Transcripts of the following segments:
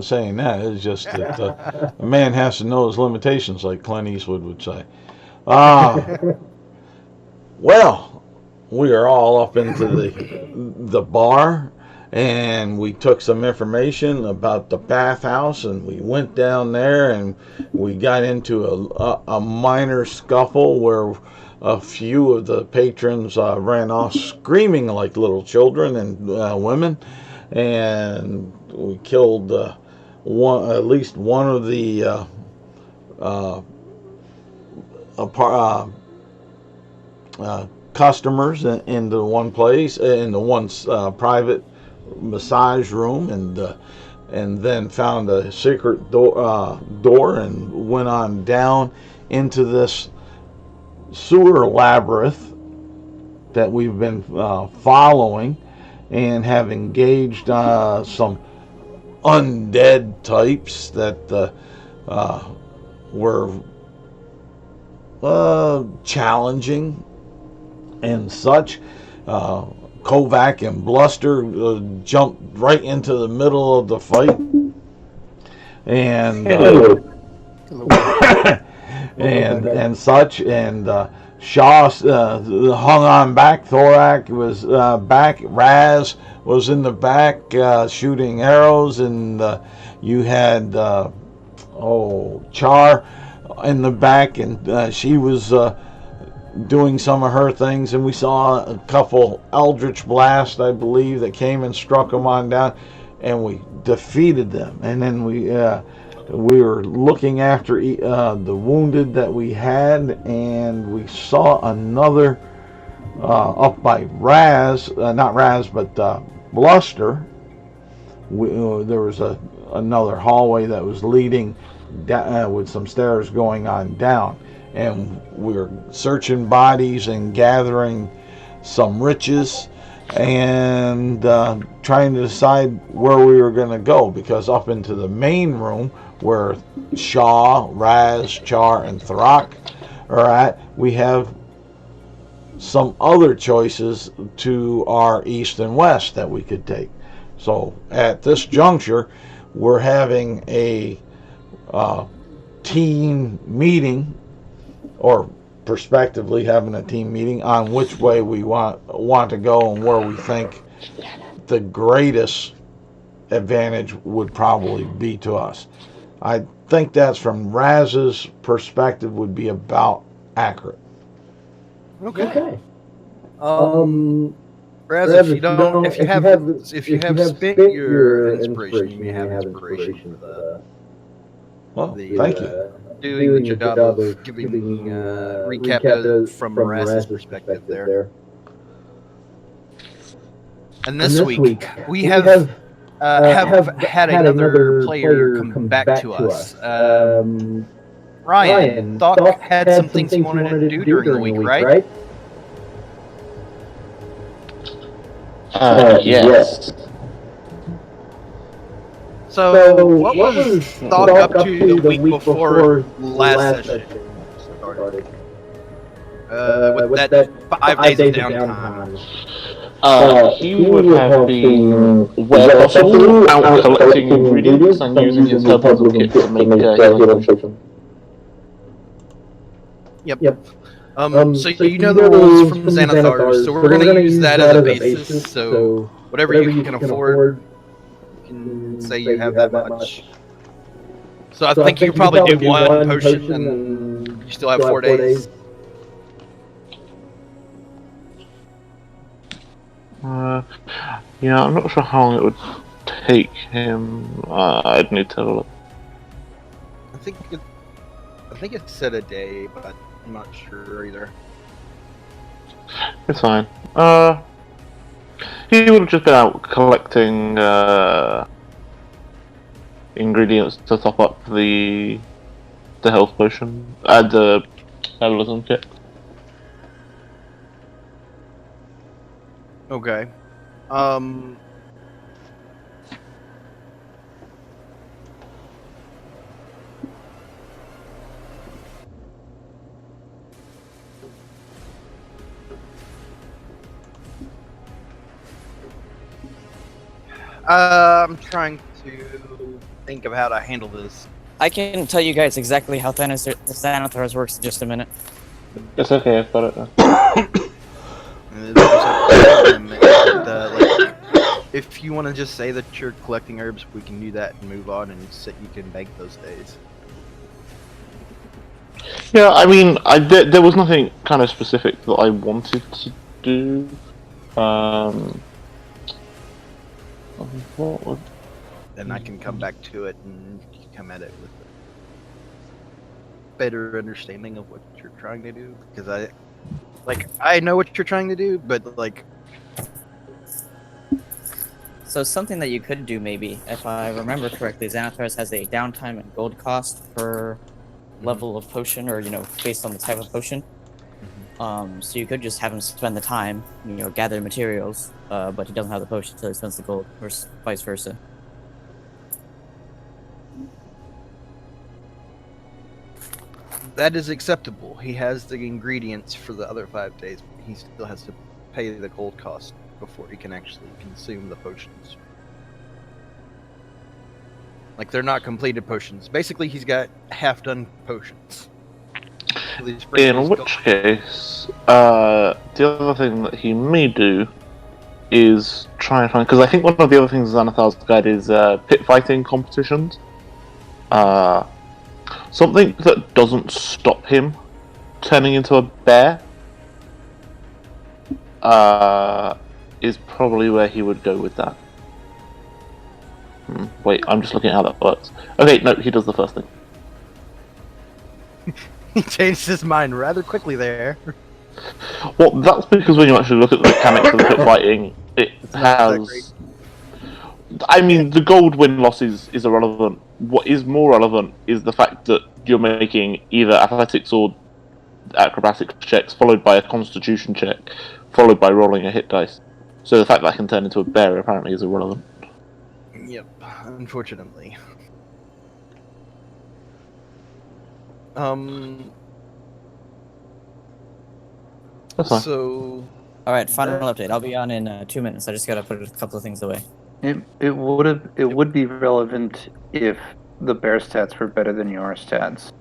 saying that. It's just that a man has to know his limitations, like Clint Eastwood would say. Ah, well, we are all up into the bar, and we took some information about the bathhouse, and we went down there, and we got into a minor scuffle where a few of the patrons ran off screaming like little children and women, and we killed at least one of the uh, uh, customers in the one place, in the one private massage room, and then found a secret door and went on down into this sewer labyrinth that we've been following, and have engaged some undead types that were challenging and such. Kovac and Bluster jumped right into the middle of the fight, and and such, and Shaw hung on back. Thorak was back. Raz was in the back shooting arrows, and you had Char in the back, and she was doing some of her things, and we saw a couple Eldritch Blast, I believe, that came and struck them on down, and we defeated them. And then we were looking after the wounded that we had, and we saw another up by Raz, not Raz, but Bluster. There was another hallway that was leading with some stairs going on down, and we were searching bodies and gathering some riches, and trying to decide where we were going to go, because up into the main room where Shaw, Raz, Char, and Thrak are at, we have some other choices to our east and west that we could take. So at this juncture, we're having a team meeting, or prospectively having a team meeting on which way we want to go, and where we think the greatest advantage would probably be to us. I think that's, from Raz's perspective, would be about accurate. Okay. Raz, if you have spent your inspiration, you may have inspiration for the. Well, thank you. Doing the job of giving recap from Raz's perspective there. And this week we have had another player come back to us. Ryan, Doc had some things he wanted to do during the week, right? Yes. So, what was Doc up to the week before last session started? With that 5 days of downtime. He would have been, where possible, out collecting ingredients and using his Tabletop kit to make healing potion. Yep. So you know the rules from Xanathar, so we're going to use that as a basis. So whatever you can afford, you can say you have that much. So I think you probably do one potion, and you still have 4 days. Yeah, I'm not sure how long it would take him. I'd need to look. I think it said a day, but I'm not sure either. It's fine. He would have just been out collecting ingredients to top up the health potion and the metabolism kit. Okay. I'm trying to think of how to handle this. I can tell you guys exactly how Thanathars works in just a minute. It's okay, I've got it now. If you want to just say that you're collecting herbs, we can do that and move on, and you can bank those days. Yeah, I mean, there was nothing kind of specific that I wanted to do. What would... Then I can come back to it and come at it with a better understanding of what you're trying to do. Because I know what you're trying to do, but like. So something that you could do, maybe, if I remember correctly, Xanathars has a downtime and gold cost per level of potion, or based on the type of potion. So you could just have him spend the time, gather materials, but he doesn't have the potion until he spends the gold, or vice versa. That is acceptable. He has the ingredients for the other 5 days, but he still has to pay the gold cost before he can actually consume the potions. Like, they're not completed potions. Basically, he's got half-done potions. In which case, the other thing that he may do is try and find... Because I think one of the other things in Xanathar's guide is pit fighting competitions. Something that doesn't stop him turning into a bear is probably where he would go with that. Wait, I'm just looking at how that works. Okay, no, he does the first thing. He changed his mind rather quickly there. Well, that's because when you actually look at the mechanics of the pit fighting, it has... I mean, the gold win-loss is irrelevant. What is more relevant is the fact that you're making either athletics or acrobatics checks, followed by a constitution check, followed by rolling a hit dice. So the fact that I can turn into a bear apparently is irrelevant. Yep, unfortunately. That's fine. So... Alright, final update. I'll be on in 2 minutes. I just gotta put a couple of things away. It would be relevant if the bear stats were better than your stats,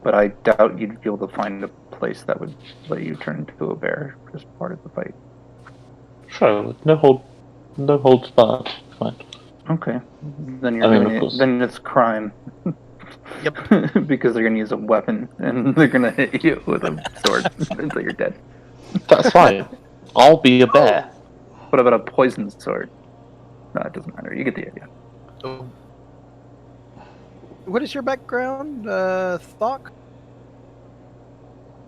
but I doubt you'd be able to find a place that would let you turn into a bear as part of the fight. Sure, no holds barred. Fine. Okay, then then it's crime. Yep. Because they're gonna use a weapon and they're gonna hit you with a sword until you're dead. That's fine. I'll be a bear. What about a poison sword? No, it doesn't matter. You get the idea. Oh. What is your background, Thok?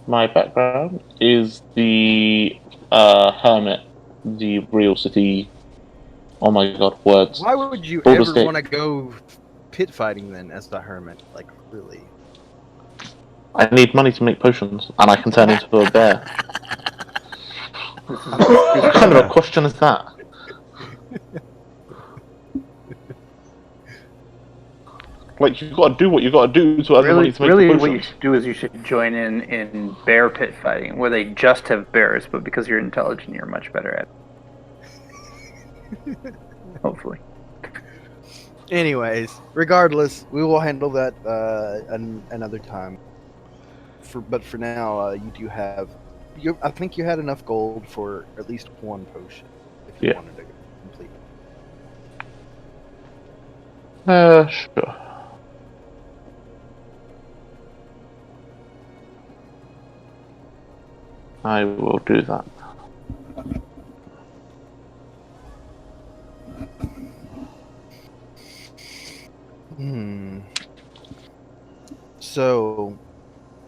My background is the hermit, the real city. Oh my god, words. Why would you Baldurs ever Gate. want to go pit fighting then as the hermit? Like, really? I need money to make potions, and I can turn into a bear. What kind of a question is that? Like, you've got to do what you got to do to earn money to make really, potions. what you should do is you should join in bear pit fighting, where they just have bears, but because you're intelligent, you're much better at it. Hopefully. Anyways, regardless, we will handle that another time. But for now, you do have... I think you had enough gold for at least one potion, if you wanted to complete it. Sure. I will do that. So,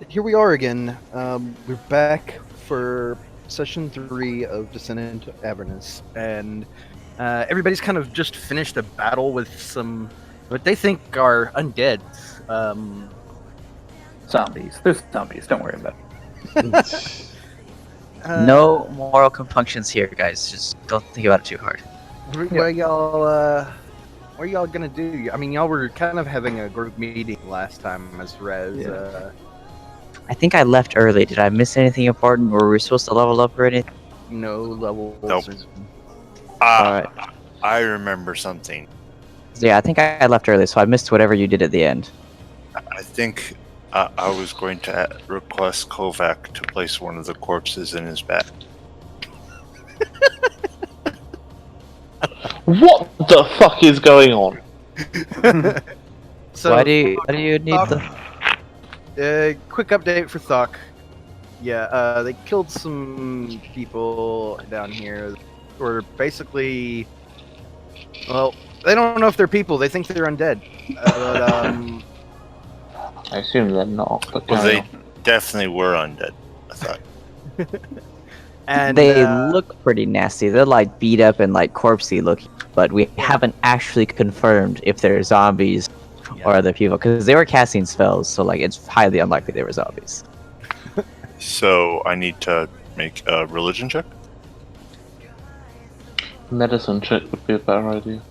here we are again. We're back for session 3 of Descent into Avernus, and everybody's kind of just finished a battle with some, what they think are undead. Zombies. There's zombies. Don't worry about it. No moral compunctions here, guys. Just don't think about it too hard. What are y'all gonna do? I mean, y'all were kind of having a group meeting last time as Rez. Yeah. I think I left early. Did I miss anything important? Were we supposed to level up or anything? No levels. Nope. Alright. I remember something. Yeah, I think I left early, so I missed whatever you did at the end. I think I was going to request Kovac to place one of the corpses in his bag. What the fuck is going on? So, why do you need the? Quick update for Thok. Yeah, they killed some people down here. Or basically, well, they don't know if they're people. They think they're undead. I assume they're not. But Well, carry they on. definitely were undead, I thought. And They look pretty nasty. They're like beat up and like corpsey looking, but we haven't actually confirmed if they're zombies or other people because they were casting spells. So like it's highly unlikely they were zombies. So I need to make a religion check? Medicine check would be a better idea.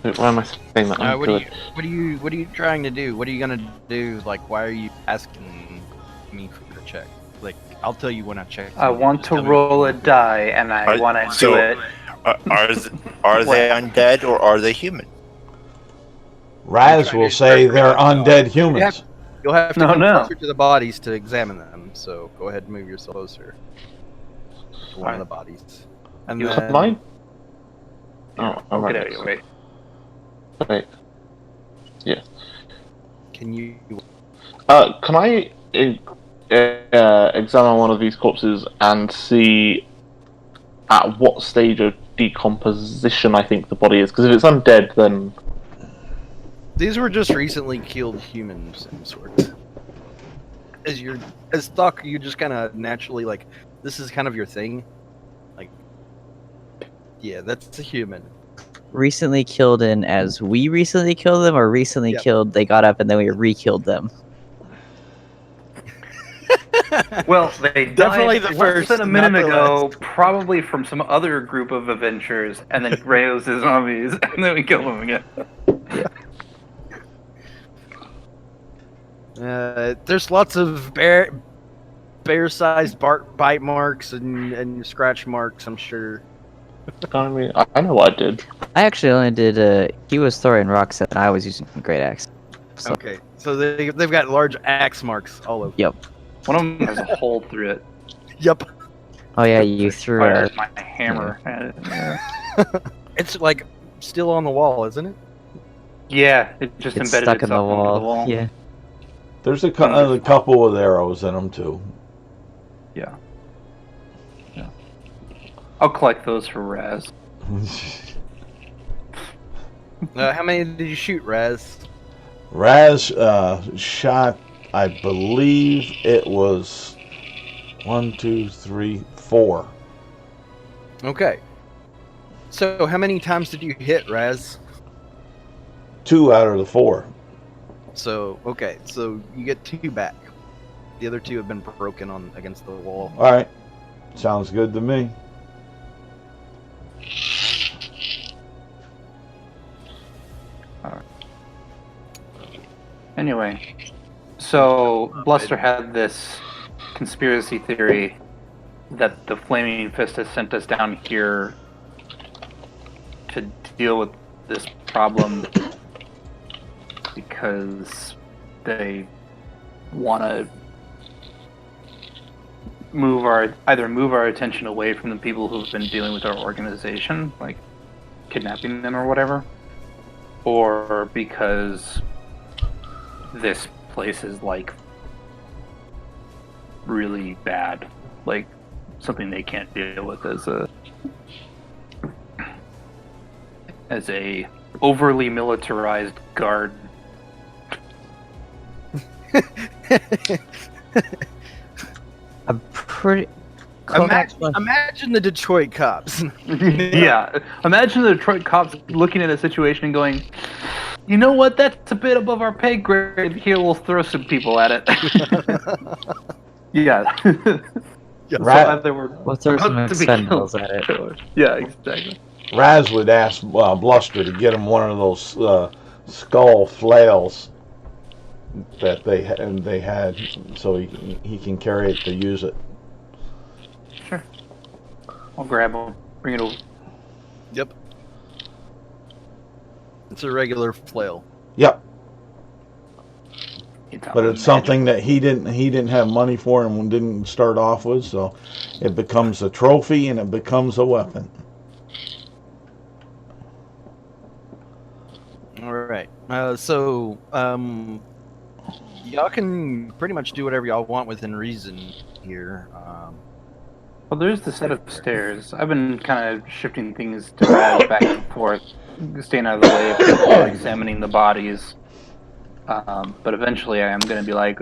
Wait, why am I saying that? I'm what good. are you trying to do? What are you gonna do? Like, why are you asking me for a check? Like, I'll tell you when I check. I want to roll a die, and I want to so- do it. Are they undead or are they human? Raz will say they're undead humans. You'll have to No, come no. closer to the bodies to examine them. So go ahead and move yourself closer to one of the bodies. And You then, Mine? Oh, I'll alright. get out of your way. Wait. can you? Can I examine one of these corpses and see at what stage of decomposition I think the body is? Because if it's undead, then These were just recently killed humans, of some sort. As Thok, you just kind of naturally like this is kind of your thing. Like, yeah, that's a human. Recently killed in as we recently killed them, or recently Yep. killed they got up and then we re-killed them. Well, they Definitely died the less first, than a not minute the ago, probably from some other group of adventurers, and then raised as zombies, and then we killed them again. There's lots of bear-sized bite marks and scratch marks, I'm sure. I mean, I know what I did. I actually only did. He was throwing rocks and I was using great axe. So, Okay, so they've got large axe marks all over. Yep. One of them has a hole through it. Yep. Oh yeah, you threw. Fired my hammer at it. Yeah. It's like still on the wall, isn't it? Yeah, it just It's embedded stuck in the itself into wall. the wall. Yeah. There's a couple with arrows in them too. Yeah. I'll collect those for Raz. How many did you shoot, Raz? Raz shot, I believe it was 1, 2, 3, 4. Okay. So how many times did you hit, Raz? 2 out of the 4. So okay, so you get 2 back. The other 2 have been broken on against the wall. All right, sounds good to me. Anyway, so Bluster had this conspiracy theory that the Flaming Fist has sent us down here to deal with this problem because they want to either move our attention away from the people who've been dealing with our organization, like kidnapping them or whatever, or because this place is like really bad, like something they can't deal with as a overly militarized guard. I'm pretty. Imagine the Detroit cops. Yeah, imagine the Detroit cops looking at a situation and going, "You know what? That's a bit above our pay grade. Here, we'll throw some people at it." Yeah. Right. We'll throw some expendables at it. Yeah, exactly. Raz would ask Bluster to get him one of those skull flails that they had, so he can carry it to use it. Sure. I'll grab them. Bring it over. Yep. It's a regular flail. Yep. It's But it's something that he didn't have money for and didn't start off with, so it becomes a trophy and it becomes a weapon. All right. Y'all can pretty much do whatever y'all want within reason here. Well, there's the set of stairs. I've been kind of shifting things to Raz back and forth, staying out of the way of people examining the bodies. But eventually I am going to be like,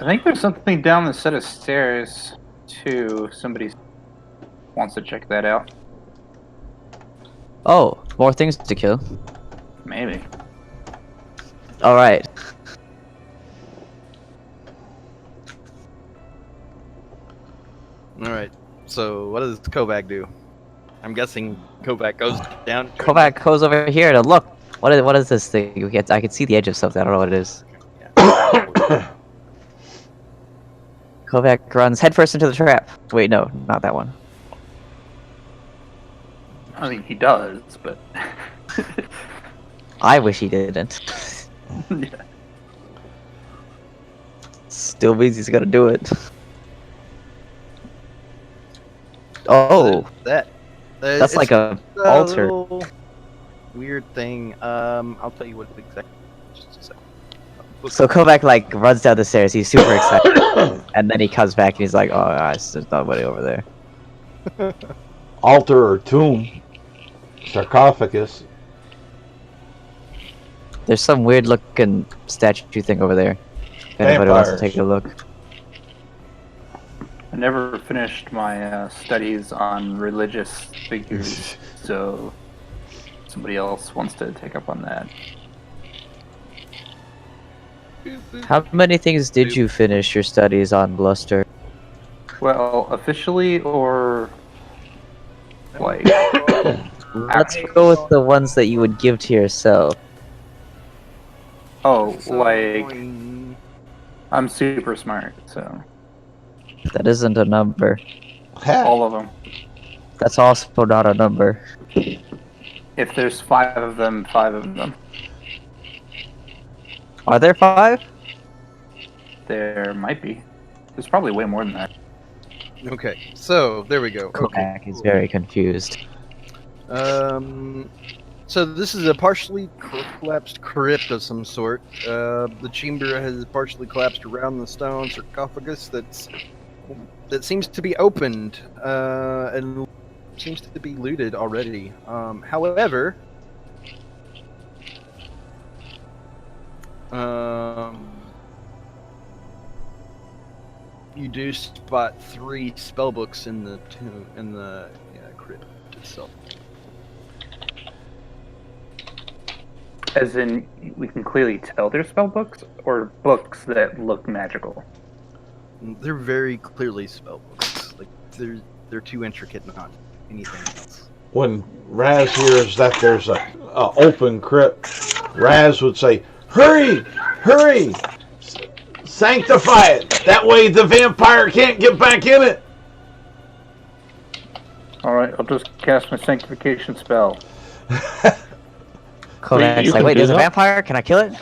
I think there's something down the set of stairs, too. Somebody wants to check that out. Oh, more things to kill. Maybe. Alright. All right. So what does Kovac do? I'm guessing Kovac goes down. Kovac goes over here to look. What is this thing? I can see the edge of something. I don't know what it is. Yeah. Kovac runs headfirst into the trap. Wait, no, not that one. I mean, he does, but... I wish he didn't. Yeah. Still means he's gonna do it. Oh, That's that's like a altar. little weird thing. I'll tell you what exactly. Just a second. So Kovac like runs down the stairs. He's super excited, and then he comes back and he's like, "Oh, gosh, there's nobody over there." Altar or tomb, sarcophagus. There's some weird looking statue thing over there. If anybody wants to Vampires. take a look. I never finished my studies on religious figures, so somebody else wants to take up on that. How many things did you finish your studies on, Bluster? Well, officially or like Let's go with the ones that you would give to yourself. like I'm super smart, so That isn't a number. all of them. That's also not a number. If there's 5 of them, 5 of them. Are there 5? There might be. There's probably way more than that. Okay, so there we go. Okay. Kovac is very confused. So this is a partially collapsed crypt of some sort. The chamber has partially collapsed around the stone sarcophagus that seems to be opened and seems to be looted already. However, you do spot 3 spellbooks in the crypt itself. As in, we can clearly tell they're spell books, or books that look magical. They're very clearly spellbooks. Like they're too intricate, not anything else. When Raz hears that there's a open crypt, Raz would say, "Hurry! Hurry! Sanctify it! That way the vampire can't get back in it!" Alright, I'll just cast my sanctification spell. Kovac's you like, can wait, do there's a that? vampire? Can I kill it?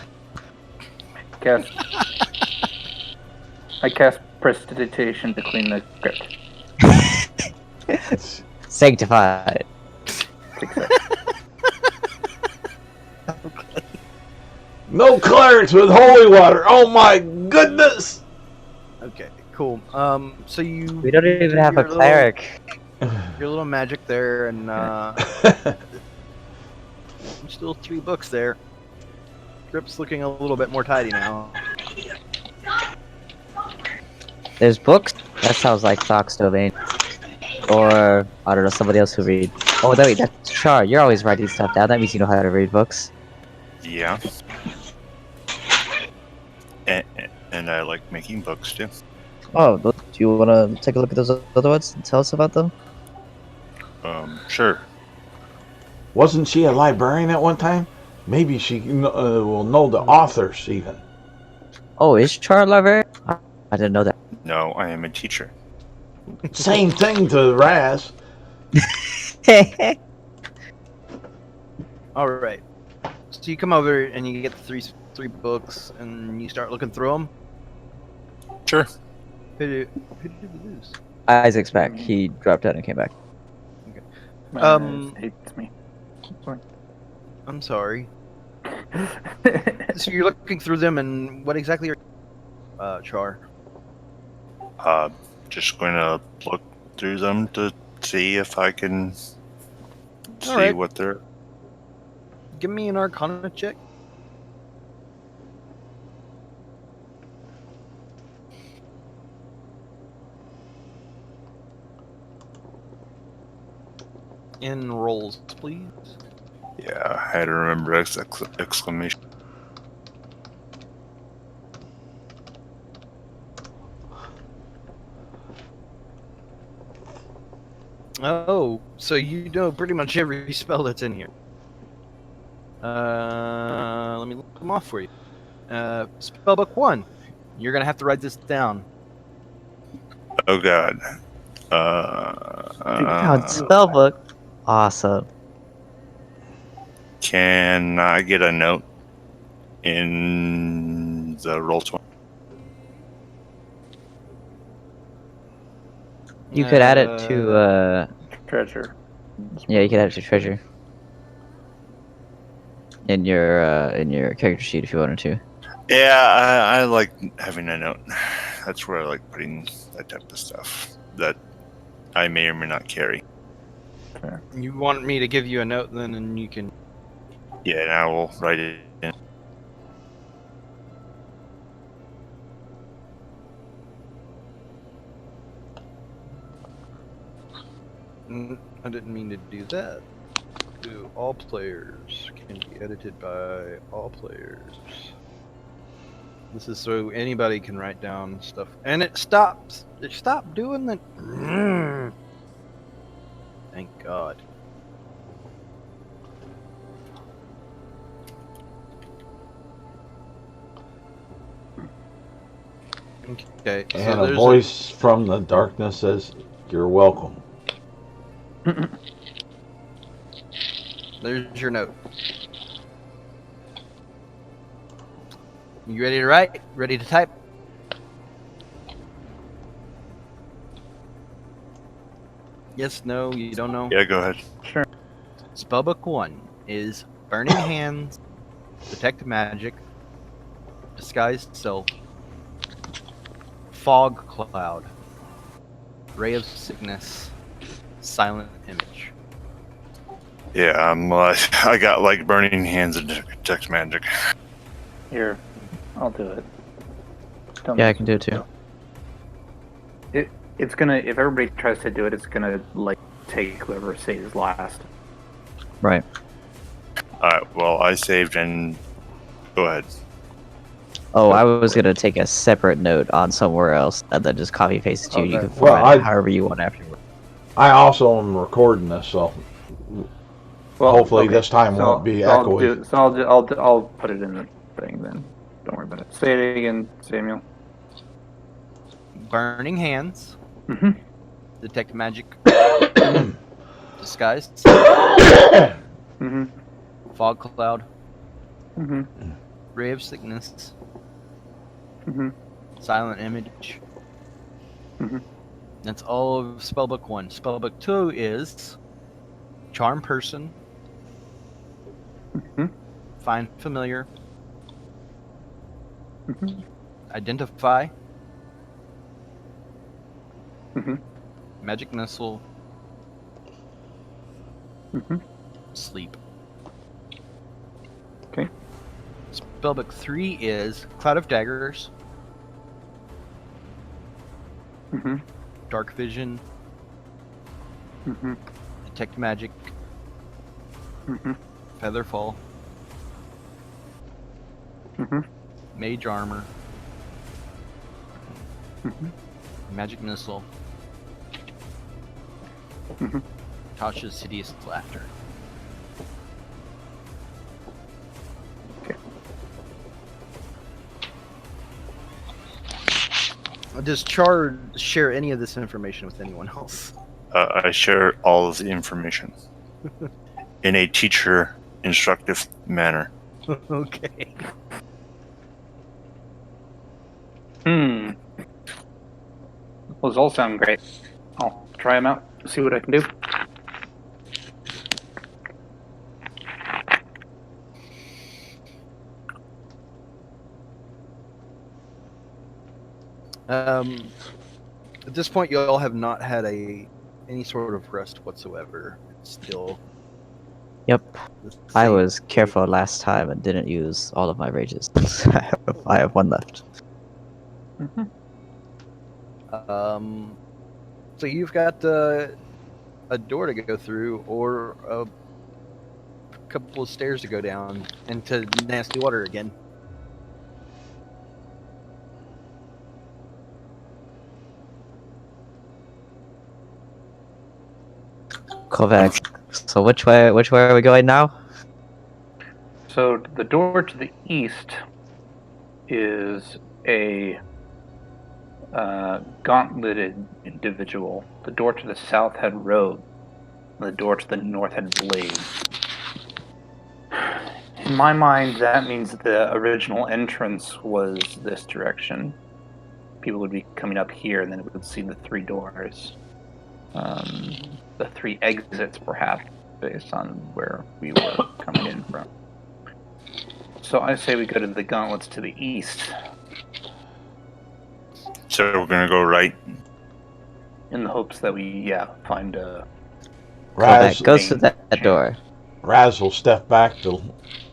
I cast prestidigitation to clean the crypt. Sanctified. Success. No clerics with holy water! Oh my goodness! Okay, cool. So you We don't even have a your cleric. Your little magic there, and still 3 books there. Crypt's looking a little bit more tidy now. There's books? That sounds like Fox Domain. Or, I don't know, somebody else who read. Oh, wait, that's Char. You're always writing stuff down. That means you know how to read books. Yeah. And I like making books too. Oh, do you want to take a look at those other ones and tell us about them? Sure. Wasn't she a librarian at one time? Maybe she will know the authors even. Oh, is Char a librarian? I didn't know that. No, I am a teacher. Same thing to Raz. All right. So you come over and you get the three books and you start looking through them. Sure. Who did we lose? Isaac's back. He dropped out and came back. Hates me. Sorry. I'm sorry. So you're looking through them, and what exactly are Char? Just going to look through them to see if I can see Alright. what they're. Give me an Arcana check. In rolls, please. Yeah, I had to remember exclamation. Oh, so you know pretty much every spell that's in here. Let me look them off for you. Spellbook 1. You're gonna have to write this down. Oh God. Found spellbook. Awesome. Can I get a note in the Roll20? You could add it to Treasure. yeah, you could add it to treasure. In your character sheet if you wanted to. Yeah, I like having a note. That's where I like putting that type of stuff that I may or may not carry. Fair. You want me to give you a note then, and you can. Yeah, and I will write it in. I didn't mean to do that. To all players can be edited by all players. This is so anybody can write down stuff, and it stops. It stopped doing that. Thank God. Okay. So And a there's voice from the darkness says, "You're welcome." There's your note. You ready to write? Ready to type? Yes, no, you don't know? Yeah, go ahead. Spellbook 1 is Burning Hands, Detect Magic, Disguised Self, Fog Cloud, Ray of Sickness, Silent Image. Yeah, I got like burning hands and detect magic. Here, I'll do it. Don't Yeah, I can do it too. It's gonna, if everybody tries to do it, it's gonna like take whoever saves last. Right. Alright, well, I saved and go ahead. Oh, I was gonna take a separate note on somewhere else and then just copy paste it to you. You Okay. can Well, format it however you want afterward. I also am recording this, so Well, hopefully okay, this time won't be echoey. I'll put it in the thing then. Don't worry about it. Say it again, Samuel. Burning Hands, Mm-hmm. Detect Magic, Disguised, Mm-hmm. Fog Cloud, Mm-hmm. Ray of Sickness, Mm-hmm. Silent Image. Mhm. That's all of Spellbook 1. Spellbook 2 is Charm Person, Mm-hmm. Find Familiar, Mm-hmm. Identify, Mm-hmm. Magic Missile, Mm-hmm. Sleep. Okay. Spellbook 3 is Cloud of Daggers, Mm-hmm. Dark Vision, Mm-hmm. Detect Magic, Mm-hmm. Featherfall, Mm-hmm. Mage Armor, Mm-hmm. Magic Missile, Mhm. Tasha's Hideous Laughter. Okay. Does Char share any of this information with anyone else? I share all of the information in a teacher instructive manner. Okay. Those all sound great. I'll try them out, see what I can do. At this point, you all have not had any sort of rest whatsoever. It's still. Yep. the I same- was careful last time and didn't use all of my rages. I have one left. So you've got a door to go through, or a couple of stairs to go down into nasty water again. Kovac. So which way are we going now? So the door to the east is a gauntleted individual. The door to the south had robe. The door to the north had blade. In my mind, that means the original entrance was this direction. People would be coming up here, and then we would see the three doors. The three exits, perhaps, based on where we were coming in from. So I say we go to the gauntlets to the east, So we're gonna go right. in the hopes that we, find a... Raz, Kovac, go through that door. Raz will step back to.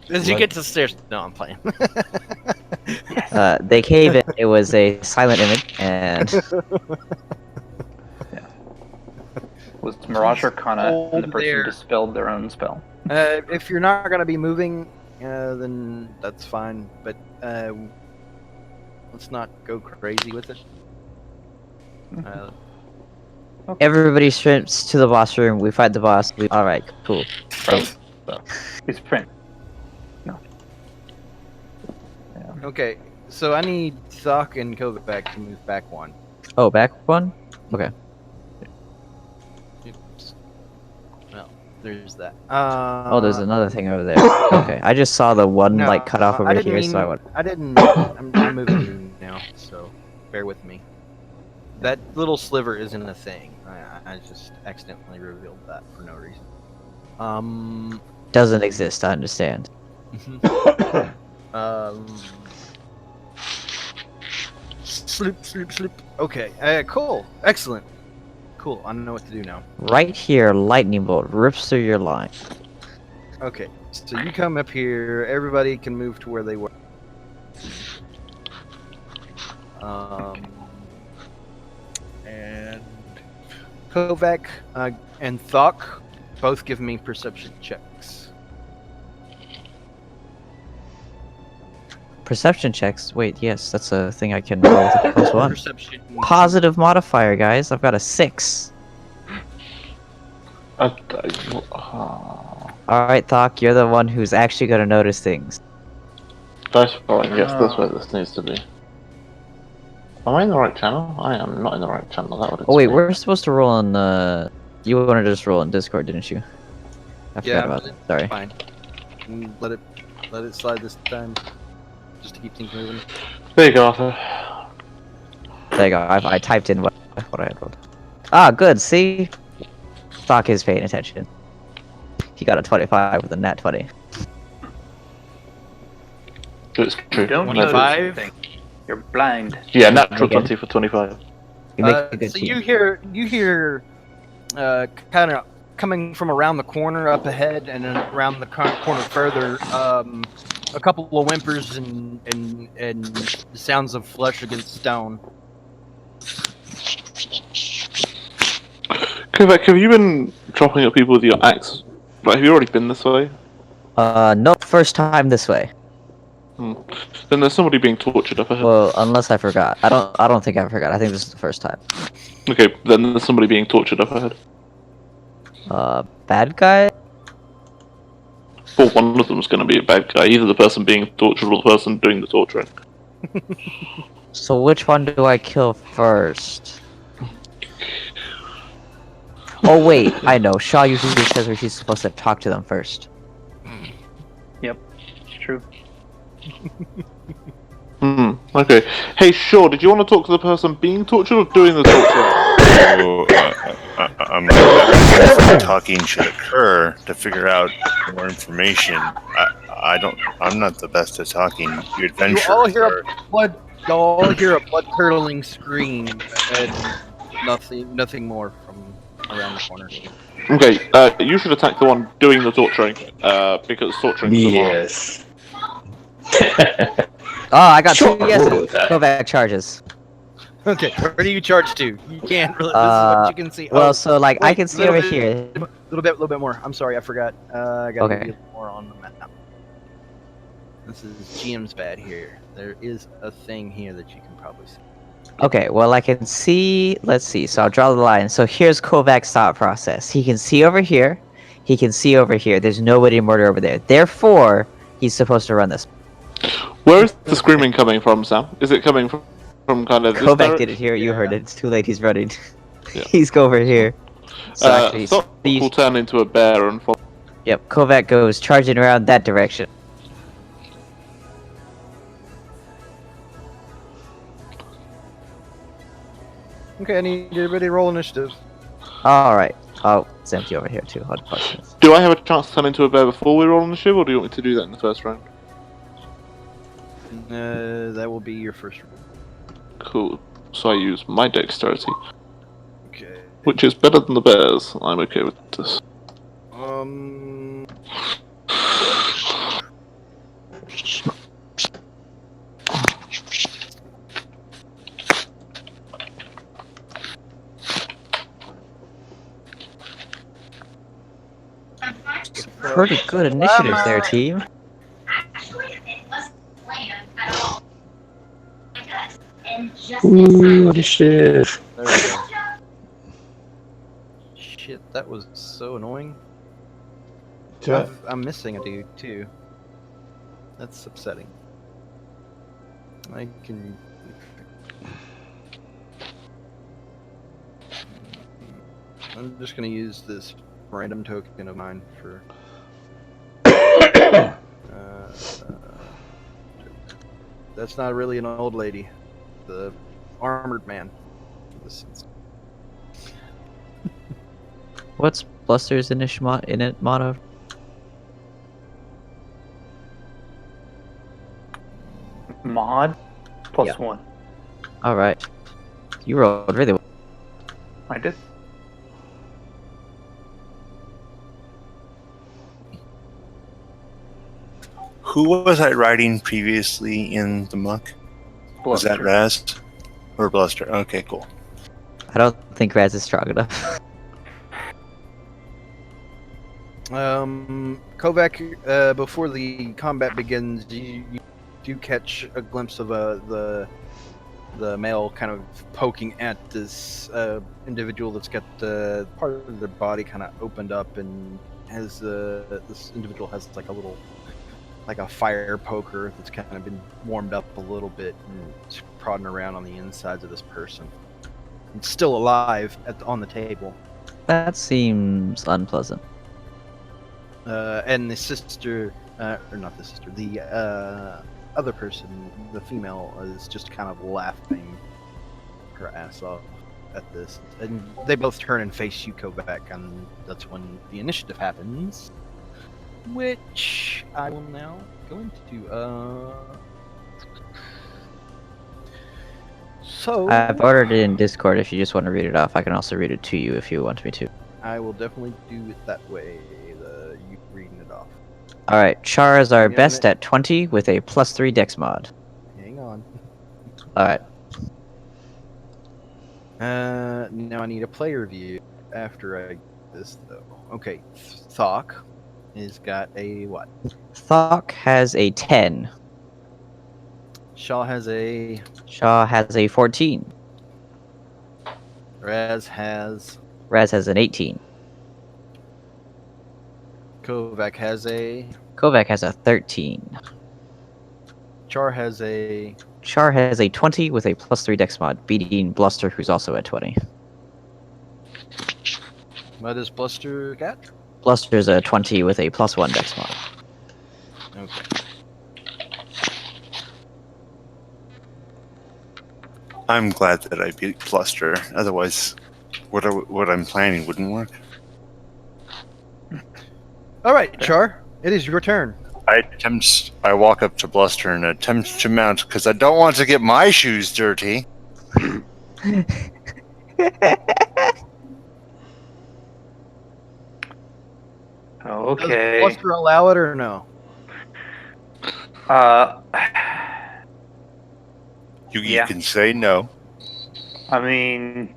As you get to the stairs, no, I'm playing. They cave in. It was a silent image, and Was Mirage Arcana, and the Hold person there. dispelled their own spell. If you're not gonna be moving, then that's fine. But let's not go crazy with it. everybody shrimps to the boss room. We fight the boss. All right, cool. Sprint. It's print. No. Yeah. Okay, so I need Thok and Kovac to move back one. Oh, back one. Okay. Oops. Well, there's that. Oh, there's another thing over there. Okay, I just saw the one no, like cut off I over didn't here, mean- so I went. I didn't. I'm moving you now, so bear with me. That little sliver isn't a thing. I just accidentally revealed that for no reason. Doesn't exist. I understand. Sloop. Okay. Cool. Excellent. Cool. I know what to do now. Right here, lightning bolt rips through your line. Okay. So you come up here. Everybody can move to where they were. And Kovac and Thok both give me perception checks. Perception checks. Wait, yes, that's a thing I can roll with a plus one. Perception. Positive modifier, guys. I've got a 6. Alright, Thok, you're the one who's actually gonna notice things. Dice rolling, yes, that's where this needs to be. Am I in the right channel? I am not in the right channel. That would Oh wait, explain. we're supposed to roll on you wanted to just roll on Discord, didn't you? I forgot Yeah, about that. Sorry. Fine. Let it slide this time, just to keep things moving. There you go, Arthur. There you go. I typed in what I had rolled. Ah, good. See, Thok is paying attention. He got a 25 with a nat 20. It's true. Don't When notice I- anything. You're blind. Yeah, natural Okay. 20 for 25. You make a good So team. you hear, kind of coming from around the corner up ahead, and then around the corner further, a couple of whimpers and the sounds of flesh against stone. Kovac, have you been chopping up people with your axe? Like, have you already been this way? No, first time this way. Then there's somebody being tortured up ahead. Well, unless I forgot. I don't think I forgot. I think this is the first time. Okay, then there's somebody being tortured up ahead. Bad guy? Well, one of them's going to be a bad guy. Either the person being tortured or the person doing the torturing. So which one do I kill first? Oh wait, I know. Shaw usually says where she's supposed to talk to them first. true. Okay. Hey, sure. Did you want to talk to the person being tortured or doing the torture? So, I'm waiting for the talking should occur to figure out more information. I'm not the best at talking. You You adventurers all hear are. you all hear a blood curdling scream and nothing more from around the corner. Okay. You should attack the one doing the torturing, because torturing is a moral. Yes. Oh, I got Sure, two we'll yeses. go with that. Kovac charges. Okay, where do you charge to? You can't really. This is what you can see. Well, Oh, so like I wait, can see little over bit- here. little bit more. I'm sorry, I forgot. I got Okay. more on the map. This is GM's bad here. There is a thing here that you can probably see. Okay, well I can see. Let's see. So I'll draw the line. So here's Kovac's thought process. He can see over here. He can see over here. There's nobody to murder over there. Therefore, he's supposed to run this. Where is the screaming coming from, Sam? Is it coming from kind of this Kovac direction? did it here. You heard it. It's too late. He's running. Yeah. He's over here. So actually, Thok will turn into a bear and follow. yep. Kovac goes charging around that direction. Okay, I need everybody to roll initiative. All right. Oh, it's empty over here too. Unfortunately. Do I have a chance to turn into a bear before we roll on the ship, or do you want me to do that in the first round? That will be your first round. Cool. So I use my dexterity, Okay. which is better than the bears. I'm okay with this. Pretty good initiatives there, team. Ooh, initiative. There we go. Shit, that was so annoying. I'm missing a dude too. That's upsetting. I can. I'm just gonna use this random token of mine for. That's not really an old lady. The armored man. What's Bluster's init motto? Mod plus Yeah. 1. All right. You rolled really well. I did. Who was I riding previously in the muck? Was that Bluster. Raz or Bluster? Okay, cool. I don't think Raz is strong enough. Kovac, before the combat begins, you do catch a glimpse of the male kind of poking at this individual that's got the part of their body kind of opened up, and has this individual has like a fire poker that's kind of been warmed up a little bit and it's prodding around on the insides of this person. It's still alive on the table. That seems unpleasant. And the sister, or not the sister, the other person, the female, is just kind of laughing her ass off at this. And they both turn and face you, Kovac, and that's when the initiative happens. Which I will now go into. So I've ordered it in Discord if you just want to read it off. I can also read it to you if you want me to. I will definitely do it that way. You reading it off. Alright, Char is our Yeah, best at 20 with a +3 dex mod. Hang on. Alright. Now I need a player view after I get this though. Okay, Thok has got a what? Thok has a 10. Shaw has a. Shaw has a 14. Raz has. Raz has an 18. Kovac has a. Kovac has a 13. Char has a. Char has a 20 with a +3 dex mod, beating Bluster, who's also at 20. What does Bluster got? Bluster's a 20 with a +1 dex mod. Okay. I'm glad that I beat Bluster. Otherwise, what I'm planning wouldn't work. All right, Char, it is your turn. I walk up to Bluster and attempt to mount because I don't want to get my shoes dirty. Okay. Does Bluster allow it or no? You Yeah. can say no. I mean,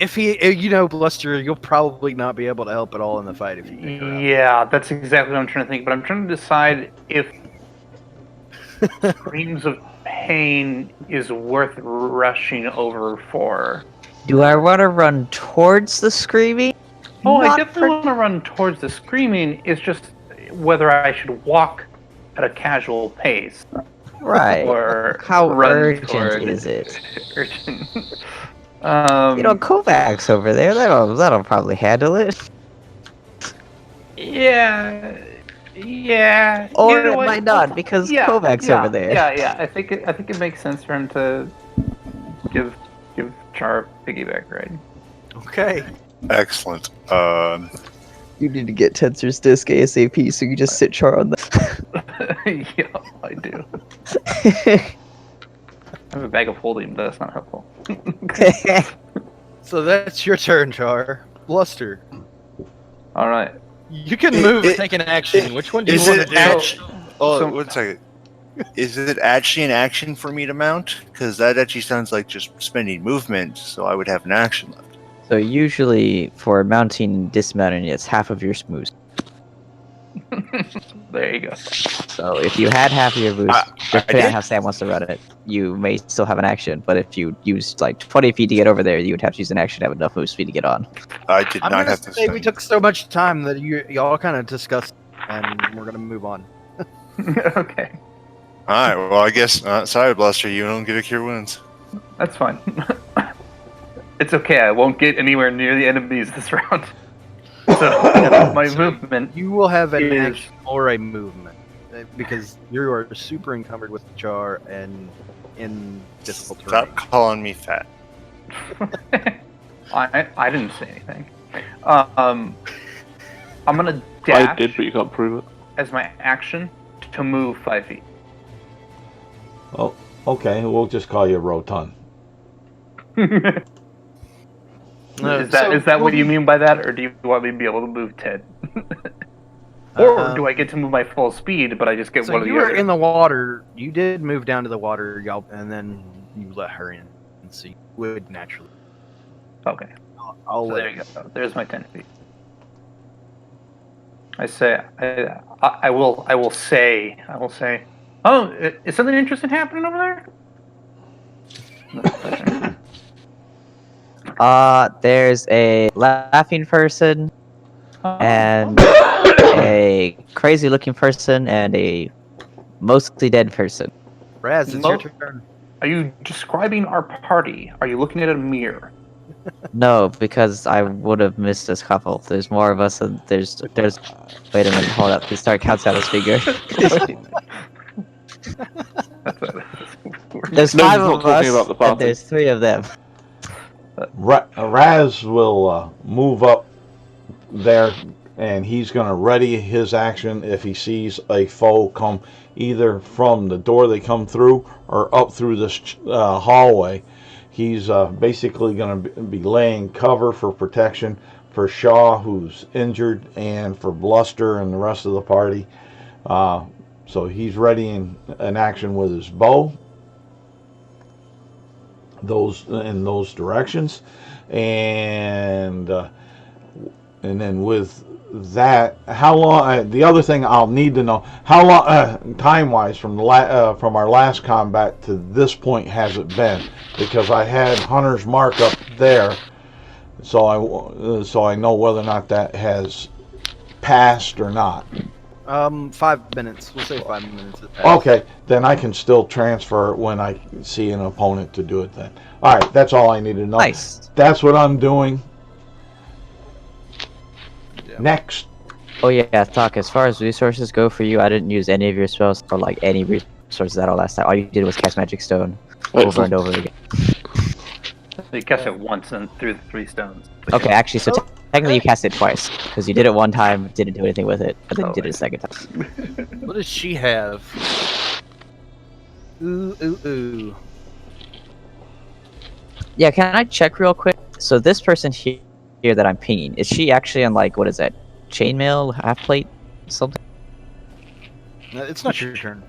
If Bluster, you'll probably not be able to help at all in the fight if you pick her up. yeah, that's exactly what I'm trying to think. But I'm trying to decide if screams of pain is worth rushing over for. Do I want to run towards the screaming? Oh, I Not definitely want to run towards the screaming. It's just whether I should walk at a casual pace Right. or How run urgent toward is it? urgent. Kovac's over there. That'll probably handle it. Yeah. Or Either it way, might not because Kovac's over there. Yeah. I think it makes sense for him to give Char a piggyback ride. Okay. Excellent. You need to get Tensor's disc ASAP, so you just sit Char on the. Yeah, I do. I have a bag of holding, but that's not helpful. So that's your turn, Char. Bluster. All right. You can move and take an action. Which one do you Is want it to do? actually? Oh, So- 1 second. Is it actually an action for me to mount? Because that actually sounds like just spending movement, so I would have an action left. So usually for mounting and dismounting, it's half of your smooth. There you go. So if you had half of your boost, depending on how Sam wants to run it, you may still have an action. But if you used like 20 feet to get over there, you would have to use an action to have enough move speed to get on. I did I'm not gonna have to say we spend. took so much time that y'all kind of discussed, and we're gonna move on. Okay, All right. Well, I guess sorry, Bluster. You don't get a cure wounds. that's fine. It's okay. I won't get anywhere near the enemies this round. So my movement. You will have an Is- action or a movement because you are super encumbered with Char and in difficult terrain. Stop calling me fat. I didn't say anything. I'm gonna dash I did, but you can't prove it. as my action to move 5 feet. Oh, okay. We'll just call you Rotund. Is that what you mean by that, or do you want me to be able to move 10? Or do I get to move my full speed, but I just get So one of you the were other? in the water. You did move down to the water, y'all, and then you let her in, and so you would naturally. Okay, I'll so let there you go. There's my 10 feet. I will say. Oh, is something interesting happening over there? There's a laughing person and a crazy looking person and a mostly dead person. Raz, it's your turn. Are you describing our party? Are you looking at a mirror? No, because I would have missed a couple. There's more of us, and there's. Wait a minute, hold up. This start counts out as figure. There's No, five he's not of talking about the us, party. and there's 3 of them. Raz will move up there, and he's going to ready his action if he sees a foe come either from the door they come through or up through this hallway. He's basically going to be laying cover for protection for Shaw, who's injured, and for Bluster and the rest of the party. So he's readying an action with his bow in those directions, and then with that, how long? The other thing I'll need to know, how long, time-wise, from our last combat to this point has it been? Because I had Hunter's Mark up there, so I know whether or not that has passed or not. 5 minutes. We'll say 5 minutes. Okay, then I can still transfer it when I see an opponent to do it then. Alright, that's all I need to know. Nice. That's what I'm doing. Yeah. Next. Oh yeah, Thok, as far as resources go for you, I didn't use any of your spells or like any resources at all last time. All you did was cast Magic Stone over and over again. You cast it once and through the 3 stones. Okay, actually, so technically you cast it twice. Because you did it one time, didn't do anything with it, and then you did it a second time. What does she have? Ooh. Yeah, can I check real quick? So this person here that I'm pinging, is she actually on like, what is that? Chainmail, half plate, something? It's not your turn.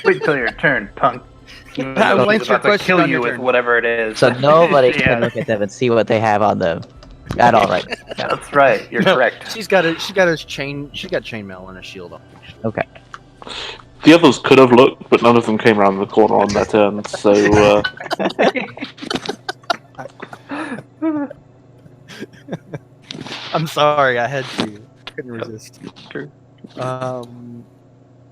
Wait till your turn, punk. I'll answer your about to question kill on you your with turn. whatever it is. So nobody Yeah. can look at them and see what they have on them at all, right? That's right. You're correct. She got chainmail and a shield on. Okay. The others could have looked, but none of them came around the corner on their turn, so I'm sorry, I had to. Couldn't resist. True.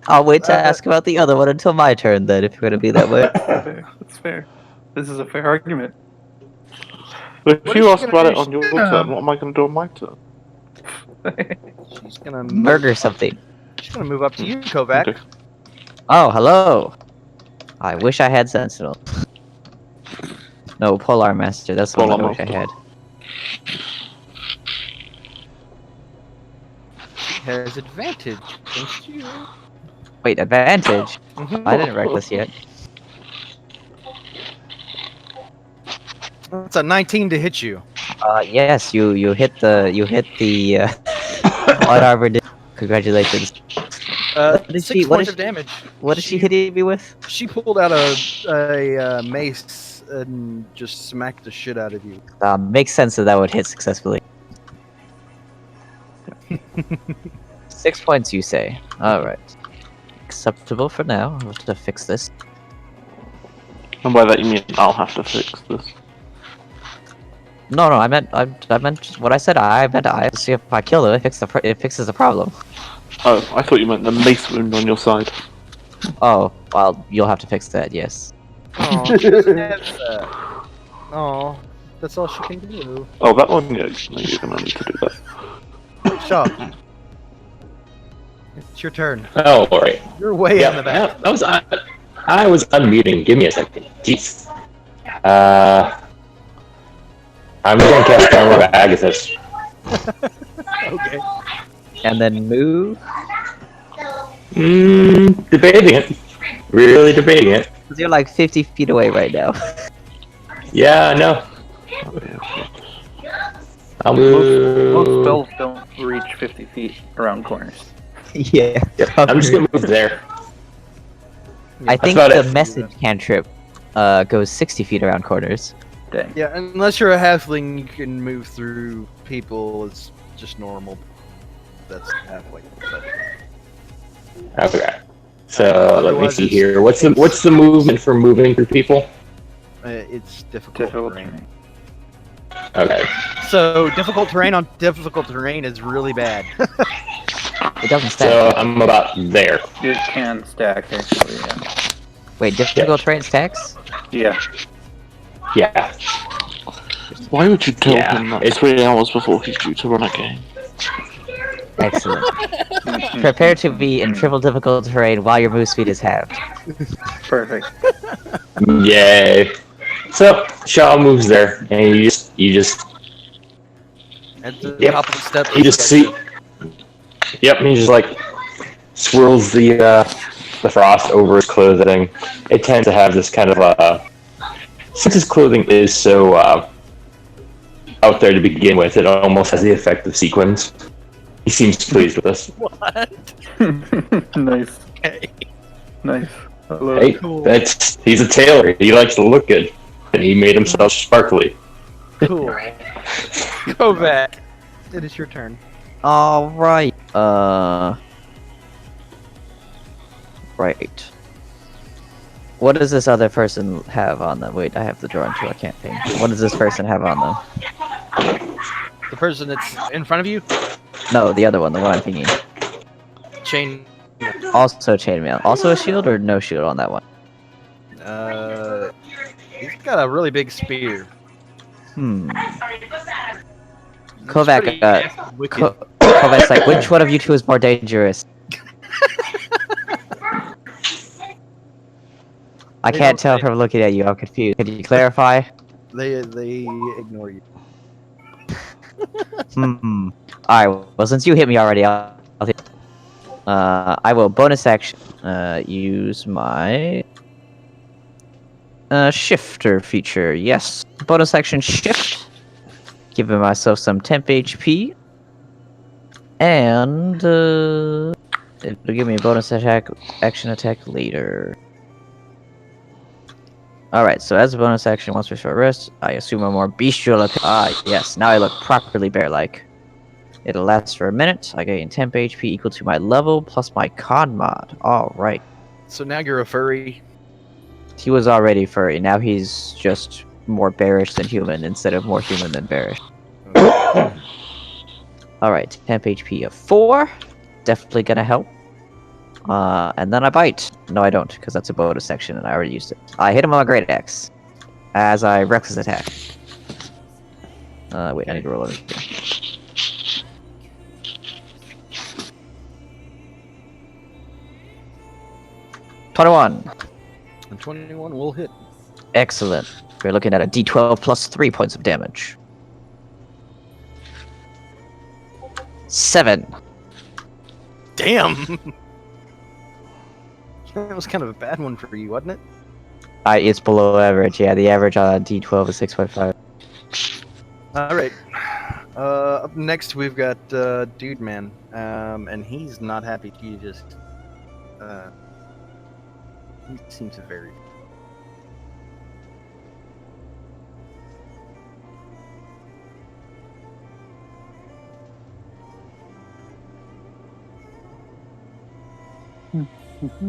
I'll wait to ask about the other one until my turn then, if you're gonna be that way. That's fair. This is a fair argument. if What you is she ask gonna about do? it on your turn, what am I going to do on my turn? She's gonna Murder something. She's gonna move up to you, Kovac. Okay. Oh, hello! I wish I had Sentinel. No, Polar Master, that's the one Polar I wish I Master. had. She has advantage against you. Wait, advantage? Mhm. I didn't write this yet. It's a 19 to hit you. Yes, you hit the unarmored. Congratulations. did 6 she- what points is of damage. What is she hitting me with? She pulled out a mace and just smacked the shit out of you. Makes sense that would hit successfully. 6 points, you say? Alright. Acceptable for now. I'll have to fix this. And by that you mean I'll have to fix this. No, I meant what I said. I meant I see if I kill it, it fixes the problem. Oh, I thought you meant the mace wound on your side. Oh, well, you'll have to fix that. Yes. Oh, she doesn't have that. Oh, that's all she can do. Oh, that one? Yeah, no, you're going to need to do that. Shut up. It's your turn. Oh, alright. You're way Yeah, in the back. I was unmuting. Give me a second. Jeez. I'm gonna cast Armor of Agathis. Okay. And then move. Debating it. Really debating it. 'Cause you're like 50 feet away right now. Yeah, I know. I'll Most move. spells don't reach 50 feet around corners. Yeah. I'm just gonna move there. I think about the it. message cantrip goes 60 feet around corners. Dang. Yeah, unless you're a halfling, you can move through people. It's just normal. That's halfway. But Okay. So let me Otherwise see it's- here. What's the movement for moving through people? it's difficult Difficult terrain. terrain. Okay. So difficult terrain on difficult terrain is really bad. It doesn't stack. So I'm about there. It can stack, actually, yeah. Wait, difficult terrain stacks? Yeah. Yeah. Why would you tell Yeah, him that it's- 3 hours before he's due to run a game? Excellent. Prepare to be in triple difficult terrain while your move speed is halved. Perfect. Yay. So Shaw moves there, and you just At the Yep. top of the steps. you just see. Yep, and he just like swirls the frost over his clothing. It tends to have this kind of since his clothing is so out there to begin with, it almost has the effect of sequins. He seems pleased with this. What? Nice. Okay. Nice. I love Hey, it. Cool. he's a tailor. He likes to look good, and he made himself sparkly. Cool. Go back. It is your turn. Alright. Right. What does this other person have on them? Wait, I have the drawing too, I can't think. What does this person have on them? The person that's in front of you, No, the other one, the one I'm thinking. chain. Also chainmail. Also a shield or no shield on that one? He's got a really big spear. Hmm. Kovac, wicked. Kovac's like, which one of you two is more dangerous? I They can't don't tell say- from looking at you. I'm confused. Can you clarify? They ignore you. Alright, well, since you hit me already, I'll hit. I will bonus action, use my shifter feature. Yes, bonus action shift, giving myself some temp HP, and it'll give me a bonus action attack later. Alright, so as a bonus action, once for short rest, I assume a more bestial yes, now I look properly bear-like. It'll last for a minute. I gain temp HP equal to my level plus my con mod. Alright. So now you're a furry. He was already furry, now he's just more bearish than human instead of more human than bearish. Alright, temp HP of 4. Definitely gonna help. And then I bite. No, I don't, because that's a bonus section and I already used it. I hit him on a great axe. As I reckless attack. Wait, I need to roll over here. 21. And 21 will hit. Excellent. We're looking at a d12 plus 3 points of damage. 7. Damn! That was kind of a bad one for you, wasn't it? It's below average. Yeah, the average on d12 is 6.5. Alright. Up next we've got Dude Man. And he's not happy. He just he seems very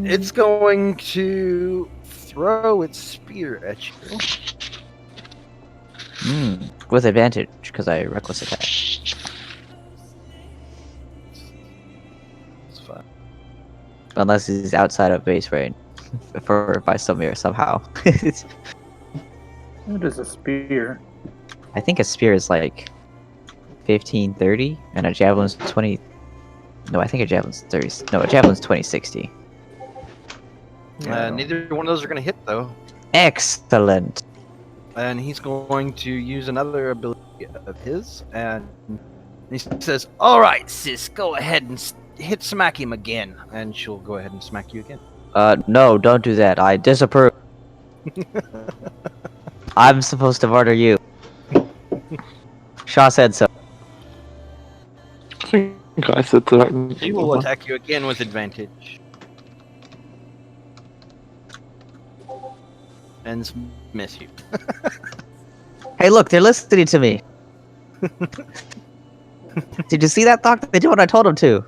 It's going to throw its spear at you. With advantage, because I reckless attack. It's fine. Unless he's outside of base range. By somehow. What is a spear? I think a spear is like 1530, and a javelin's 20. No, I think a javelin's 30. No, a javelin's 2060. Neither one of those are going to hit, though. Excellent. And he's going to use another ability of his, and he says, "Alright, sis, go ahead and smack him again." And she'll go ahead and smack you again. No, don't do that. I disapprove. I'm supposed to order you. Shaw said so. I think I said that. He will attack you again with advantage. And miss you. Hey, look, they're listening to me. Did you see that, Doc? They did what I told them to.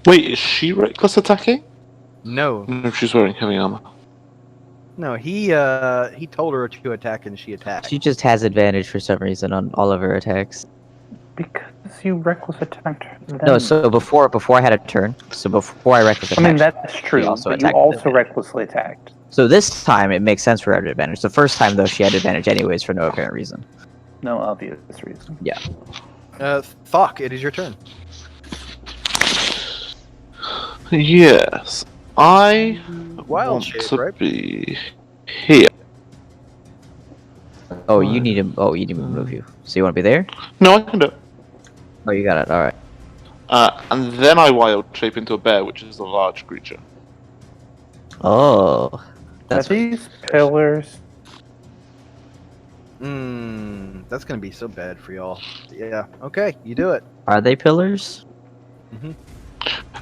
Wait, is she reckless attacking? No. No, she's wearing heavy armor. No, he told her to attack and she attacked. She just has advantage for some reason on all of her attacks. Because you reckless attacked them. No, so before I had a turn, so before I reckless attacked. I mean, that's true, but you also recklessly attacked. So this time, it makes sense for her to have advantage. The first time, though, she had advantage anyways for no apparent reason. No obvious reason. Yeah. Thok, it is your turn. Yes. I Wild want shape, to right? be here. Oh, you need him. Oh, you need him to move you. So you want to be there? No, I can do it. Oh, you got it. All right. And then I wild shape into a bear, which is a large creature. Oh, Are these pillars? That's gonna be so bad for y'all. Yeah. Okay, you do it. Are they pillars? Mhm.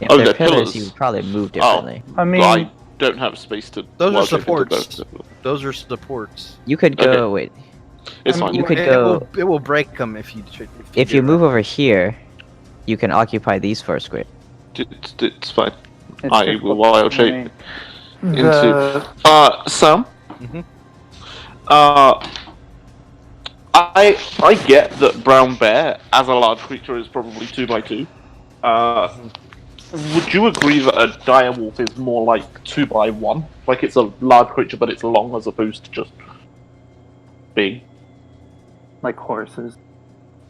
Yeah, Oh, if they're they're pillars. pillars. You would probably move differently. I mean, I don't have space to. Those are wild shape into supports. both. Those are supports. You could go. Okay. Wait. It's fine. You could it go. It will break them if you. If do you that. move over here, you can occupy these 4 squares. It's fine. it's I will difficult wild for shape me. into. Sam. Mhm. I get that brown bear as a large creature is probably 2x2. Would you agree that a dire wolf is more like 2x1? Like it's a large creature, but it's long as opposed to just big. Like horses.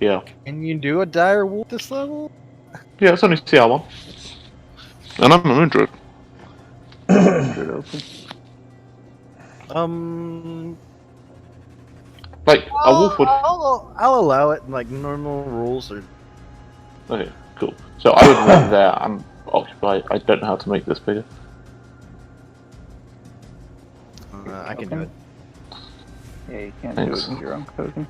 Yeah. Can you do a dire wolf this level? Yeah, it's only CR1. And I'm a moon druid. Like, a wolf would... I'll allow it. Like normal rules are. Okay, cool. So I would move there and occupy. I don't know how to make this bigger. I can do it. Yeah, you can't Thanks. do it with your own token.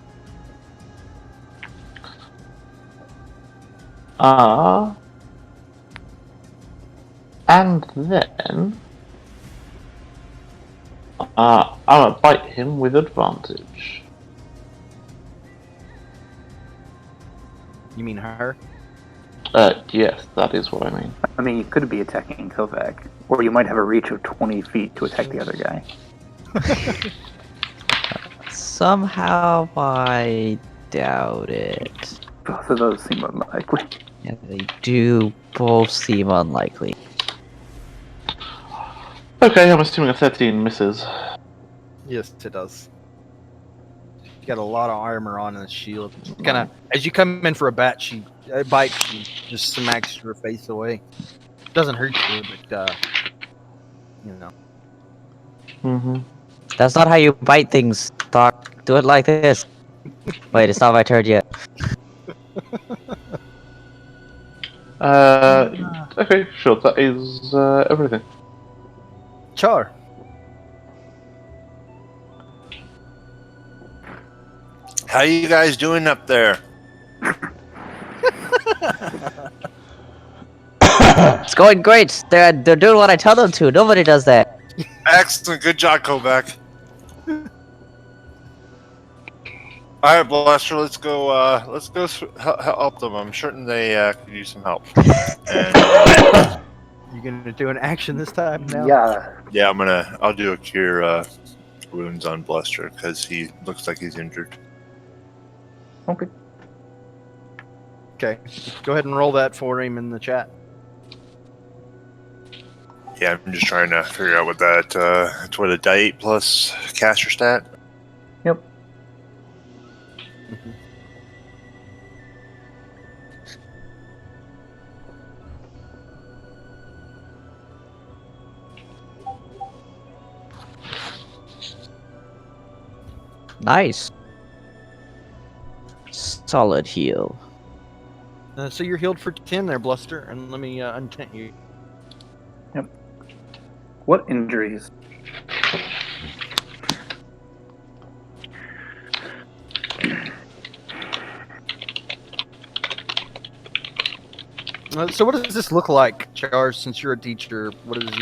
And then I'm gonna bite him with advantage. You mean her? Yes, that is what I mean. I mean, you could be attacking Kovac, or you might have a reach of 20 feet to attack the other guy. Somehow I doubt it. Both of those seem unlikely. Yeah, they do both seem unlikely. Okay, I'm assuming a 13 misses. Yes, it does. You got a lot of armor on and a shield. Kind of as you come in for a bite, she just smacks your face away. Doesn't hurt you, but you know. Mm-hmm. That's not how you bite things, Doc. Do it like this. Wait, it's not my turn yet. Okay, sure, that is everything. Char. How you guys doing up there? It's going great. They're doing what I tell them to. Nobody does that. Excellent, good job, Kovac. All right, Blaster, let's go help them. I'm certain they could use some help. And, You gonna do an action this time now? Yeah. yeah, I'll do a cure wounds on Bluster because he looks like he's injured. Okay. Okay. Go ahead and roll that for him in the chat. Yeah, I'm just trying to figure out what that. It's what a die 8 plus caster stat. Yep. Nice. Solid heal. So you're healed for 10 there, Bluster, and let me untent you. What injuries? So what does this look like, Charles, since you're a teacher? What does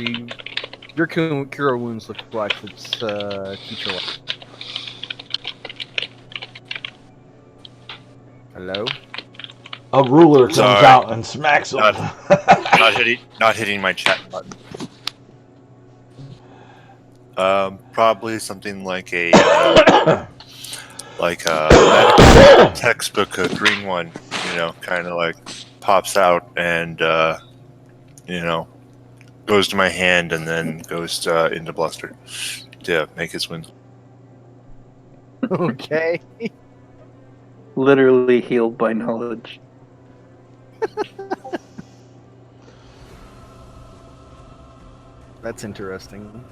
your cure wounds look like? It's teacher. Hello? A ruler comes Sorry. out and smacks him. Not hitting my chat button. Probably something like a textbook, a green one. You know, kind of like pops out and goes to my hand and then goes into Bluster to make his wounds. Okay. Literally healed by knowledge. That's interesting.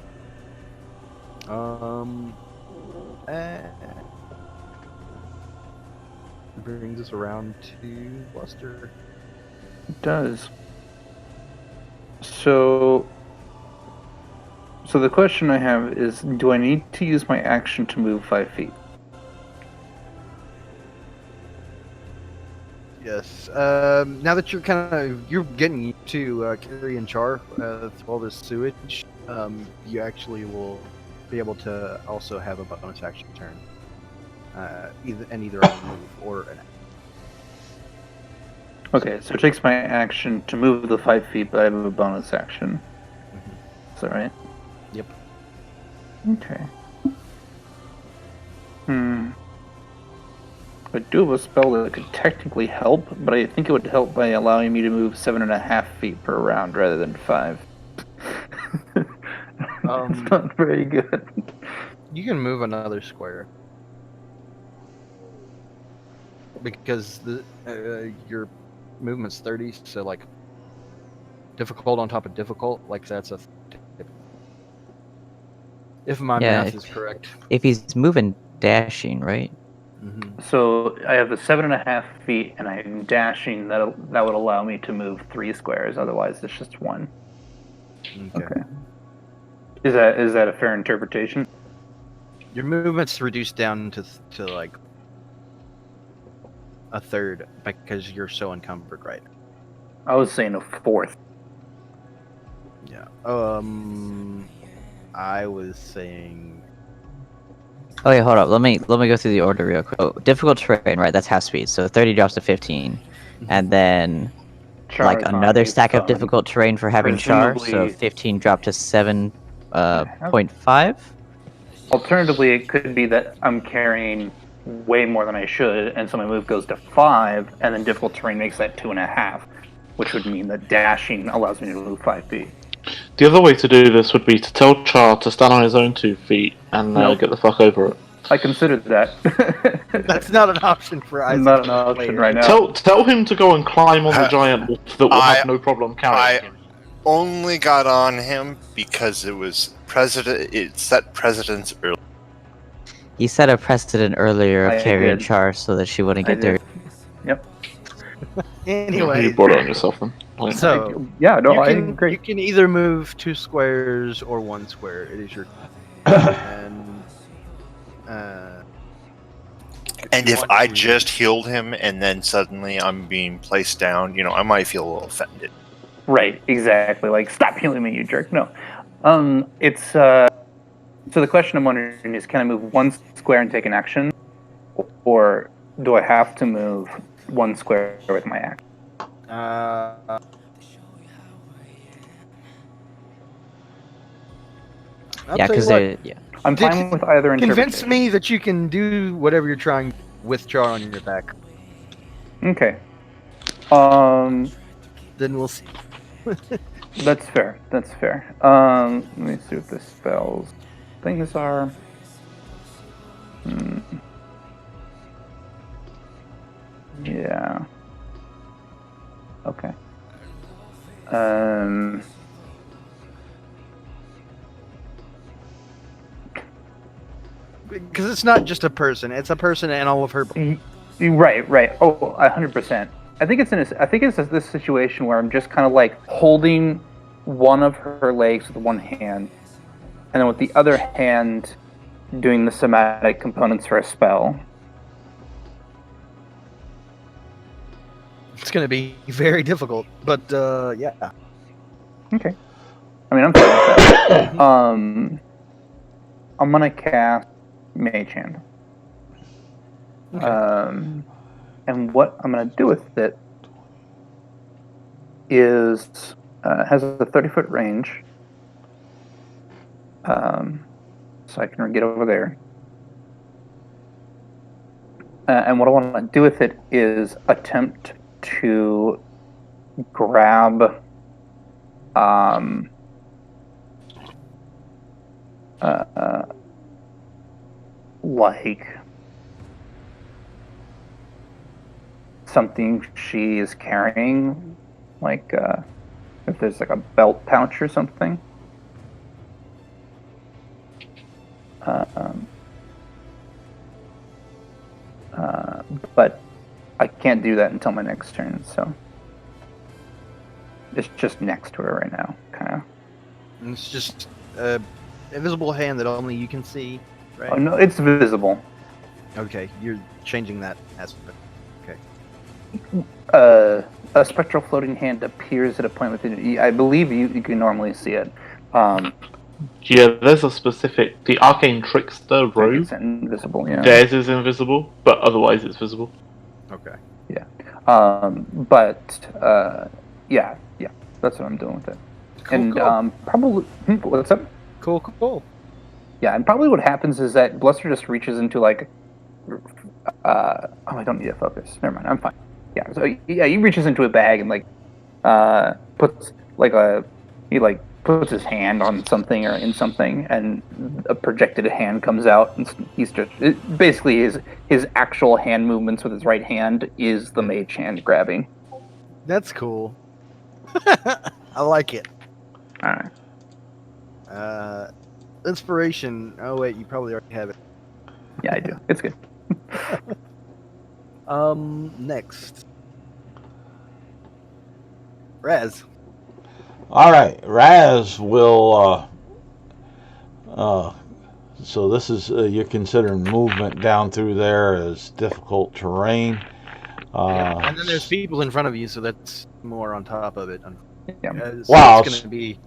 Brings us around to Bluster. It does. So the question I have is, do I need to use my action to move 5 feet? Yes. Now that you're getting used to Carrie and Char through all this sewage, you actually will be able to also have a bonus action turn. Either a move or an. Okay, so it takes my action to move the 5 feet, but I have a bonus action. Mm-hmm. Is that right? Yep. Okay. I do have a spell that could technically help, but I think it would help by allowing me to move 7.5 feet per round rather than 5. It's not very good. You can move another square. because your movement's 30, so like difficult on top of difficult, like that's a. If my math is correct. If he's moving, dashing, right? Mm-hmm. So I have the 7.5 feet, and I'm dashing. That would allow me to move 3 squares. Otherwise, it's just 1. Okay. Is that a fair interpretation? Your movement's reduced down to like a third because you're so encumbered, right? I was saying a fourth. Yeah. I was saying. Oh yeah, hold up. Let me go through the order real quick. Oh, difficult terrain, right? That's half speed. So 30 drops to 15, and then like another stack of difficult terrain for having char. So 15 dropped to 7.5. Alternatively, it could be that I'm carrying way more than I should, and so my move goes to 5, and then difficult terrain makes that 2.5, which would mean that dashing allows me to move 5 feet. The other way to do this would be to tell Char to stand on his own 2 feet and get the fuck over it. I considered that. That's not an option for Isaac. Not an option right now. Tell him to go and climb on the giant wolf that will have no problem carrying him. Only got on him because it was it set precedence early. He set a precedent earlier of carrying Char so that she wouldn't get dirty. Yep. Anyway, you brought it on yourself then. So I agree. You can either move 2 squares or 1 square. It is your and if I just healed him and then suddenly I'm being placed down, I might feel a little offended. Right, exactly. Like, stop healing me, you jerk. No. It's so the question I'm wondering is, can I move 1 square and take an action, or do I have to move 1 square with my action? Because I'm fine with either interpretation. Convince me that you can do whatever you're trying with Char on your back. Okay. Then we'll see. That's fair. Let me see what the spells things are. Yeah. Okay. Because it's not just a person; it's a person and all of her. Right. Oh, 100%. I think it's this situation where I'm just kind of like holding one of her legs with one hand, and then with the other hand doing the somatic components for a spell. It's going to be very difficult, but yeah. Okay. I mean, I'm fine with that. I'm gonna cast Mage Hand. Okay. And what I'm gonna do with it is has a 30-foot range, so I can get over there. And what I want to do with it is attempt to grab like something she is carrying, like if there's like a belt pouch or something. But I can't do that until my next turn, so it's just next to her right now, kind of. And it's just a invisible hand that only you can see, right? Oh no, it's visible. Okay, you're changing that aspect. Okay. A spectral floating hand appears at a point within you. I believe you can normally see it. Yeah, there's a specific... The Arcane Trickster robe. It's invisible, yeah. Theirs is invisible, but otherwise it's visible. Okay. Yeah. Yeah, that's what I'm doing with it. Cool, and cool. Probably... What's up? Cool. Yeah, and probably what happens is that Bluster just reaches into, like... I don't need a focus. Never mind, I'm fine. Yeah, so he reaches into a bag and, like, puts, like, he, like, puts his hand on something or in something, and a projected hand comes out, and he's just basically his actual hand movements with his right hand is the mage hand grabbing. That's cool. I like it. All right. Inspiration. Oh wait, you probably already have it. Yeah, I do. It's good. Next. Raz. All right, Raz will. So this is you're considering movement down through there as difficult terrain. And then there's people in front of you, so that's more on top of it. Yeah. So Wow. it's going to be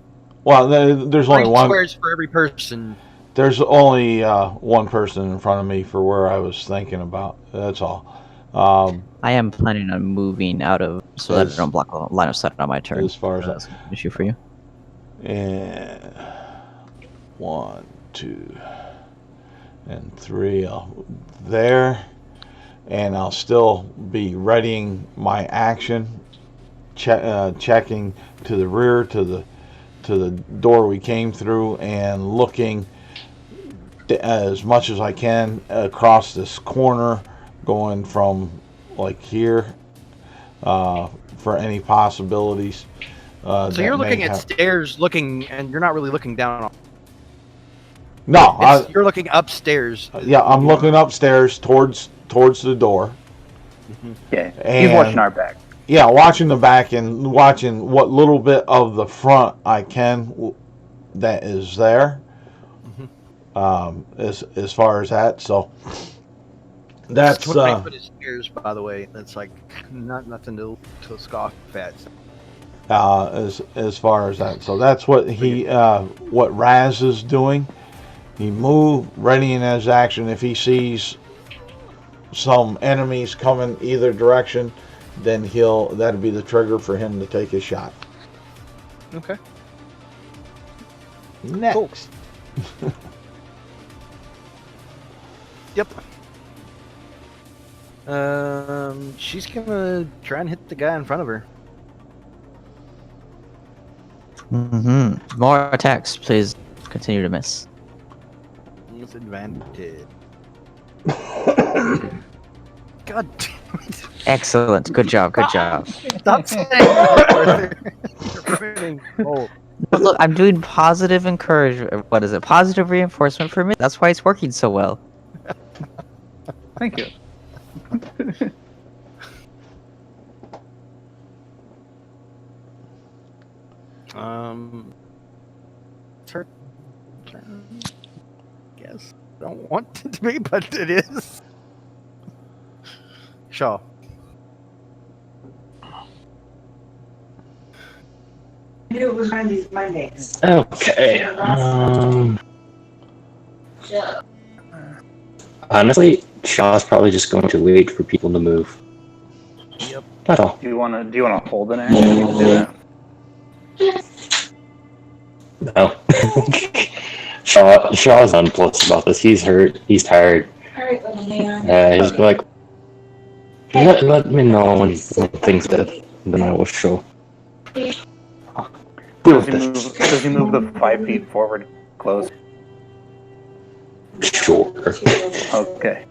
Well, there's only 3 one. squares for every person. There's only one person in front of me for where I was thinking about. That's all. I am planning on moving out of so that I As- don't block a line of sight on my turn. as far as that's an issue for you. And 1, 2, and 3 there, and I'll still be readying my action, checking to the rear, to the door we came through, and looking as much as I can across this corner, going from like here for any possibilities. So you're looking at stairs, and you're not really looking down. No, you're looking upstairs. Yeah, I'm looking upstairs towards the door. Yeah, he's watching our back. Yeah, watching the back and watching what little bit of the front I can that is there. As far as that, so that's 20 foot is stairs, by the way. That's like nothing to scoff at. As far as that, so that's what what Raz is doing. He moved, readying his action. If he sees some enemies coming either direction, then that'll be the trigger for him to take his shot. Okay. Next. Cool. Yep. She's gonna try and hit the guy in front of her. More attacks, please. Continue to miss. With advantage. God damn it. Excellent. Good job. Good job. Stop saying that. You're ruining. Oh. Look, I'm doing positive encouragement. What is it? Positive reinforcement for me. That's why it's working so well. Thank you. Turn. Guess. Don't want it to be, but it is. Shaw. It was one of these Mondays. Okay. Honestly, Shaw's probably just going to wait for people to move. Yep. That's all. Do you wanna hold an action to do that? No. Shaw's nonplussed about this. He's hurt. He's tired. Alright, little man. He's like, let me know when things dead, then I will show. Does he move the 5 feet forward close? Sure. Okay.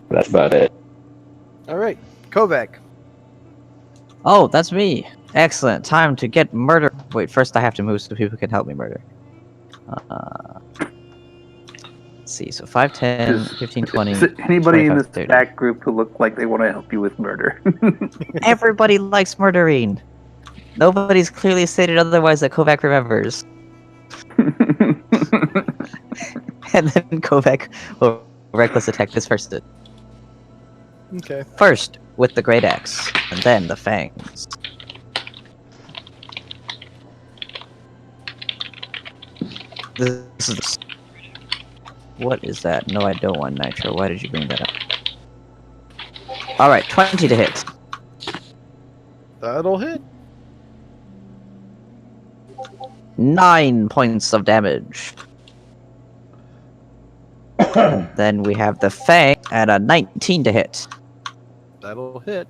That's about it. Alright. Kovac. Oh, that's me. Excellent. Time to get murder. Wait, first I have to move so people can help me murder. Let's see. So 5, 10, 15, 20. Is it anybody in 25, this 30. back group who look like they want to help you with murder? Everybody likes murdering. Nobody's clearly stated otherwise that Kovac remembers. And then Kovac will reckless attack this person. Okay. First, with the Great Axe, and then the Fangs. This is... What is that? No, I don't want Nitro. Why did you bring that up? Alright, 20 to hit. That'll hit. 9 points of damage. And then we have the Fang at a 19 to hit. That'll hit.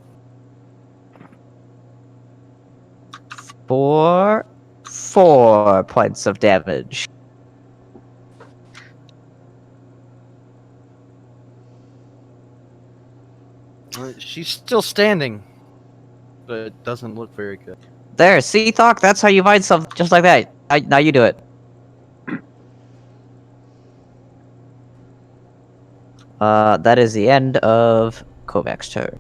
for 4 points of damage. She's still standing, but it doesn't look very good. There, see, Thok? That's how you find something just like that. Now you do it. That is the end of Kovac's turn.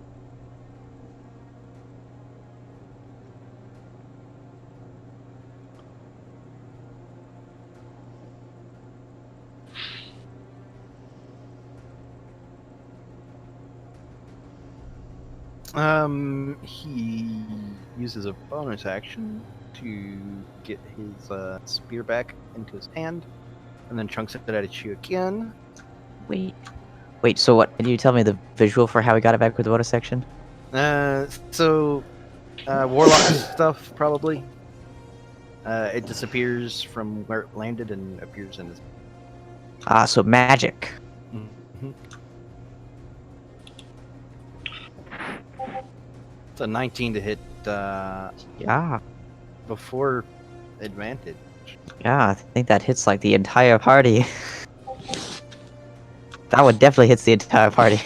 He uses a bonus action to get his spear back into his hand, and then chunks it at you again. Wait, so what? Can you tell me the visual for how we got it back with the bonus section? Warlock stuff, probably. It disappears from where it landed and appears in his... So magic. Mm-hmm. It's a 19 to hit, Yeah. before advantage. Yeah, I think that hits like the entire party. That one definitely hits the entire party.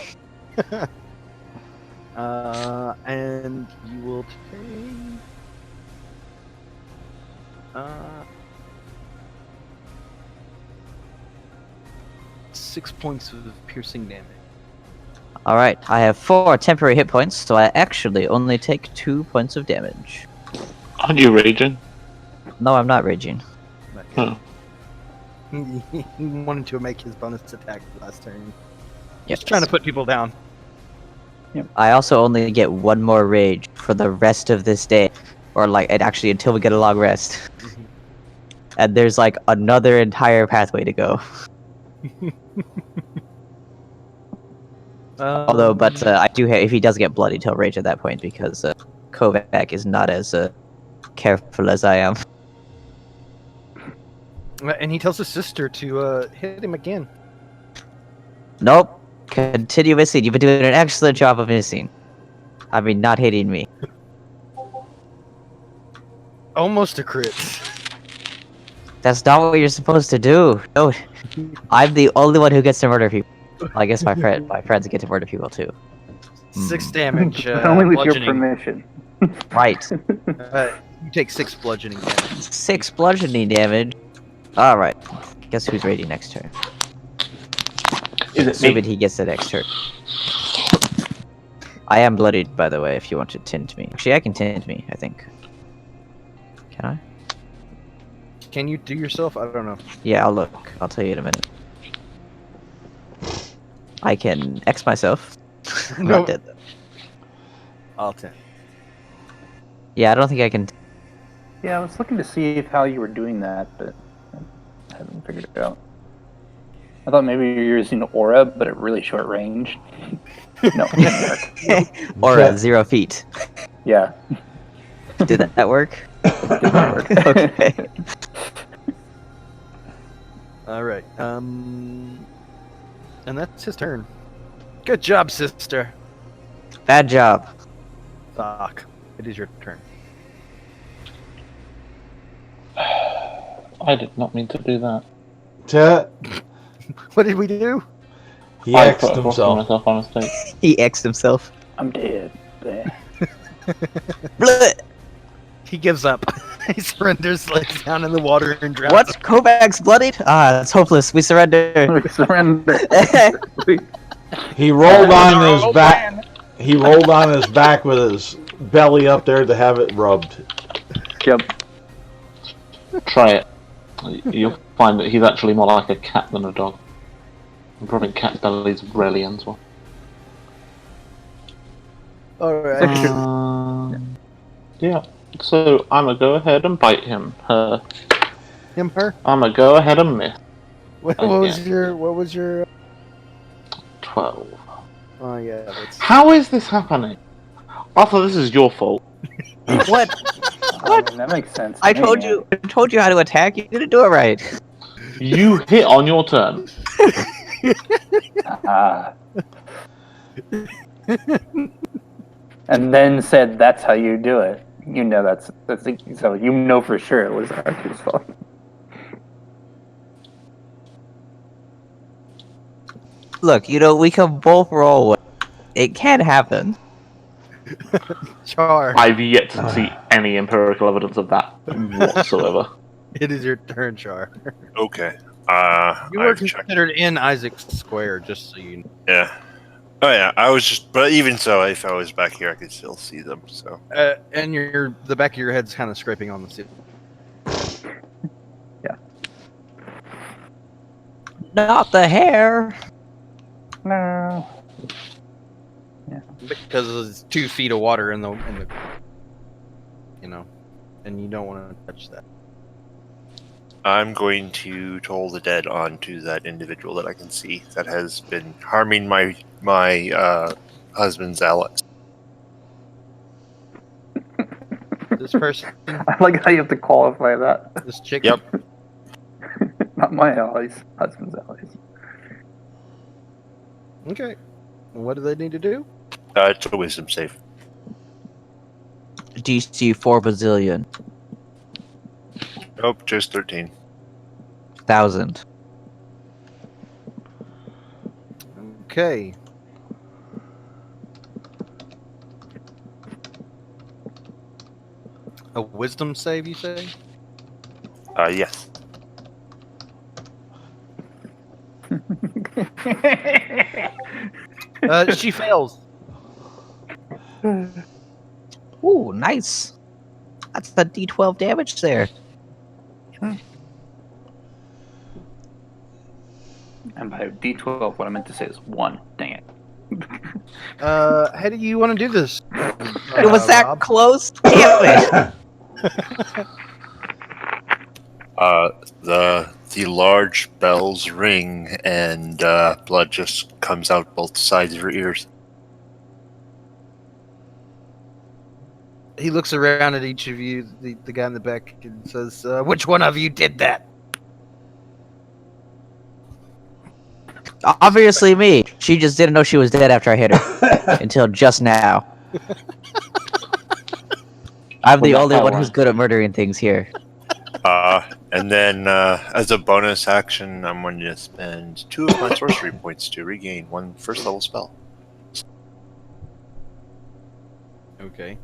And you will take... 6 points of piercing damage. Alright, I have 4 temporary hit points, so I actually only take 2 points of damage. Aren't you raging? No, I'm not raging. Huh. He wanted to make his bonus attack last turn. Yes. Just trying to put people down. I also only get 1 more rage for the rest of this day. Or like, actually until we get a long rest. Mm-hmm. And there's like another entire pathway to go. Although, but I do have, if he does get bloodied, he'll rage at that point because Kovac is not as careful as I am. And he tells his sister to hit him again. Nope. Continue missing. You've been doing an excellent job of missing. I mean, not hitting me. Almost a crit. That's not what you're supposed to do. No, I'm the only one who gets to murder people. Well, I guess my friends get to murder people too. 6 damage. But only with your bludgeoning. permission. Right. You take 6 bludgeoning damage. 6 bludgeoning damage. Alright. Guess who's raiding next turn? Is it Assuming me? he gets the next turn. I am bloodied, by the way, if you want to tint me. Actually, I can tint me, I think. Can I? Can you do yourself? I don't know. Yeah, I'll look. I'll tell you in a minute. I can X myself. I'm No. not dead, though. I'll 10. Yeah, I don't think I can... Yeah, I was looking to see how you were doing that, but I haven't figured it out. I thought maybe you were using aura, but at really short range. No, it didn't work. Or 0 feet. Yeah. Did that work? Did not work. Okay. Alright. And that's his turn. Good job, sister. Bad job. Doc, it is your turn. I did not mean to do that. What did we do? He I X'd put a cross on himself. myself on mistake. He X'd himself. I'm dead. Bleh. Bleh. He gives up. He surrenders, lays down in the water, and drowns. What? Kovac's bloodied? Ah, it's hopeless. We surrender. We surrender. He rolled on his back. He rolled on his back with his belly up there to have it rubbed. Yep. Try it. You'll find that he's actually more like a cat than a dog. And probably cat bellies rarely ends well. Alright. Yeah. So I'm gonna go ahead and bite him. Her. Him, her? I'm gonna go ahead and miss. What was your 12. Oh yeah, that's... How is this happening? Arthur, this is your fault. What? I mean, that makes sense. I to told me. you how to attack. You didn't do it right. You hit on your turn. Ah. And then said, "That's how you do it." You know that's so you know for sure it was Arthur's fault. Look, we can both roll. It can happen. Char, I've yet to see any empirical evidence of that whatsoever. it is your turn, Char. Okay. You were I've checked. considered in Isaac's square, just so you know. Yeah. Oh yeah. I was just, but even so, if I was back here, I could still see them. So. And the back of your head's kind of scraping on the ceiling. Yeah. Not the hair. No. Because there's 2 feet of water in the and you don't want to touch that. I'm going to toll the dead onto that individual that I can see that has been harming my husband's allies. This person, I like how you have to qualify that. this chick. Yep. Not my allies, husband's allies. Okay. What do they need to do? It's a wisdom save. DC 4 bazillion. Nope, just 13. 1,000. Okay. A wisdom save, you say? Yes. She fails. Ooh, nice. That's the D12 damage there. And by D12, what I meant to say is 1. Dang it. How do you want to do this? It was that Rob? close? Damn it. The large bells ring and blood just comes out both sides of her ears. He looks around at each of you, the guy in the back, and says, which one of you did that? Obviously me. She just didn't know she was dead after I hit her. Until just now. I'm the only one who's good at murdering things here. And then as a bonus action, I'm going to spend 2 of my sorcery points to regain 1 first level spell. Okay.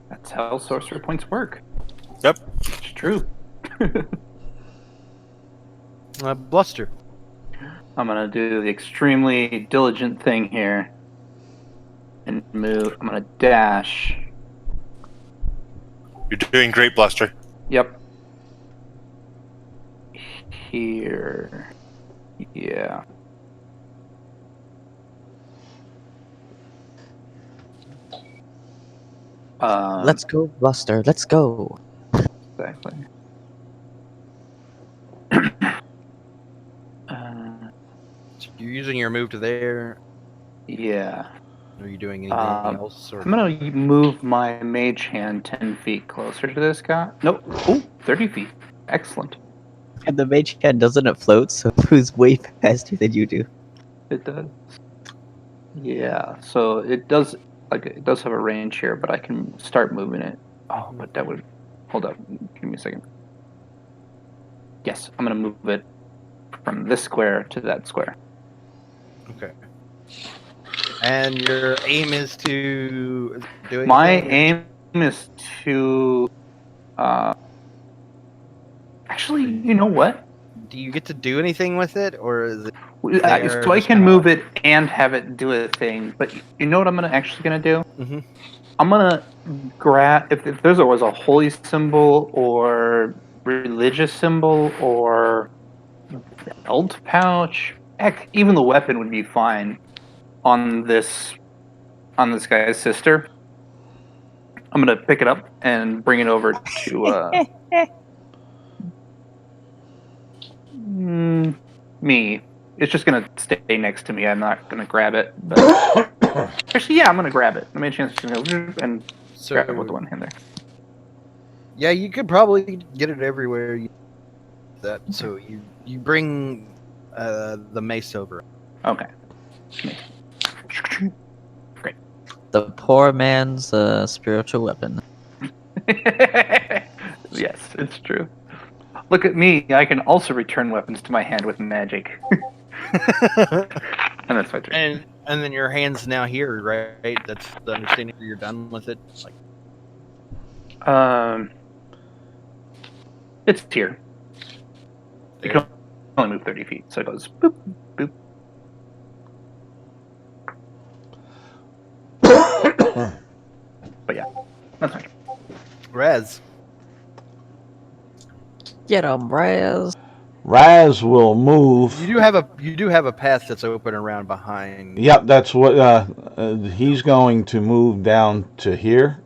That's how sorcerer points work. Yep. It's true. Bluster. I'm gonna do the extremely diligent thing here. And move. I'm gonna dash. You're doing great, Bluster. Yep. Here. Yeah. Let's go, Bluster. Let's go. Exactly. So you're using your move to there. Yeah. Are you doing anything else? Or... I'm gonna move my mage hand 10 feet closer to this guy. Nope. Oh, 30 feet. Excellent. And the mage hand, doesn't it float? So it moves way faster than you do. It does. Yeah. So it does. Like it does have a range here, but I can start moving it. Oh, but that would. Hold up. Give me a second. Yes, I'm gonna move it from this square to that square. Okay. And your aim is to do My anything? aim is to. Actually, you know what? Do you get to do anything with it, or is it? So I can move it and have it do a thing, but you know what I'm actually gonna do? Mm-hmm. I'm gonna grab if there was a holy symbol or religious symbol or belt pouch. Heck, even the weapon would be fine on this guy's sister. I'm gonna pick it up and bring it over to me. It's just gonna stay next to me. I'm not gonna grab it. But actually, yeah, I'm gonna grab it. I made a chance to go and grab it with the one hand there. Yeah, you could probably get it everywhere. So you bring the mace over. Okay. The poor man's spiritual weapon. Yes, it's true. Look at me. I can also return weapons to my hand with magic. And that's my turn. And then your hand's now here, right? That's the understanding. You're done with it. Like, It's here. You can only move 30 feet, so it goes boop, boop. But yeah, that's fine. Raz. Get 'em, Raz. Raz will move. You do have a path that's open around behind. Yep, that's what he's going to move down to here,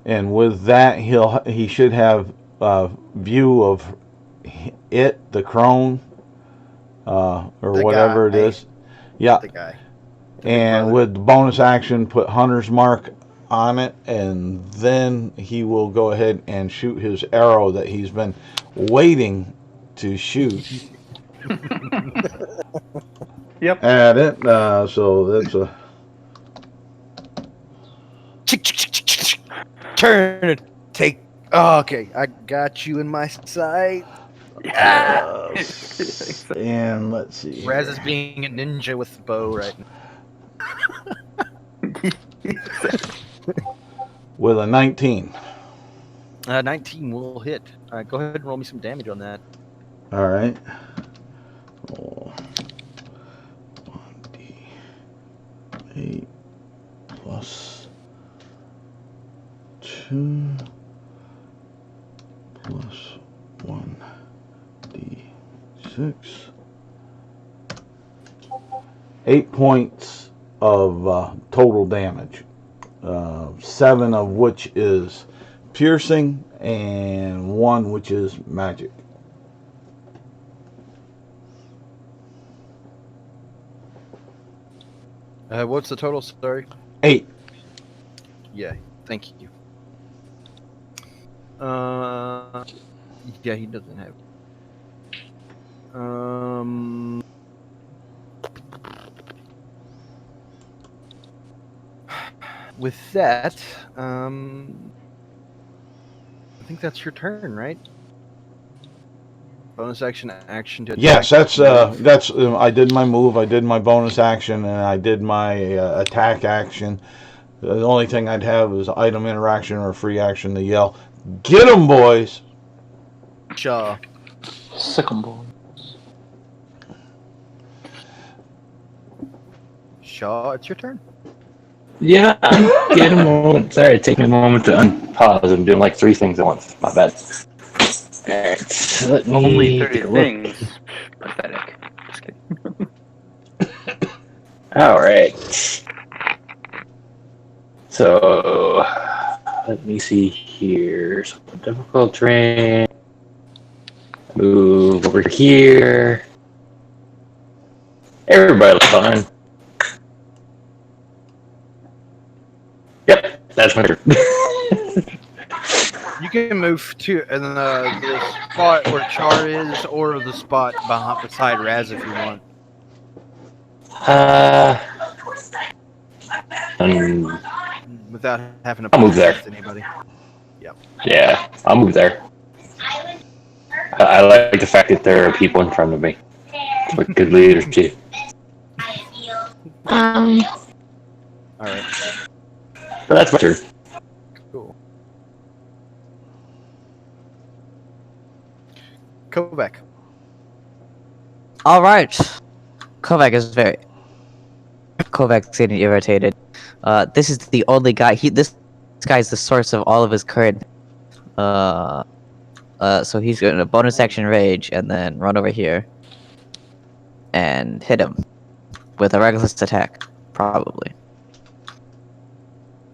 and with that he should have view of the crone, or The whatever guy. it is. Yeah, The guy. and with the bonus action, put Hunter's Mark on it, and then he will go ahead and shoot his arrow that he's been waiting to shoot. Yep. At it. So that's a Turn it. Take. Oh, okay, I got you in my sight. and let's see. Raz here. is being a ninja with the bow right now. With a 19. 19 will hit. All right, go ahead and roll me some damage on that. All right. 1d8 plus 2 plus 1d6. 8 points of total damage. 7 of which is piercing and 1 which is magic. What's the total? Sorry. 8. Yeah, thank you. Yeah, he doesn't have. With that, I think that's your turn, right? Bonus action to Yes, attack. that's I did my move, I did my bonus action, and I did my attack action. The only thing I'd have is item interaction or free action to yell, "Get 'em, boys!" Shaw. Sycamore. Shaw, it's your turn. Yeah, get a moment. Sorry, take me a moment to unpause. I'm doing like 3 things at once. My bad. Alright, let me Only 30 take a look. things. Pathetic. Just kidding. Alright. So, let me see here. So, difficult terrain. Move over here. Everybody looks fine. Yep, that's my turn. You can move to the spot where Char is, or the spot beside Raz if you want. Without having to I'll move there. anybody. Yep. Yeah, I'll move there. I like the fact that there are people in front of me. It's what good leaders do. Alright. So that's my turn. Cool. Kovac. All right. Kovac's getting irritated. This is the only guy. This guy's the source of all of his current. So he's going to bonus action rage and then run over here and hit him with a reckless attack, probably.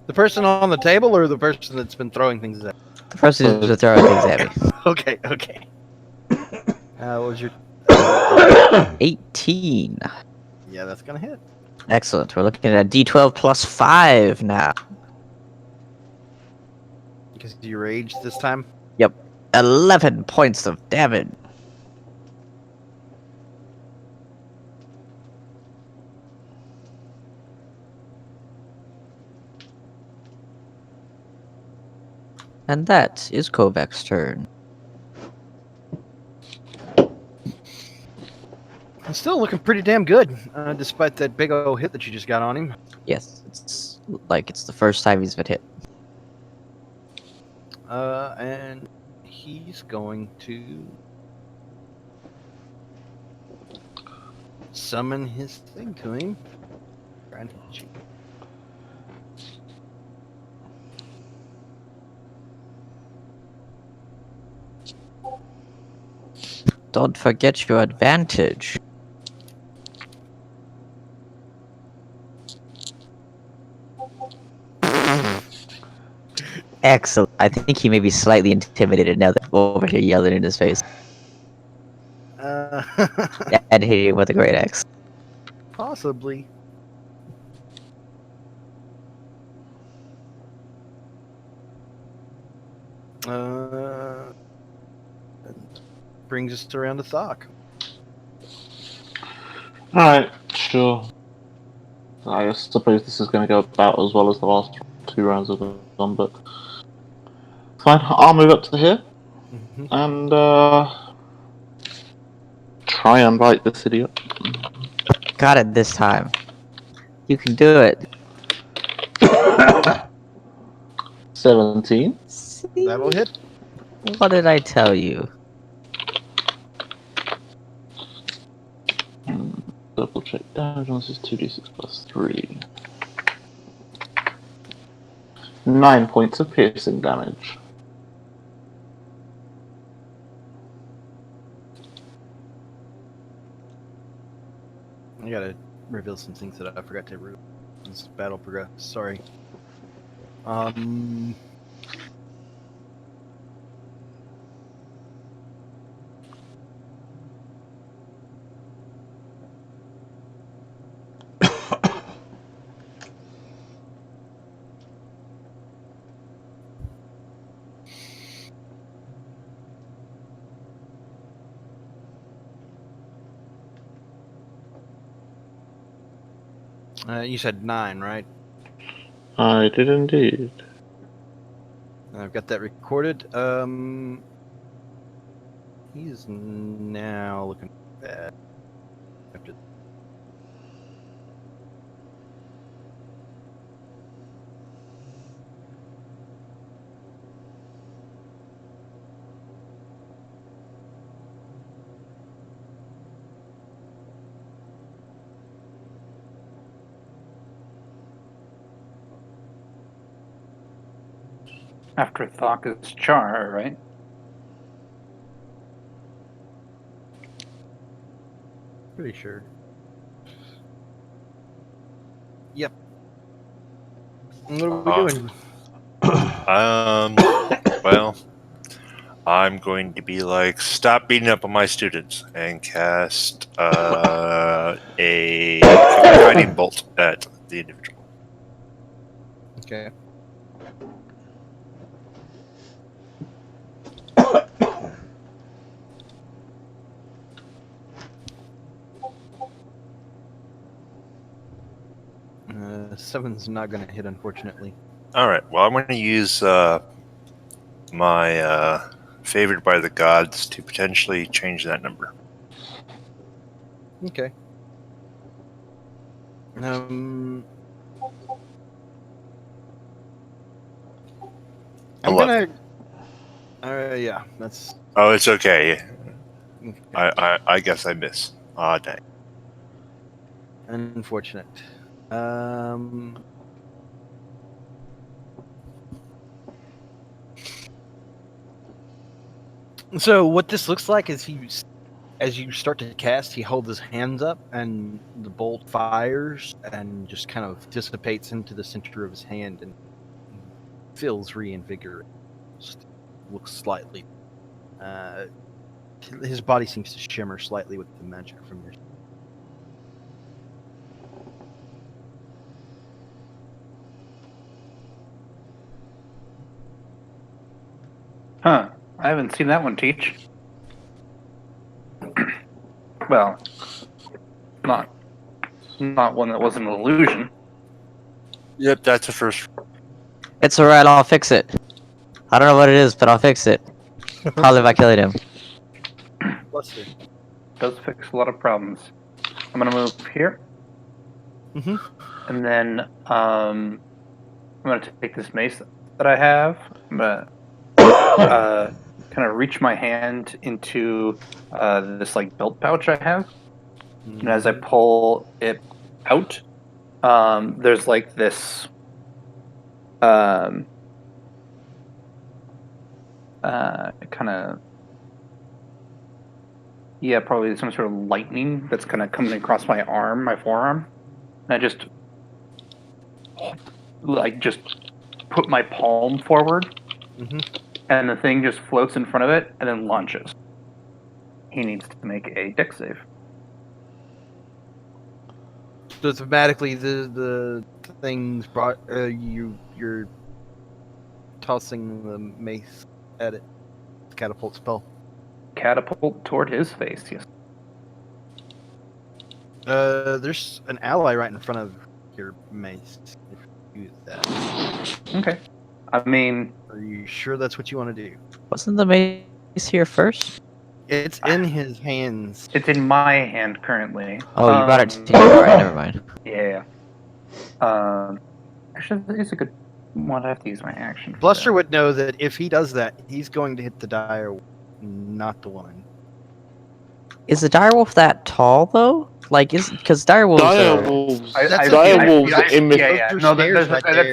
The person on the table, or the person that's been throwing things at? The person who's throwing things at me. Okay. What was your 18. Yeah, that's gonna hit. Excellent. We're looking at a D12 plus 5 now. Because you raged this time. 11 points of damage. And that is Kovac's turn. He's still looking pretty damn good, despite that big old hit that you just got on him. Yes, it's like it's the first time he's been hit. And he's going to summon his thing to him. Don't forget your advantage. Excellent. I think he may be slightly intimidated now that I'm over here yelling in his face. And hitting him with a great axe. Possibly. Brings us around to Thok. Alright, sure. I suppose this is going to go about as well as the last 2 rounds have gone, but fine. I'll move up to here and try and bite this idiot. Got it this time. You can do it. 17. See? That'll hit. What did I tell you? Double check damage on this is 2d6 plus 3. 9 points of piercing damage. I gotta reveal some things that I forgot to reveal as battle progress. Sorry. You said 9, right? I did indeed. I've got that recorded. He's now looking bad. After Thok is Char, right? Pretty sure. Yep. What are we doing? Well, I'm going to be like, stop beating up on my students, and cast a guiding bolt at the individual. Okay. Seven's not going to hit, unfortunately. All right. Well, I'm going to use my favored by the gods to potentially change that number. Okay. I'm gonna. Yeah, that's. Oh, it's okay. Okay. I guess I miss. Ah, dang. Unfortunate. So what this looks like is as you start to cast, he holds his hands up and the bolt fires and just kind of dissipates into the center of his hand and feels reinvigorated. Just looks slightly. His body seems to shimmer slightly with the magic from your. Huh. I haven't seen that one teach. Well, not one that wasn't an illusion. Yep, that's the first. It's alright, I'll fix it. I don't know what it is, but I'll fix it. Probably by killing him. Bless you. Does fix a lot of problems. I'm gonna move here. And then I'm gonna take this mace that I have. I'm gonna kind of reach my hand into this like belt pouch I have, and as I pull it out, there's like this kind of probably some sort of lightning that's kind of coming across my forearm, and I just put my palm forward, and the thing just floats in front of it and then launches. He needs to make a dex save. So thematically, the things brought you're tossing the mace at it. Catapult spell. Catapult toward his face. Yes. There's an ally right in front of your mace. If you use that. Okay. I mean, are you sure that's what you want to do? Wasn't the mace here first? It's in his hands. It's in my hand currently. Oh, you brought it to you. Alright, never mind. Yeah. Actually, it's a good one. I have to use my action. Bluster would know that if he does that, he's going to hit the dire, not the woman. Is the direwolf that tall though? Like, because direwolves No,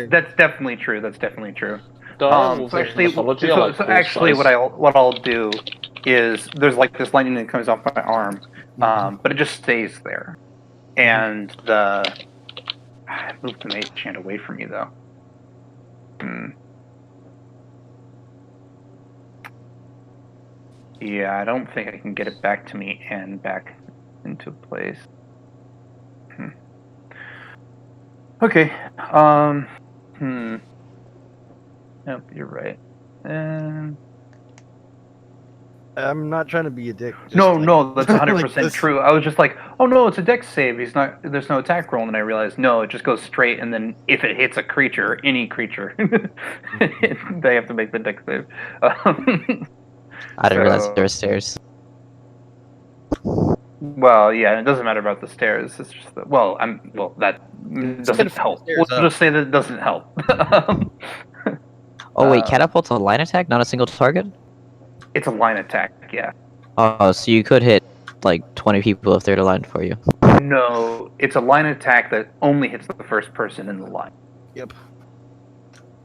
that's definitely true. That's definitely true. Actually, what I'll do is there's like this lightning that comes off my arm, but it just stays there, and I moved the mage hand away from me though. Yeah, I don't think I can get it back to me and back into place. Okay. Nope, you're right. I'm not trying to be a dick. No, that's 100% true. I was just like, oh no, it's a dex save. There's no attack roll, and I realized no, it just goes straight, and then if it hits a creature, any creature, they have to make the dex save. I didn't realize there were stairs. Well, yeah, it doesn't matter about the stairs. It's just that. That doesn't help. We'll just say that it doesn't help. Oh wait, catapult's a line attack, not a single target? It's a line attack, yeah. Oh, so you could hit like 20 people if they're aligned for you. No, it's a line attack that only hits the first person in the line. Yep.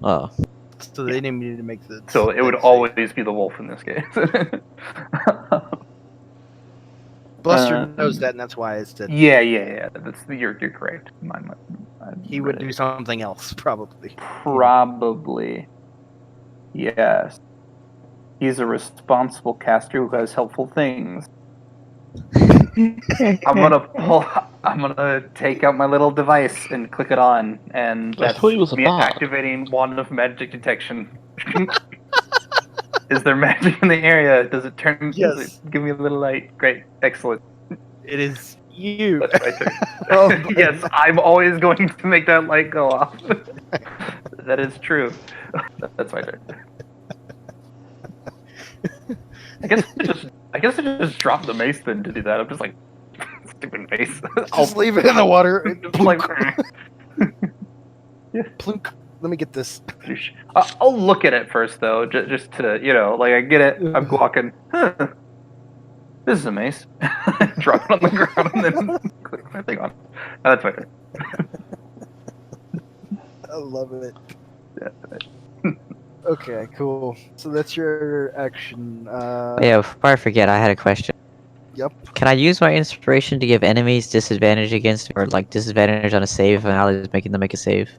Oh. So they didn't need to make the. So it would always be the wolf in this case. Bluster knows that, and that's why it's dead. Yeah. You're correct. He would do something else, probably. Probably. Yes. He's a responsible caster who has helpful things. I'm gonna take out my little device and click it on, and that's me activating Wand of Magic Detection. Is there magic in the area? Does it turn? Yes. Does it give me a little light? Great, excellent. It is you. That's my turn. Yes, I'm always going to make that light go off. That is true. That's my turn. I guess I just dropped the mace then to do that. I'm just like, stupid mace. Just leave it in the water. Like, yeah. Plunk. Let me get this. I'll look at it first though, just to like I get it. I'm walking. This is a mace. Drop it on the ground and then click my thing on. That's my turn. I love it. Yeah. Okay, cool. So that's your action. Yeah, before I forget, I had a question. Yep. Can I use my inspiration to give enemies disadvantage against, or like disadvantage on a save if an ally is making them make a save?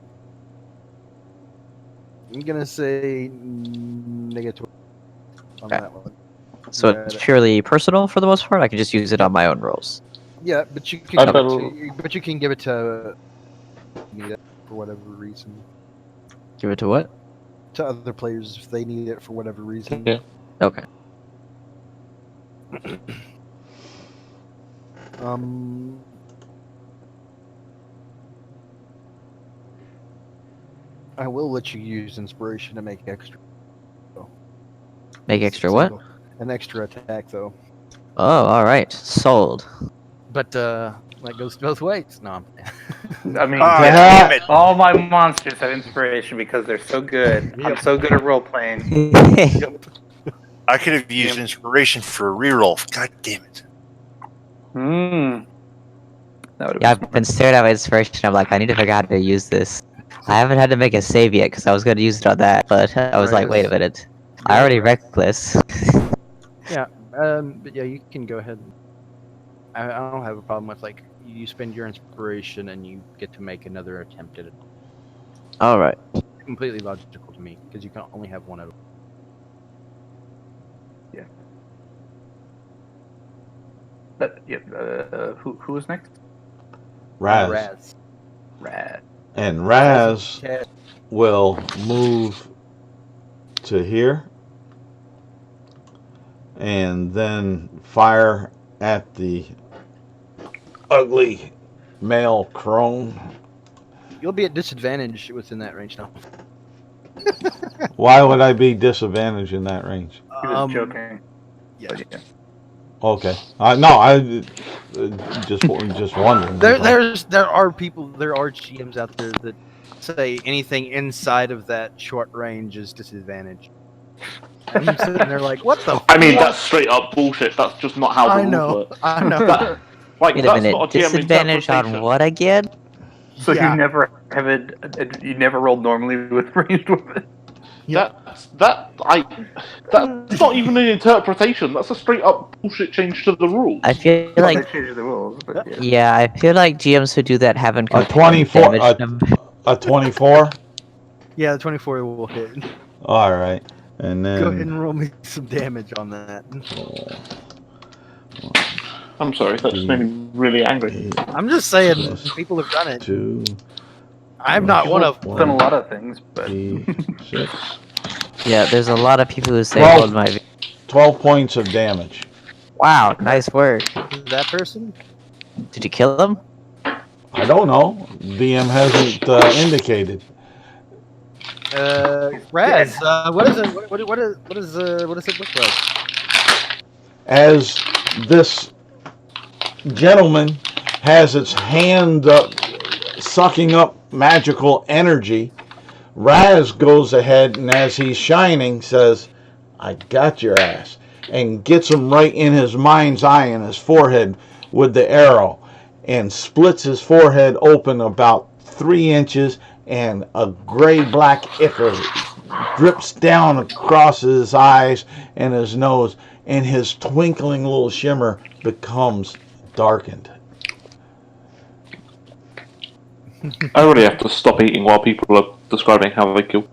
I'm gonna say negative on that one. So it's purely personal for the most part. I can just use it on my own rolls. Yeah, but you can give it to need it for whatever reason. Give it to what? To other players if they need it for whatever reason. Yeah. Okay. I will let you use inspiration to make extra. Make extra what? An extra attack, though. Oh, all right, sold. But that goes both ways. No. I mean, Ah, damn it! all my monsters have inspiration because they're so good. I'm Yep. so good at role playing. I could have used inspiration for a reroll. God damn it. That would Yeah, have I've been staring at my inspiration. I'm like, I need to figure out how to use this. I haven't had to make a save yet because I was going to use it on that, but I was Right, like, wait a minute. Yeah, I already right. reckless. Yeah. But yeah, you can go ahead. I don't have a problem with you spend your inspiration and you get to make another attempt at it. All right. It's completely logical to me because you can only have one of them. who is next? Raz. Rad. And Raz Raz. will move to here and then fire at the ugly male crone. You'll be at disadvantage within that range now. Why would I be disadvantaged in that range? He was joking. Yeah. But yeah. Okay. No, I just wondering. There are GMs out there that say anything inside of that short range is disadvantage. And I'm sitting there like, what the? I mean, that's straight up bullshit. That's just not how the rules work. I know. That, like, Wait a that's minute. not a GM Disadvantage on interpretation. what again? So Yeah. you never you never rolled normally with ranged weapons? That's not even an interpretation. That's a straight up bullshit change to the rules. I feel Well, like they changed the rules, but yeah. yeah, I feel like GMs who do that haven't A confirmed 24 damage number. a 24. Yeah, the 24 will hit. All right. And then Go ahead and roll me some damage on that. I'm sorry, that just made me really angry. I'm just saying, people have done it. 2 I'm not one of them. I've done a lot of things, but 6 Yeah, there's a lot of people who say Well- hold my. 12 points of damage. Wow, nice work. That person? Did you kill him? I don't know. DM hasn't indicated. Raz, what is it? What does it look like? As this gentleman has its hand up, sucking up magical energy, Raz goes ahead and as he's shining says, I got your ass, and gets him right in his mind's eye in his forehead with the arrow and splits his forehead open about 3 inches, and a gray-black ichor drips down across his eyes and his nose, and his twinkling little shimmer becomes darkened. I really have to stop eating while people are describing how they kill. Why?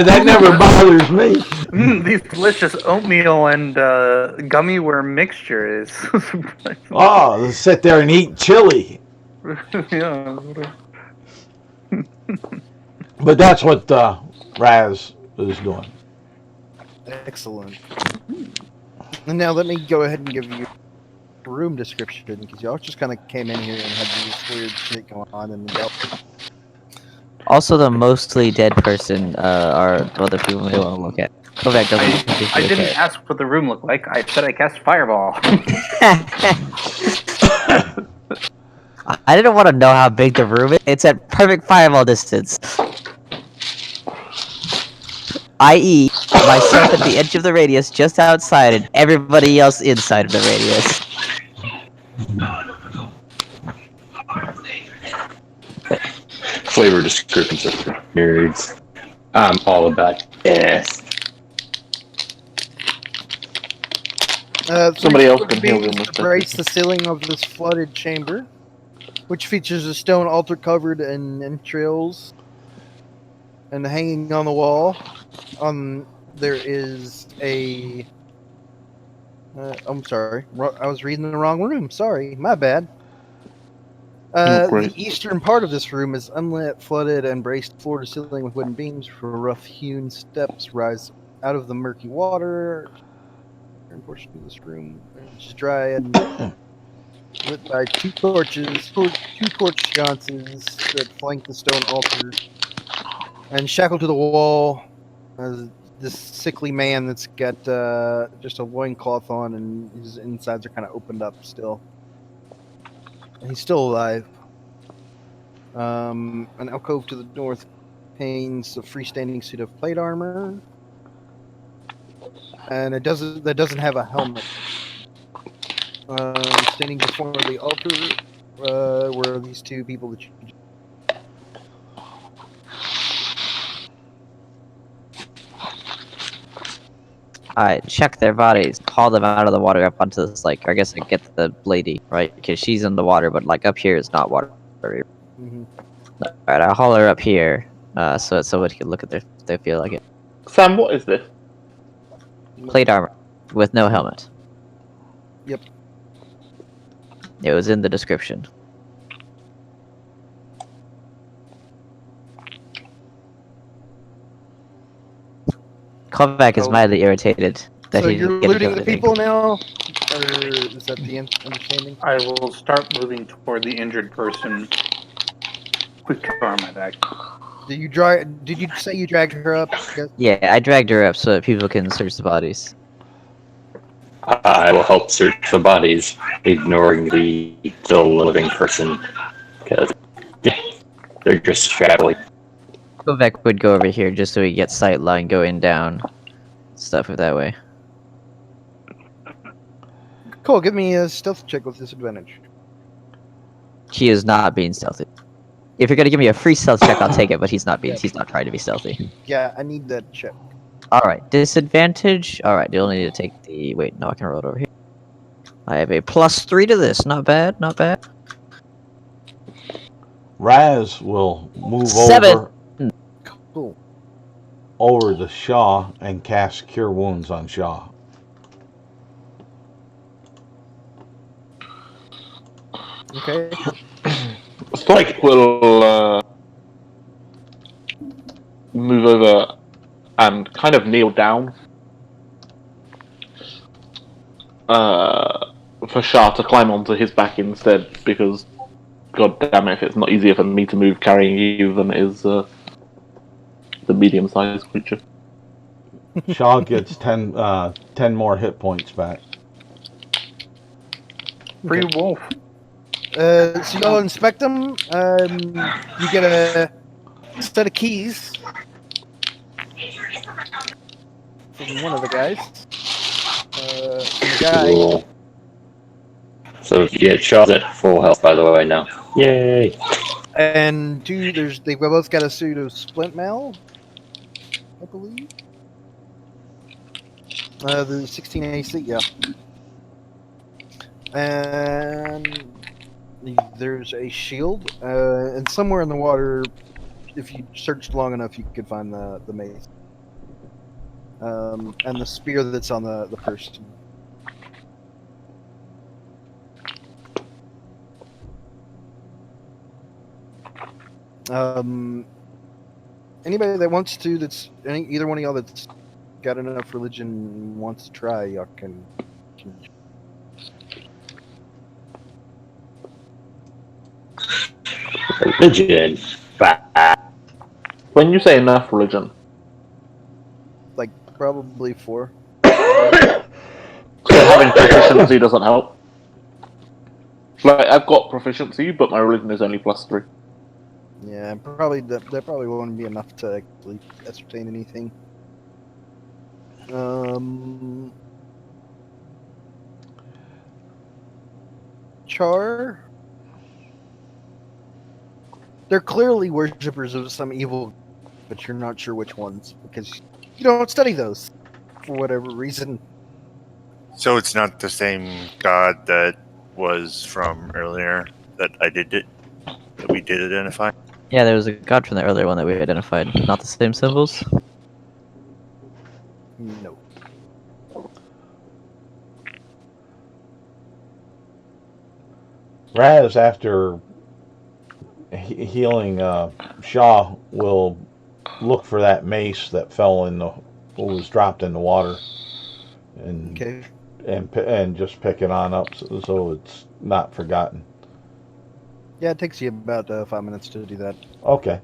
That never bothers me. these delicious oatmeal and gummy worm mixture is. Oh, let's sit there and eat chili. Yeah. But that's what Raz is doing. Excellent. And now let me go ahead and give you a room description, because y'all just kind of came in here and had this weird shit going on in the belt. Also, the mostly dead person are other people we want to look at. Kovac doesn't. I didn't ask what the room looked like. I said I cast fireball. I didn't want to know how big the room is. It's at perfect fireball distance. I.e., myself at the edge of the radius, just outside, and everybody else inside of the radius. Flavor descriptions of nerds. I'm all about yes. Somebody else can heal beams them with embrace the ceiling of this flooded chamber, which features a stone altar covered in entrails, and hanging on the wall, there is a. I'm sorry, I was reading the wrong room. Sorry, my bad. The eastern part of this room is unlit, flooded, and braced floor to ceiling with wooden beams. For rough-hewn steps rise out of the murky water. Portion of this room is dry and lit by two torch sconces that flank the stone altar, and shackled to the wall this sickly man that's got just a loincloth on, and his insides are kind of opened up still. And he's still alive. An alcove to the north contains a freestanding suit of plate armor, and that doesn't have a helmet. Standing before the altar were these two people that you. Alright, check their bodies. Haul them out of the water up onto this, like, I guess I get the lady, right? Because she's in the water, but, like, up here is not water. Mm-hmm. Alright, I'll haul her up here, so somebody can look at their, if they feel like it. Sam, what is this? Plate armor, with no helmet. Yep. It was in the description. Kovac is mildly irritated that So he you're didn't get looting the anything. people now, or is that the understanding? I will start moving toward the injured person. Quick draw my back. Did you say you dragged her up? Yeah, I dragged her up so that people can search the bodies. I will help search the bodies, ignoring the still living person, because they're just traveling. Kovac would go over here just so he gets sight line going down. Stuff that way. Cool, give me a stealth check with disadvantage. He is not being stealthy. If you're gonna give me a free stealth check, I'll take it, but he's not trying to be stealthy. Yeah, I need that check. Alright, disadvantage. Alright, you'll need to take the wait, no, I can roll it over here. I have a +3 to this. Not bad, not bad. Raz will move 7. Cool. over to Shaw and cast Cure Wounds on Shaw. Okay. Spike will move over and kind of kneel down for Shah to climb onto his back instead, because god damn it if it's not easier for me to move carrying you than it is the medium-sized creature. Shaw gets 10 more hit points back. Free wolf. So y'all inspect them. You get a set of keys from one of the guys. From the guy. Cool. So if you get shot at full health, by the way, now. Yay! And two, they've both got a suit of splint mail, I believe. The 16 AC, yeah. And there's a shield, and somewhere in the water, if you searched long enough, you could find the mace. And the spear that's on the person. Anybody that wants to, either one of y'all that's got enough religion and wants to try, y'all can. Religion. When you say enough religion, Like, probably 4. so having proficiency doesn't help. Like, I've got proficiency, but my religion is only +3. Yeah, probably that probably won't be enough to actually ascertain anything. Char? They're clearly worshippers of some evil, but you're not sure which ones, because you don't study those, for whatever reason. So it's not the same god that was from earlier that we did identify? Yeah, there was a god from the earlier one that we identified. Not the same symbols? No. Raz, after healing Shaw, will look for that mace that fell was dropped in the water, and Okay. and just pick it on up so it's not forgotten. Yeah, it takes you about 5 minutes to do that. Okay.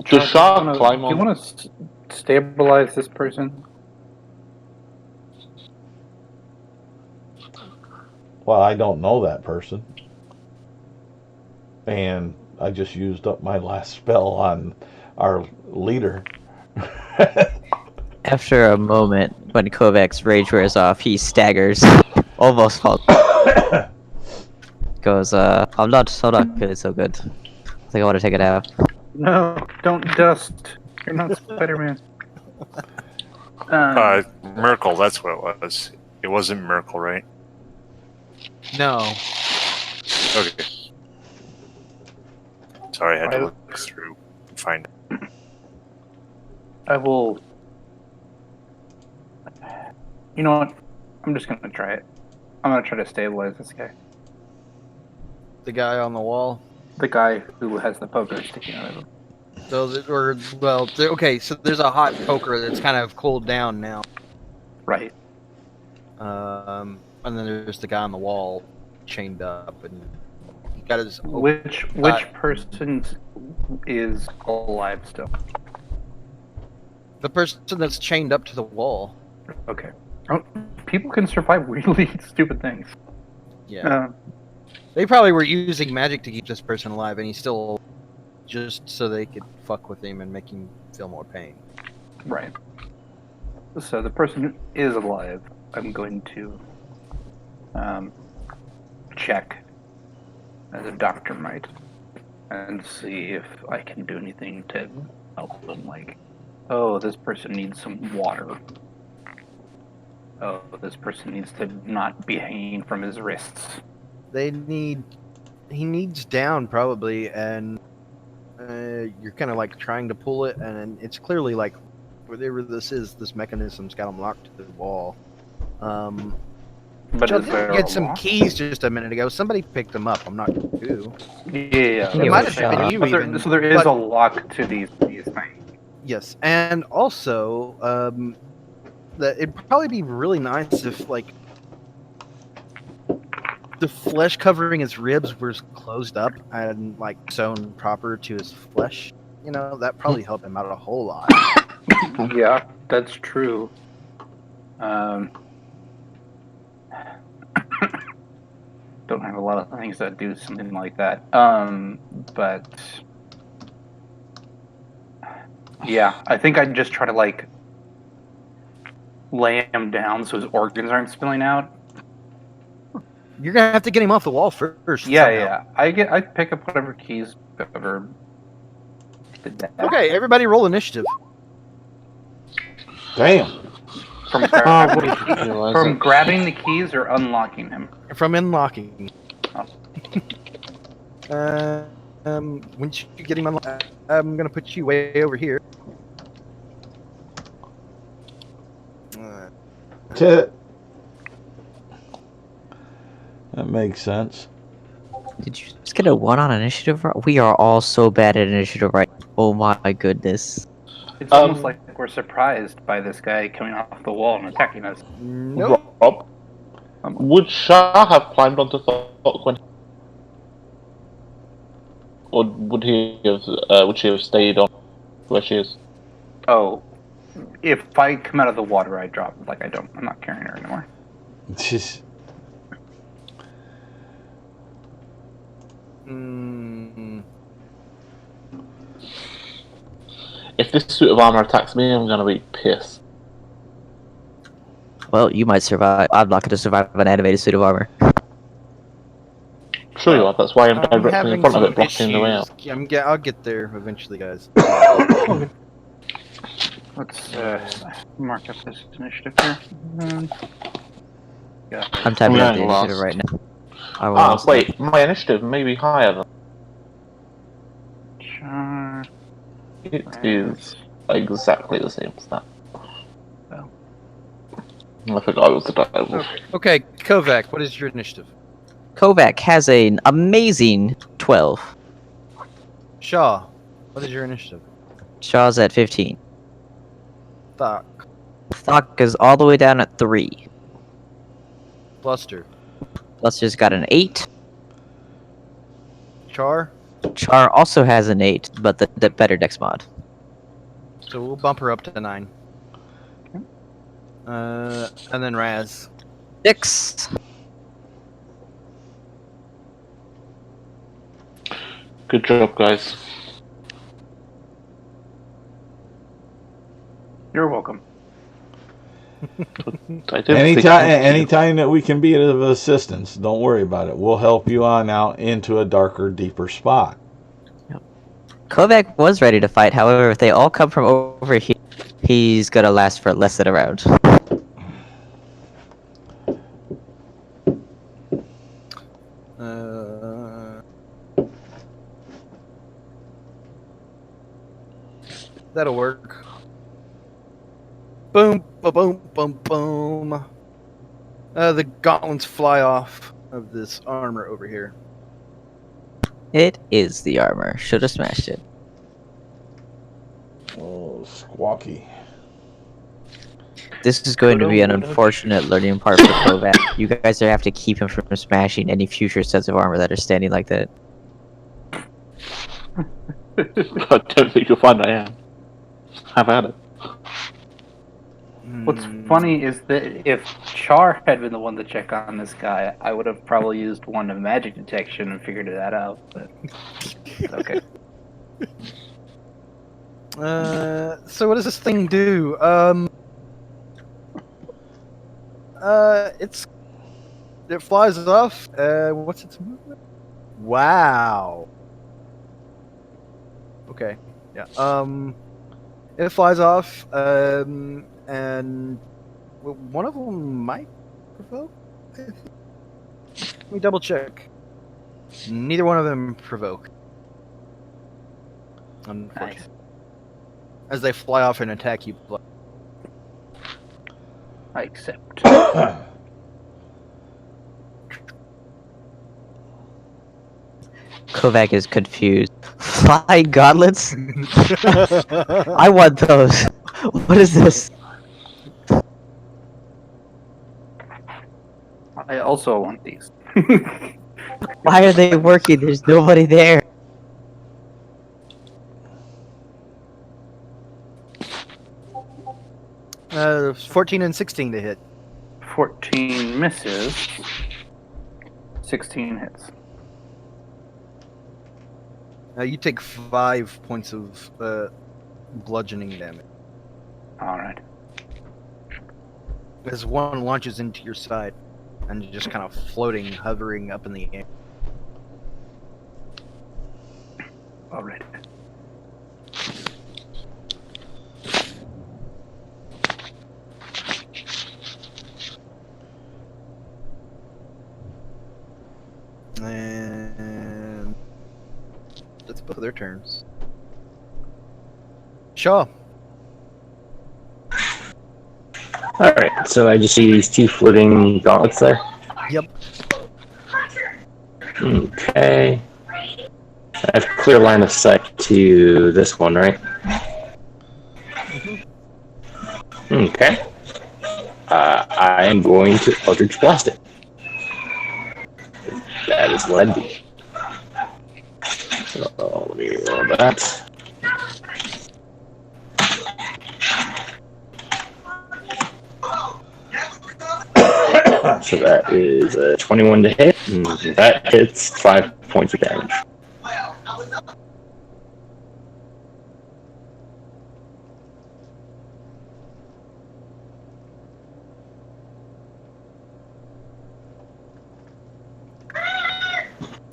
Does Shark climb Do you on? want to stabilize this person? Well, I don't know that person. And I just used up my last spell on our leader. After a moment, when Kovac's rage wears off, he staggers, almost falls. Goes, I'm not feeling so good. I think I want to take a nap. No, don't dust. You're not Spider-Man. Merkel, that's what it was. It wasn't Merkel, right? No. Okay. Sorry, I had to look through and find it. I will. You know what? I'm just gonna try it. I'm gonna try to stabilize this guy. The guy on the wall. The guy who has the poker sticking out of him. So, okay, so there's a hot poker that's kind of cooled down now. Right. And then there's the guy on the wall, chained up, and he got his. Which person is alive still? The person that's chained up to the wall. Okay. Oh, people can survive really stupid things. Yeah. They probably were using magic to keep this person alive, and he's still just so they could fuck with him and make him feel more pain. Right. So the person who is alive, I'm going to check, as a doctor might, and see if I can do anything to help them. Like, oh, this person needs some water. Oh, this person needs to not be hanging from his wrists. He needs down probably, and you're kind of like trying to pull it, and it's clearly like whatever this mechanism's got him locked to the wall. But I did get some keys just a minute ago. Somebody picked them up. I'm not sure who. Yeah, It might have been you even. So there is a lock to these things. Yes, and also, that it'd probably be really nice if like the flesh covering his ribs was closed up and like sewn proper to his flesh. You know, that probably helped him out a whole lot. Yeah, that's true. Don't have a lot of things that do something like that. But yeah, I think I'd just try to like lay him down so his organs aren't spilling out. You're gonna have to get him off the wall first. Yeah, somehow. yeah. I pick up whatever keys ever. Okay, everybody, roll initiative. Damn. From grabbing the keys or unlocking him. From unlocking. Oh. Once you get him unlocked, I'm gonna put you way over here. That makes sense. Did you just get a 1 on initiative? We are all so bad at initiative right now. Oh my goodness. It's almost like we're surprised by this guy coming off the wall and attacking us. Nope. Rob, would Shah have climbed onto Thok when, or would he have? Would she have stayed on where she is? Oh, if I come out of the water, I drop. Like I'm not carrying her anymore. Just If this suit of armor attacks me, I'm gonna be pissed. Well, you might survive. I'm not going to survive an animated suit of armor. Sure you are. That's why I'm directly in having front of some it, blocking the way out. issues. I'll get there eventually, guys. Let's mark up this initiative here. Yeah. I'm typing Yeah, out the lost. initiative right now. I will also- Wait, my initiative may be higher than. Char. It is exactly the same as that. Oh. I forgot it was the dial. Okay, Kovac, what is your initiative? Kovac has an amazing 12. Shaw, what is your initiative? Shaw's at 15. Thok, Thok is all the way down at 3. Bluster, Buster's got an 8. Char, Char also has an 8, but the better dex mod. So we'll bump her up to 9. And then Raz. 6. Good job, guys. You're welcome. I didn't think Anytime that we can be of assistance, don't worry about it. We'll help you on out into a darker, deeper spot. Kovac was ready to fight, however, if they all come from over here, he's gonna last for less than a round. That'll work. Boom, boom, boom, boom. The gauntlets fly off of this armor over here. It is the armor. Should have smashed it. Oh, squawky. This is going to be an unfortunate learning part for Kovac. You guys are have to keep him from smashing any future sets of armor that are standing like that. I don't think you'll find I am. Have at it. What's funny is that if Char had been the one to check on this guy, I would have probably used one of magic detection and figured that out. But okay. So what does this thing do? It flies off. What's its movement? Wow. Okay. Yeah. It flies off. And one of them might provoke. Let me double check. Neither one of them provoke. Unfortunately. Nice. As they fly off and attack you. I accept. Kovac is confused. Flying gauntlets? I want those. What is this? I also want these. Why are they working? There's nobody there. Uh, 14 and 16 to hit. 14 misses. 16 hits. You take 5 points of bludgeoning damage. Alright. As one launches into your side and you're just kind of floating, hovering up in the air. Alright. And that's both of their turns. Shaw. Alright, so I just see these 2 floating gauntlets there. Yep. Okay. I have clear line of sight to this one, right? Okay. I am going to Eldritch Blast it. That is what I do. So let me roll that. So that is a 21 to hit, and that hits 5 points of damage.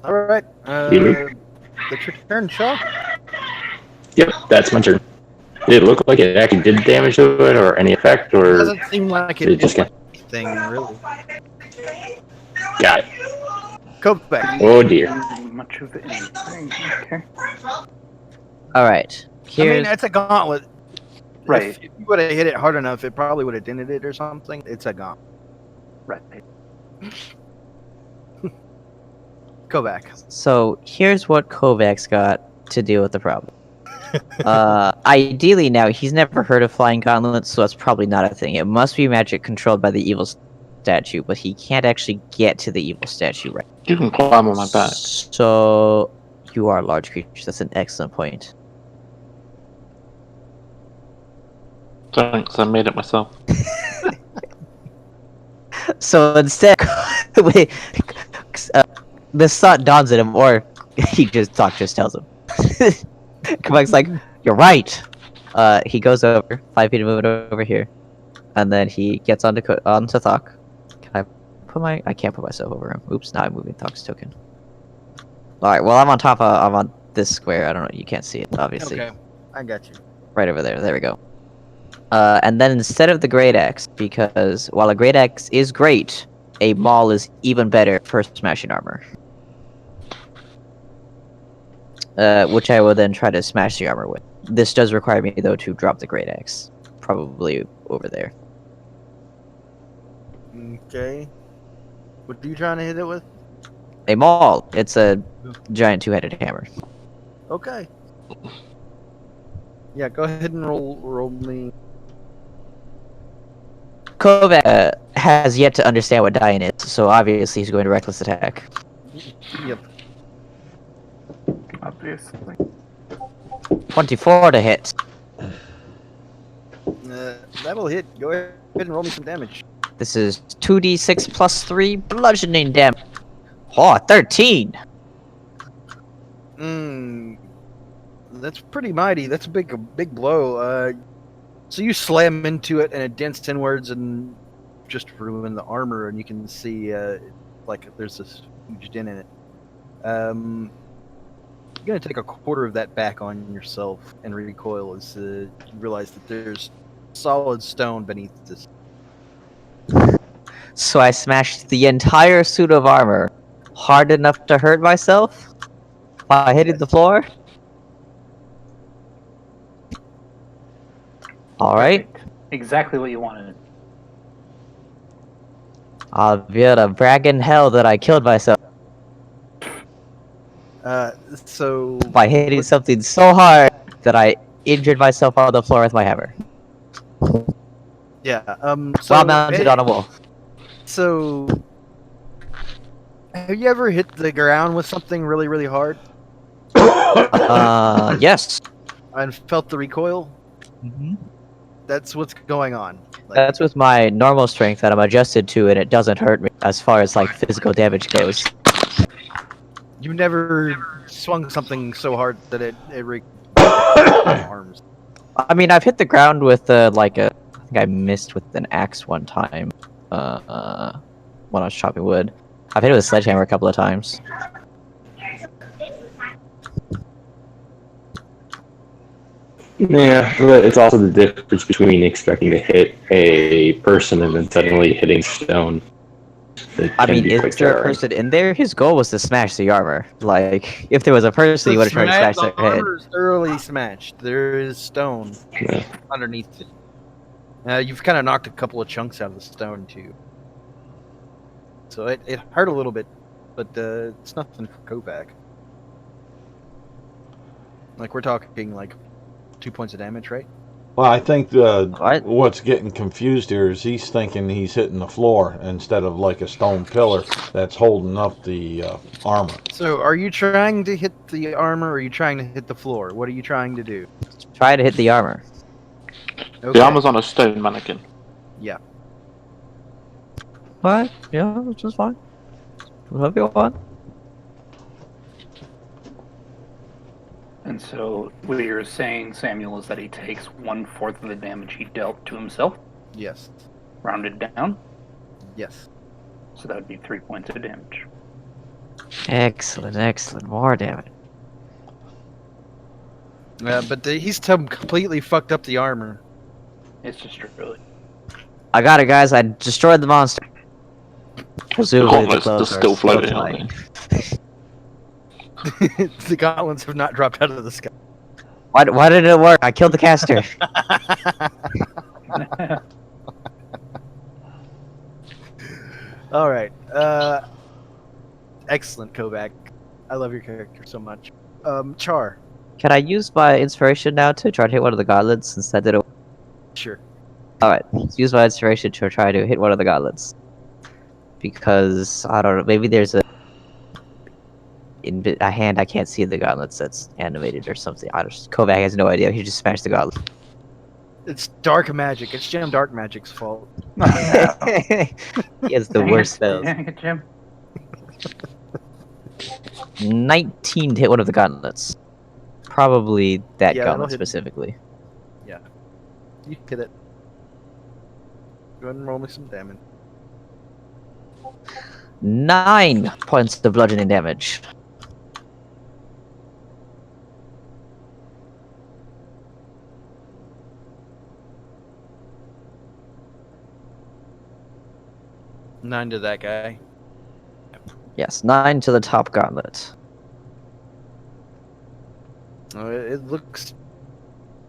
Alright. That's your turn, Shaw. Yep, that's my turn. Did it look like it actually did damage to it, or any effect, or It doesn't seem like it just did anything, really. Got it. Kovac. Oh dear. Much of anything. Okay. Alright. I mean, it's a gauntlet. Right. If you would have hit it hard enough, it probably would have dented it or something. It's a gauntlet. Right. Kovac. So here's what Kovac's got to deal with the problem. Ideally now, he's never heard of flying gauntlets, so that's probably not a thing. It must be magic controlled by the evil statue, but he can't actually get to the evil statue right. You can climb on my back. So You are a large creature. That's an excellent point. Thanks, I made it myself. So instead, wait, this thought dawns at him, or Doc just tells him. Kabak's like, "You're right." He goes over 5 feet and move it over here, and then he gets onto Thok. Can I put my? I can't put myself over him. Oops! Now I'm moving Thok's token. All right. Well, I'm on top of. I'm on this square. I don't know. You can't see it, obviously. Okay, I got you. Right over there. There we go. And then instead of the Great Axe, because while a Great Axe is great, a Maul is even better for smashing armor. Which I will then try to smash the armor with. This does require me, though, to drop the Great Axe. Probably over there. Okay. What are you trying to hit it with? A Maul! It's a giant two-headed hammer. Okay. Yeah, go ahead and roll me. Kovac has yet to understand what dying is, so obviously he's going to reckless attack. Yep. Obviously. 24 to hit. That'll hit. Go ahead and roll me some damage. This is 2d6 plus 3 bludgeoning damage. Oh, 13! That's pretty mighty. That's a big blow. So you slam into it and it dents inwards and just ruin the armor, and you can see like there's this huge dent in it. You're gonna take a quarter of that back on yourself and recoil as you realize that there's solid stone beneath this. So I smashed the entire suit of armor hard enough to hurt myself while hitting the floor. Alright. Exactly what you wanted. I'll be able to brag in hell that I killed myself So by hitting something so hard that I injured myself on the floor with my hammer. yeah. So While mounted on a wall. So have you ever hit the ground with something really, really hard Yes. and felt the recoil? Mm-hmm. That's what's going on. Like, That's with my normal strength that I'm adjusted to, and it doesn't hurt me as far as like physical damage goes. you never swung something so hard that it arms. I mean, I've hit the ground with I think I missed with an axe one time. When I was chopping wood. I've hit it with a sledgehammer a couple of times. Yeah, but it's also the difference between expecting to hit a person and then suddenly hitting stone. I mean, is there a person in there? His goal was to smash the armor. Like, if there was a person, he would have tried to smash their head. The armor is thoroughly smashed. There is stone underneath it. You've kind of knocked a couple of chunks out of the stone, too. So it hurt a little bit, but it's nothing for Kovac. Like, we're talking, like, 2 points of damage, right? Well, I think what's getting confused here is he's thinking he's hitting the floor instead of like a stone pillar that's holding up the armor. So, are you trying to hit the armor, or are you trying to hit the floor? What are you trying to do? Try to hit the armor. Okay. The armor's on a stone mannequin. Yeah. What? Yeah, which is fine. Whatever you want. And so, what you're saying, Samuel, is that he takes 1/4 of the damage he dealt to himself, Yes. rounded down. Yes. So that would be 3 points of damage. Excellent, excellent. More damage. But he's completely fucked up the armor. It's just really. I got it, guys. I destroyed the monster. Presumably, the Gauntlets are clothes still are floating, flying. aren't The gauntlets have not dropped out of the sky. Why did it work? I killed the caster. All right. Excellent, Kovac. I love your character so much. Char. Can I use my inspiration now to try to hit one of the gauntlets since I did it? Sure. Alright, let's use my inspiration to try to hit one of the gauntlets. Because, I don't know, maybe there's a... in a hand. I can't see the gauntlets that's animated or something. Kovac has no idea. He just smashed the gauntlet. It's dark magic. It's Jim Dark Magic's fault. He has the worst spells. Dang it, Jim. 19 to hit one of the gauntlets. Probably that Yeah, that'll gauntlet hit. specifically. You hit it. Go ahead and roll me some damage. 9 points of bludgeoning damage. Nine to that guy. Yes, 9 to the top gauntlet. Oh, it looks.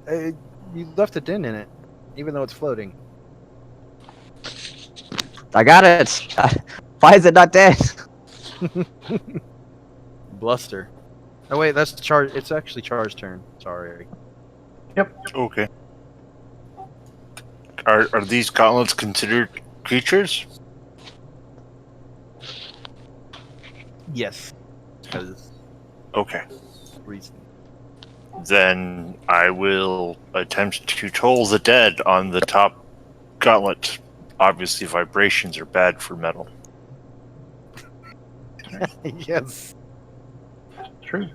You left a dent in it, even though it's floating. I got it! Why is it not dead? Bluster. Oh wait, that's charge. It's actually Char's turn. Sorry. Okay. Are these gauntlets considered creatures? Yes. Because Okay. reason. Then I will attempt to toll the dead on the top gauntlet. Obviously, vibrations are bad for metal. Yes. True.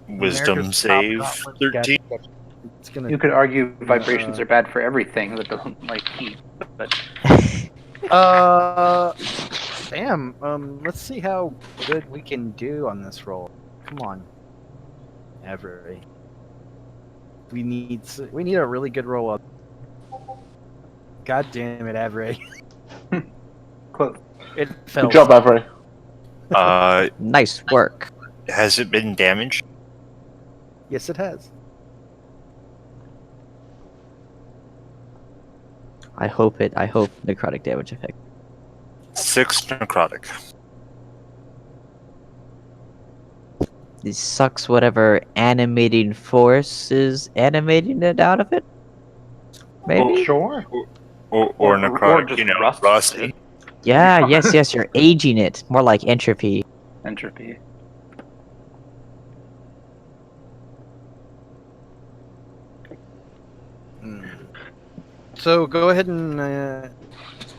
Wisdom America's save top gauntlet 13. It's gonna. You could argue vibrations are bad for everything that doesn't like heat, but Damn. Let's see how good we can do on this roll. Come on. Avery. We need a really good roll up. God damn it, Avery. close. It fell. Good job, Avery. Nice work. Has it been damaged? Yes, it has. I hope necrotic damage effect. 6 necrotic. This sucks whatever animating force is animating it out of it? Maybe? Sure. Or necrotic, just you know, rust. rusty. Yeah, yes, you're aging it. More like entropy. Entropy. So go ahead and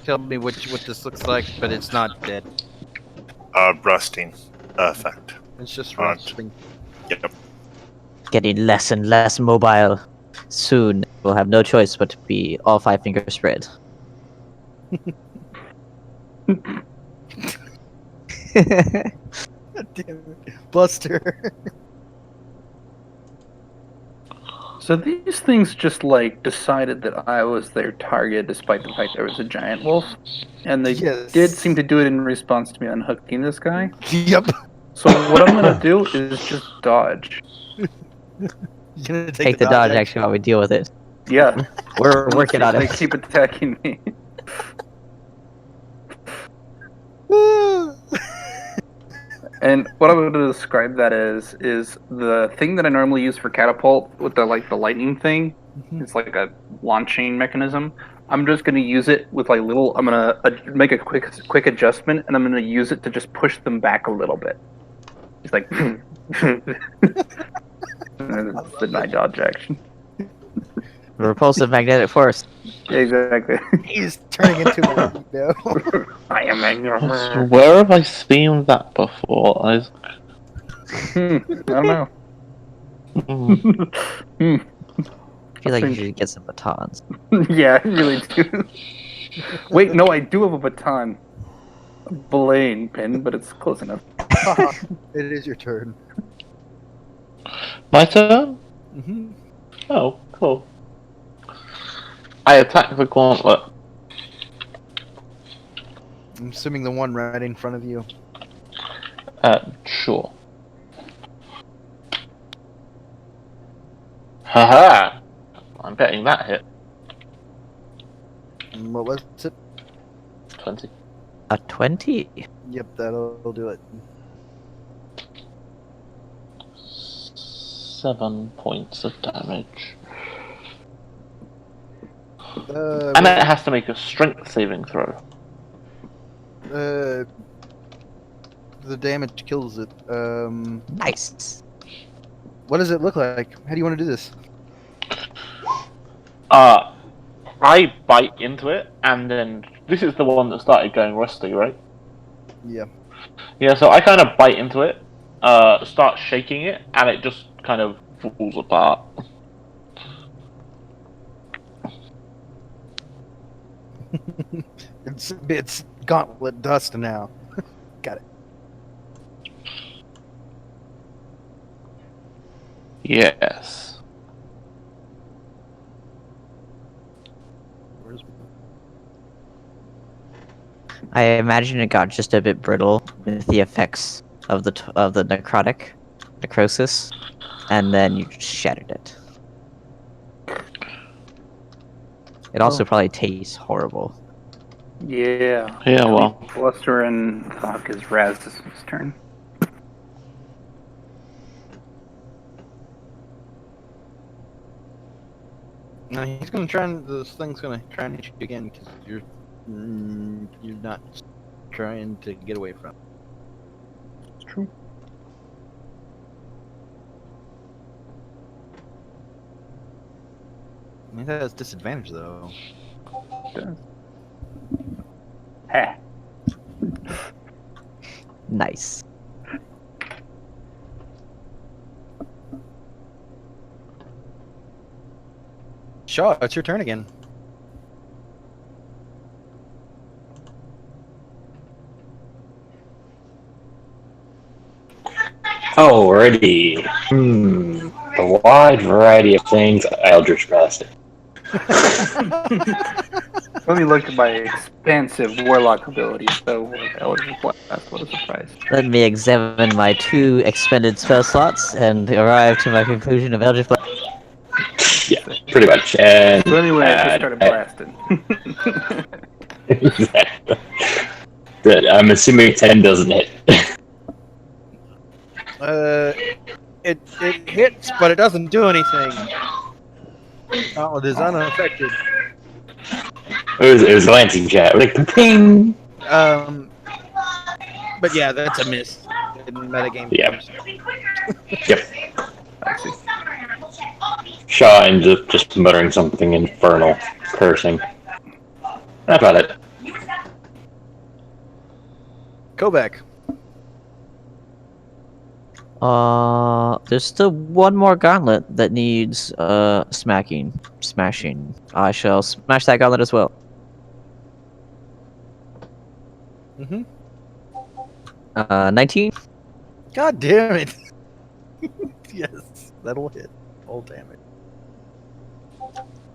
tell me what this looks like, but it's not dead. Rusting effect. It's just Alright. rusting. Yep. Getting less and less mobile. Soon, we'll have no choice but to be all 5 fingers spread. God damn it. Buster. So these things just like decided that I was their target despite the fact there was a giant wolf. And they Yes. did seem to do it in response to me unhooking this guy. Yep. So what I'm gonna do is just dodge. You're gonna Take the dodge action while we deal with it. Yeah. We're working on They it. keep attacking me. And what I'm going to describe that as is the thing that I normally use for catapult with the lightning thing. It's like a launching mechanism. I'm just going to use it with like little. I'm going to make a quick adjustment, and I'm going to use it to just push them back a little bit. It's like that's the night dodge action. Repulsive magnetic force. Exactly. He's turning into a no. I am angry. Where have I seen that before? I don't know. I feel like you should get some batons. Yeah, I really do. Wait, no, I do have a baton. A belaying pin, but it's close enough. It is your turn. My turn? Mm-hmm. Oh, cool. I attack the gauntlet. I'm assuming the one right in front of you. Sure. Haha! I'm betting that hit. What was it? 20. A 20? Yep, that'll do it. 7 points of damage. Uh, And then it has to make a strength saving throw. The damage kills it. Nice. What does it look like? How do you want to do this? I bite into it, and then this is the one that started going rusty, right? Yeah. Yeah, so I kind of bite into it, start shaking it, and it just kind of falls apart. It's gauntlet dust now. Got it. Yes. Where's I imagine it got just a bit brittle with the effects of the necrosis, and then you shattered it. It also probably tastes horrible. Yeah. Yeah, well. Bluster and Hawk is Raz's turn. No, he's gonna try and this thing's gonna try and hit you again because you're not trying to get away from it. It's true. I mean, that has disadvantage though. It does. Heh. Nice. Shaw, it's your turn again. Alrighty. A wide variety of things Eldritch Blast. Let me look at my expansive warlock ability. So, Eldritch Blast, what a surprise. Let me examine my 2 expended spell slots and arrive to my conclusion of Eldritch Blast. Yeah, pretty much. And So anyway, I just started blasting. Good. I'm assuming 10 doesn't hit. It hits, but it doesn't do anything. Oh, it is unaffected. It was a lancing shot. Like, ping! But yeah, that's a miss in metagame. Yeah. Yep. I see. Shaw ends up just muttering something infernal, cursing. That's about it. Go back. There's still one more gauntlet that needs smashing. I shall smash that gauntlet as well. Mm-hmm. 19. God damn it! Yes, that'll hit. All damage.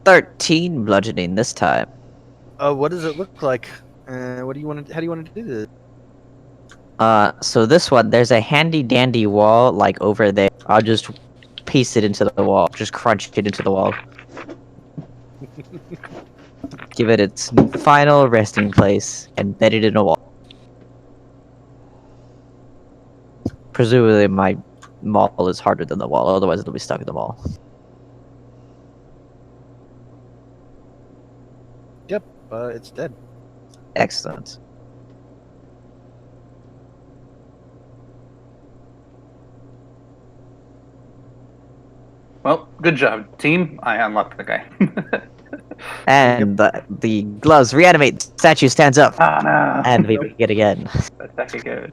13 bludgeoning this time. What does it look like? What do you want to? How do you want to do this? So this one, there's a handy dandy wall like over there. I'll just piece it into the wall. Just crunch it into the wall. Give it its final resting place and bed it in a wall. Presumably my maul is harder than the wall, otherwise it'll be stuck in the wall. Yep, it's dead. Excellent. Well, good job, team. I unlocked the guy. And the gloves reanimate. Statue stands up. Ah, no. And we begin again. That's actually good.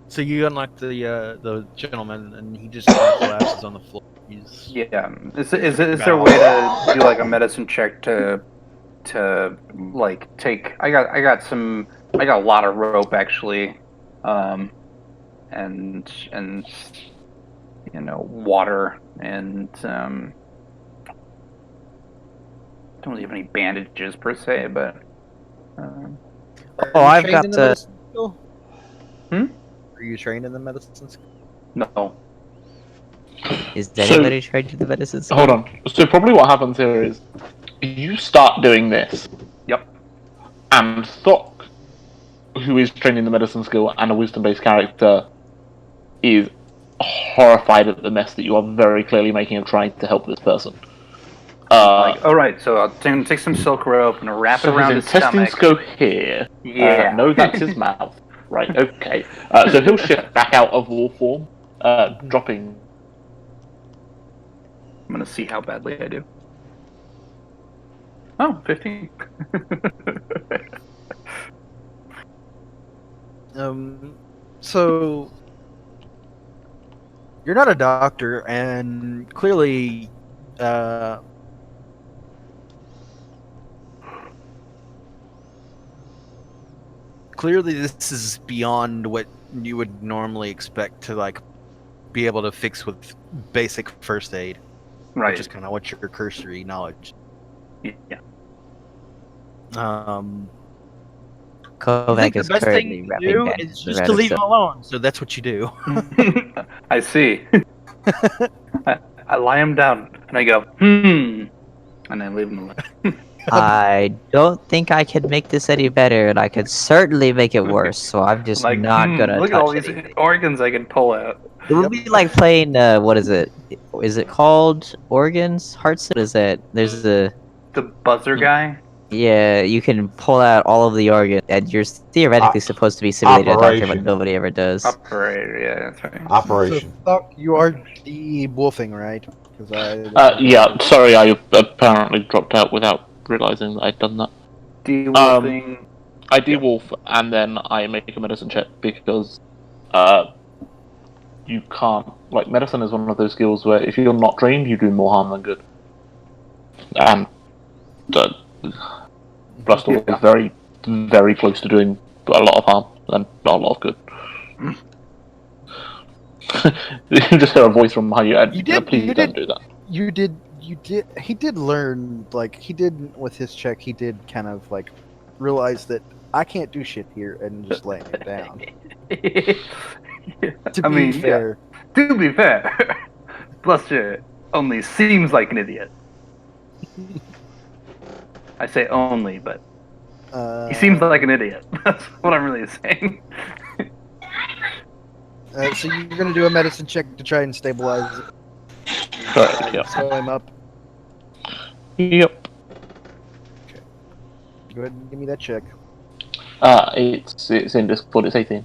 So you unlock the gentleman, and he just collapses on the floor. He's... Yeah. Is there a way to do like a medicine check to like take? I got a lot of rope actually, and you know, water and don't really have any bandages per se, but oh, I've got Are you trained in the medicine school? no. Is anybody trained in the medicine school? Hold on. So probably what happens here is you start doing this. Yep. And Thok, who is trained in the medicine school and a wisdom-based character, is horrified at the mess that you are very clearly making of trying to help this person. Like, all right, so I'm gonna take some silk rope and wrap it So around his his intestines stomach. go here. Yeah. No, that's his mouth. Right, okay. So he'll shift back out of wolf form, dropping. I'm gonna see how badly I do. Oh, 15. So you're not a doctor, and clearly, this is beyond what you would normally expect to like be able to fix with basic first aid, Right. which is kind of what your cursory knowledge. Yeah. I Kovac think the is best currently thing to wrapping do bandages is just around to his leave him stomach. alone. So that's what you do. I see. I lie him down and I go, and I leave him alone. I don't think I could make this any better, and I could certainly make it worse. So I'm just Like, not gonna look at all touch these anything. organs I can pull out. It would be like playing what is it? Is it called organs? Hearthstone? Is that there's The buzzer guy. yeah? You can pull out all of the organs, and you're theoretically supposed to be simulating a doctor, but Operation. nobody ever does. Operator, yeah, that's right. Operation. So, Thok, you are de-wolfing, right? Yeah, sorry, I apparently dropped out without realizing that I'd done that. De-wolfing. I de-wolf and then I make a medicine check because you can't. Like, medicine is one of those skills where if you're not trained, you do more harm than good. And Bluster is very, very close to doing a lot of harm and not a lot of good. You just hear a voice from behind you, and please don't do that. He did learn, like, he did, with his check, he did kind of, like, realize that I can't do shit here and just laying it down. To be fair. Yeah. To be fair, Bluster only seems like an idiot. I say only, but he seems like an idiot. That's what I'm really saying. So you're going to do a medicine check to try and stabilize it. Yep. Slow him up. Yep. Okay. Go ahead and give me that check. It's in Discord. It's 18.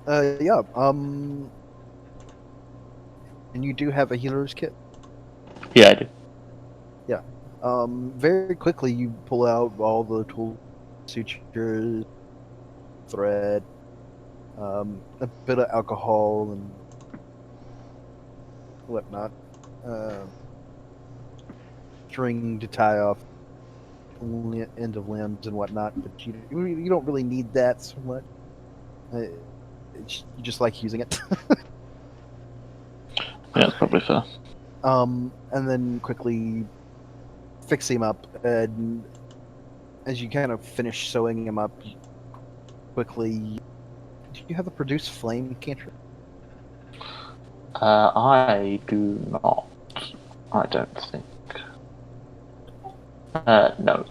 Yeah. And you do have a healer's kit? Yeah, I do. Yeah. Very quickly you pull out all the tools, sutures, thread, a bit of alcohol and whatnot. String to tie off end of limbs and whatnot, but you don't really need that so much. You just like using it. Yeah, that's probably fair. And then quickly fix him up, and as you kind of finish sewing him up, quickly, do you have a produce flame cantrip? I do not. I don't think. No.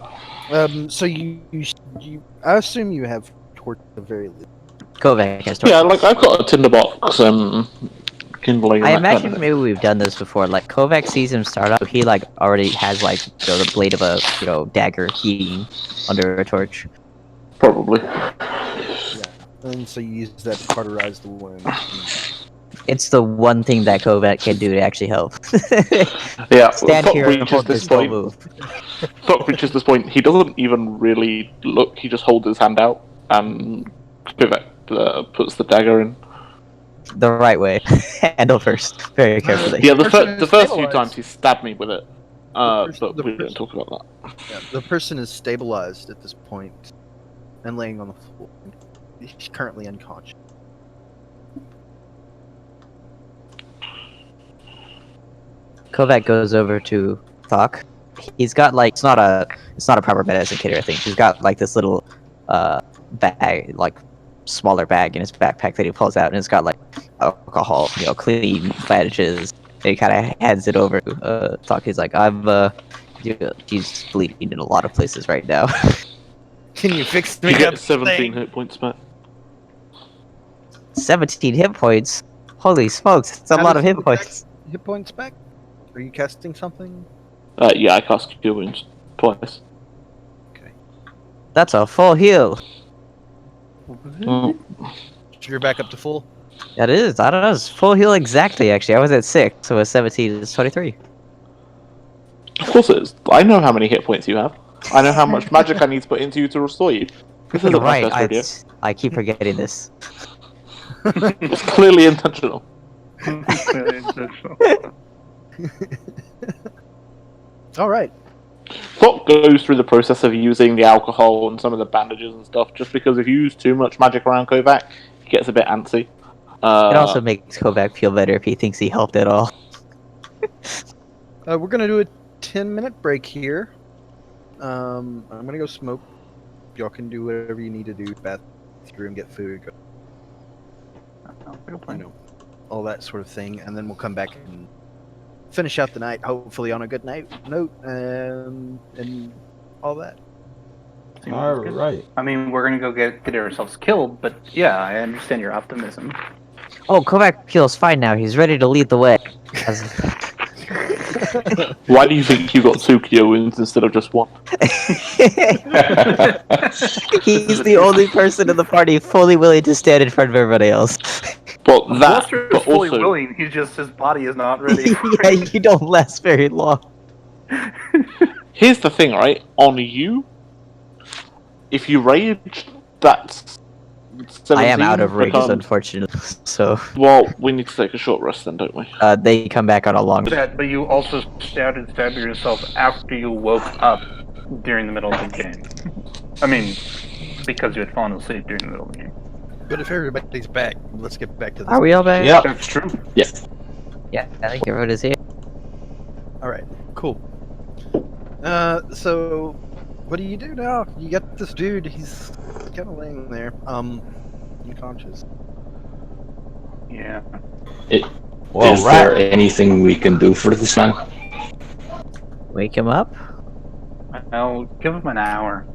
So you I assume you have torch at the very least. Kovac has torch. Yeah, like I've got a tinderbox and kindling. I and that imagine kind of maybe we've done this before. Like Kovac sees him start up, he like already has like the blade of a dagger heating under a torch. Probably. Yeah, and so you use that to cauterize the wound. It's the one thing that Kovac can do to actually help. Yeah, Stand here and hold this, don't move. Thok reaches this point. He doesn't even really look. He just holds his hand out and Kovac puts the dagger in. The right way. Handle first, very carefully. Yeah, the first few times he stabbed me with it, but we didn't talk about that. Yeah, the person is stabilized at this point and laying on the floor. He's currently unconscious. Kovac goes over to Thok. He's got like it's not a proper medicine kit or anything. He's got like this little bag, like smaller bag in his backpack that he pulls out, and it's got like alcohol, clean bandages. And he kind of hands it over to Thok. He's like, he's bleeding in a lot of places right now. Can you fix me? You get 17 hit points back. 17 hit points. Holy smokes, that's a lot of hit points. Hit points back? Are you casting something? Yeah, I cast Cure Wounds twice. Okay. That's a full heal. Mm. You're back up to full? That is. I don't know. It's full heal exactly, actually. I was at 6, so it's 17 is 23. Of course it is. I know how many hit points you have. I know how much magic I need to put into you to restore you. This isn't my Right, first rodeo. I keep forgetting this. It's clearly intentional. All right. Thought goes through the process of using the alcohol and some of the bandages and stuff, just because if you use too much magic around Kovac, he gets a bit antsy. It also makes Kovac feel better if he thinks he helped at all. We're going to do a 10-minute break here. I'm going to go smoke. Y'all can do whatever you need to do. Bathroom, get food. You know, all that sort of thing. And then we'll come back and finish out the night, hopefully on a good note, and all that. All right. I mean, we're gonna go get ourselves killed, but yeah, I understand your optimism. Oh, Kovac feels fine now. He's ready to lead the way. Why do you think you got 2 Cure Wounds instead of just 1? He's the only person in the party fully willing to stand in front of everybody else. But that, Buster is but fully also, willing. He's just his body is not ready. Yeah, you don't last very long. here's the thing, right? On you, if you rage, that's 17 I am out of rages, becomes... unfortunately. So, Well, we need to take a short rest then, don't we? they come back on a long. But you also stabbed yourself after you woke up during the middle of the game. I mean, because you had fallen asleep during the middle of the game. But if everybody's back, let's get back to this. Are we all back? Yep. That's true. Yes. Yeah, I think everyone is here. All right, cool. So what do you do now? You got this dude. He's kind of laying there, unconscious. Yeah. Well, Is there anything we can do for this man? Wake him up? I'll give him an hour.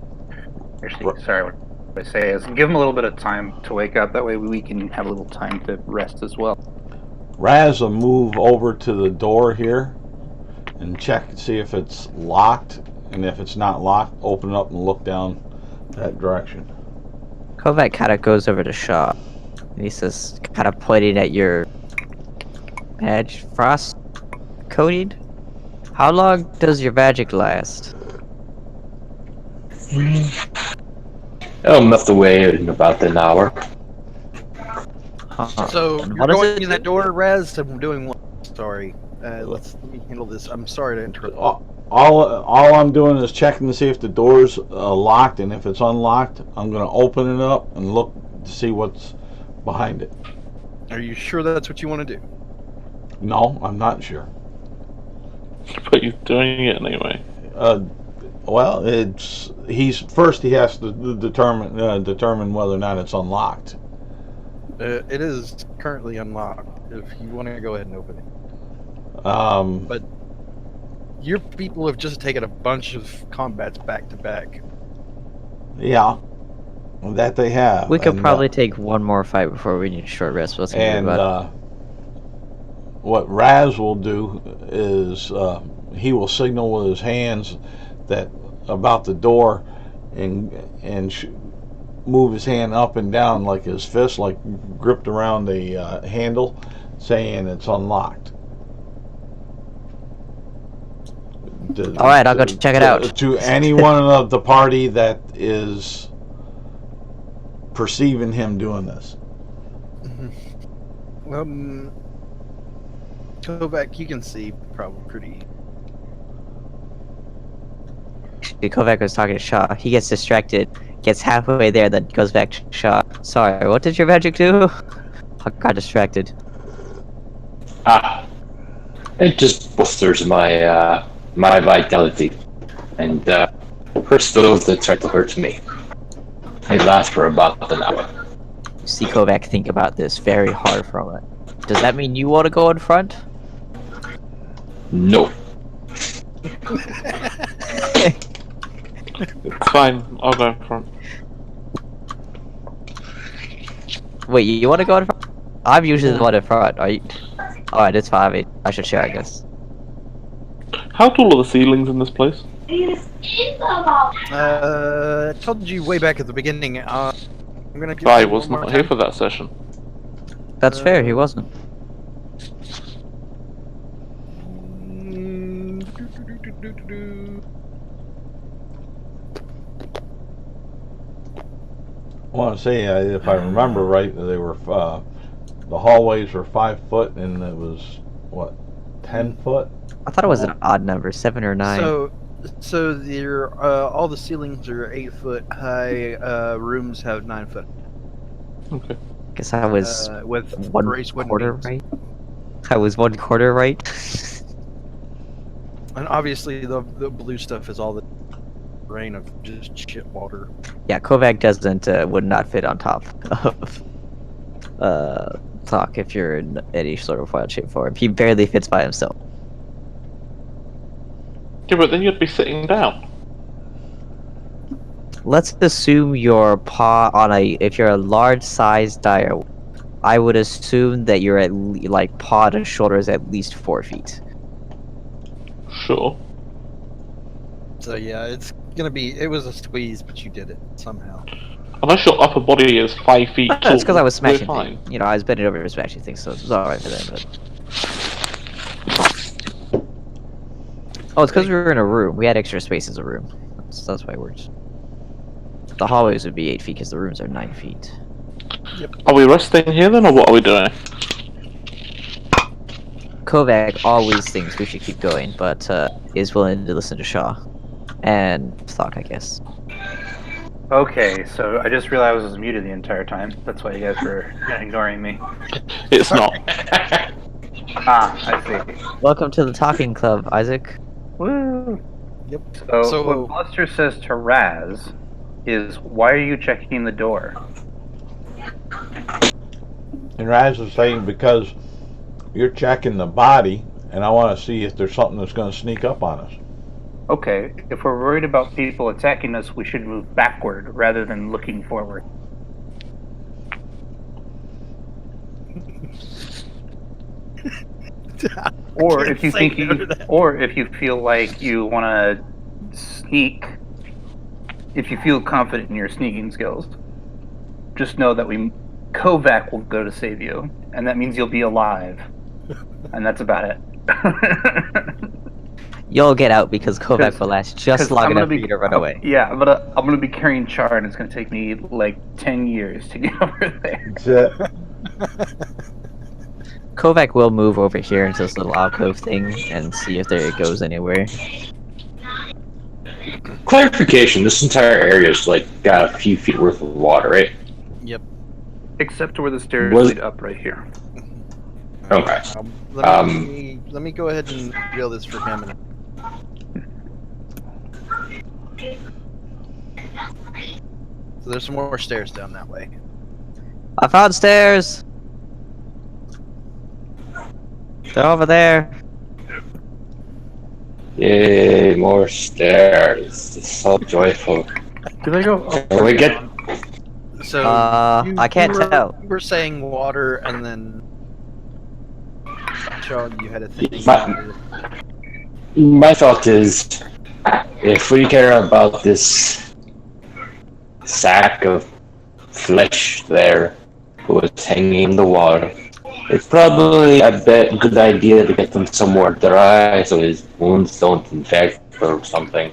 Actually, sorry, what I say is give him a little bit of time to wake up. That way we can have a little time to rest as well. Raz will move over to the door here and check and see if it's locked, and if it's not locked, open it up and look down that direction. Kovac kind of goes over to Shaw. And he says, kind of pointing at your badge, frost coating. How long does your magic last? Enough to wait in about an hour. So And you're what does going it in that do? door, Raz? I'm doing one. Sorry. Let me handle this. I'm sorry to interrupt. All I'm doing is checking to see if the door's locked, and if it's unlocked, I'm going to open it up and look to see what's behind it. Are you sure that's what you want to do? No, I'm not sure. But you're doing it anyway. Well, he has to determine whether or not it's unlocked. It is currently unlocked. If you want to go ahead and open it. But your people have just taken a bunch of combats back to back. Yeah, that they have. We could And, probably take one more fight before we need a short rest. What's And what Raz will do is he will signal with his hands that about the door, and move his hand up and down like his fist, like gripped around the handle, saying it's unlocked. All right, I'll go check it out. To anyone of the party that is perceiving him doing this. Kovac, you can see probably pretty. Kovac was talking to Shaw. He gets distracted, gets halfway there, then goes back to Shaw. Sorry, what did your magic do? I got distracted. It just bolsters my my vitality, and hurts those that try to hurt me. It lasts for about an hour. You see Kovac think about this very hard for a moment. Does that mean you want to go in front? No. It's fine, I'll go in front. Wait, you want to go in front? I'm usually the one in front. Are you? Alright, it's fine. I should share, I guess. How tall are the ceilings in this place? I told you way back at the beginning. I'm gonna give I you was one more not here time. for that session. That's fair. He wasn't. I want to say, if I remember right, they were the hallways were 5 foot, and it was what, 10 foot? I thought it was an odd number, 7 or 9. So they're all the ceilings are 8 foot high. Rooms have 9 foot. Okay. Guess I was with one raised wooden quarter beams. right. I was 1/4 right. And obviously the blue stuff is all the rain of just shit water. Yeah, Kovac doesn't would not fit on top of Talk if you're in any sort of wild shape form. He barely fits by himself. Yeah, but then you'd be sitting down. Let's assume your paw on if you're a large sized dire, I would assume that you're at like paw to shoulder is at least 4 feet. Sure. So yeah, it's gonna be. It was a squeeze, but you did it somehow. Unless your upper body is 5 feet tall. That's because I was we're smashing fine. things. You know, I was bending over smashing things, so it was alright for them. But oh, it's because we were in a room. We had extra space as a room. That's why it works. The hallways would be 8 feet because the rooms are 9 feet. Are we resting here then, or what are we doing? Kovac always thinks we should keep going, but is willing to listen to Shaw. And Thok, I guess. Okay, so I just realized I was muted the entire time. That's why you guys were ignoring me. It's not. I see. Welcome to the talking club, Isaac. Woo! Yep. So what Buster says to Raz is, why are you checking the door? And Raz was saying, because you're checking the body, and I want to see if there's something that's going to sneak up on us. Okay, if we're worried about people attacking us, we should move backward rather than looking forward. Or if you think or if you feel like you want to sneak, if you feel confident in your sneaking skills, just know that Kovac will go to save you, and that means you'll be alive, and that's about it. You'll get out because Kovac will last just long enough for you to run away. Yeah, but I'm gonna be carrying Char, and it's gonna take me like 10 years to get over there. Kovac will move over here into this little alcove thing and see if it goes anywhere. Clarification: this entire area is like got a few feet worth of water, right? Yep. Except where the stairs lead up right here. Okay. Let me go ahead and reveal this for him. So there's some more stairs down that way. I found stairs! They're over there. Yay, more stairs. It's so joyful. Do they go? Can we get? So I can't tell. You were saying water, and then Sean, you had a thing. My thought is, if we care about this sack of flesh there who was hanging in the water, it's probably a good idea to get them somewhere dry so his wounds don't infect or something.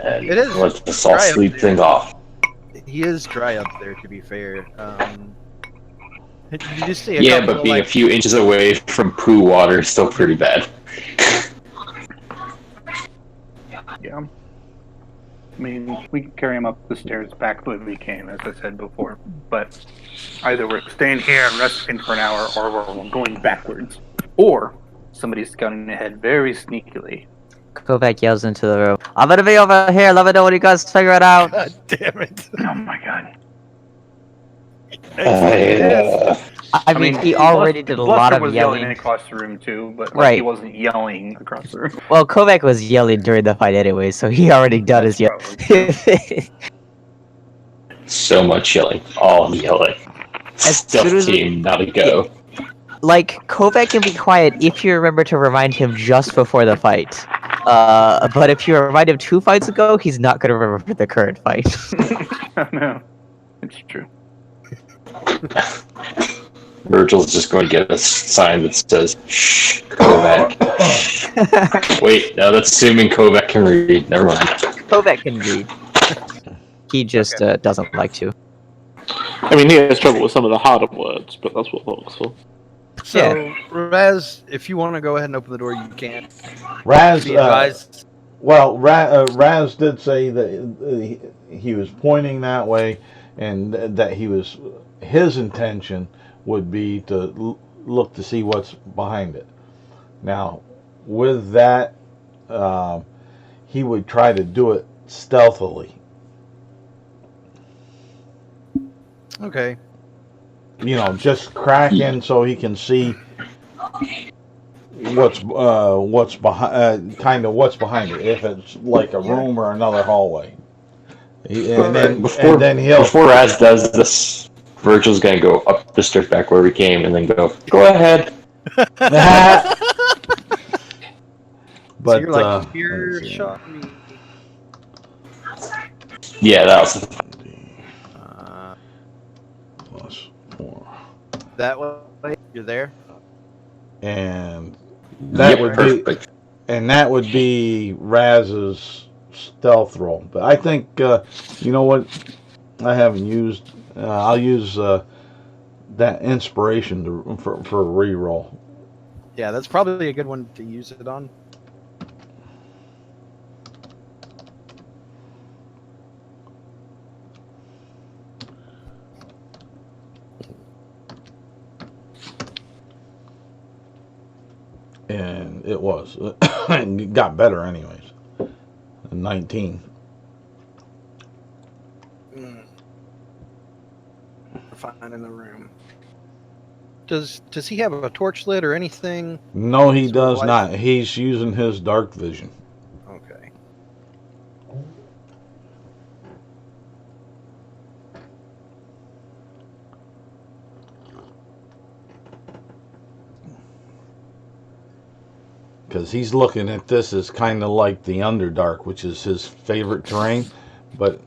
And It is let the salt dry up sleep there. things off. He is dry up there, to be fair. Did you see Yeah, but being a few inches away from poo water is still pretty bad. Yeah. I mean, we can carry him up the stairs back the way we came, as I said before. But either we're staying here and resting for an hour, or we're going backwards. Or somebody's scouting ahead very sneakily. Kovac yells into the room. I'm gonna be over here. Let me know when you guys figure it out. God damn it! Oh my god. I mean, he already did a lot of was yelling. across the room too, but Right. he wasn't yelling across the room. Well, Kovac was yelling during the fight anyway, so he already done his yell. So much yelling. All yelling. As Stealth soon as we- team, not a go. Like, Kovac can be quiet if you remember to remind him just before the fight. But if you remind him 2 fights ago, he's not going to remember the current fight. Oh no, it's true. Virgil's just going to get a sign that says, "Shh, Kovac." Wait, no, that's assuming Kovac can read. Never mind. Kovac can read. He just doesn't like to. I mean, he has trouble with some of the harder words, but that's what works for. So, Raz, if you want to go ahead and open the door, you can. Raz, Be advised. Raz did say that he was pointing that way, and that his intention would be to look to see what's behind it. Now, with that, he would try to do it stealthily. Okay. You know, just crack in so he can see what's behind, kind of what's behind it. If it's like a room or another hallway, and then before Raz does this, Virgil's gonna go up the stairs back where we came, and then go ahead. But so you're like, here, shot me. Yeah, that was. Plus 4. That way, you're there. And that would be Raz's stealth roll. But I think you know what? I haven't used. I'll use that inspiration for a reroll. Yeah, that's probably a good one to use it on. And it was. It got better anyways. 19. Finding the room. Does he have a torch lit or anything? No, he does not. He's using his dark vision. Okay. Because he's looking at this as kind of like the Underdark, which is his favorite terrain, but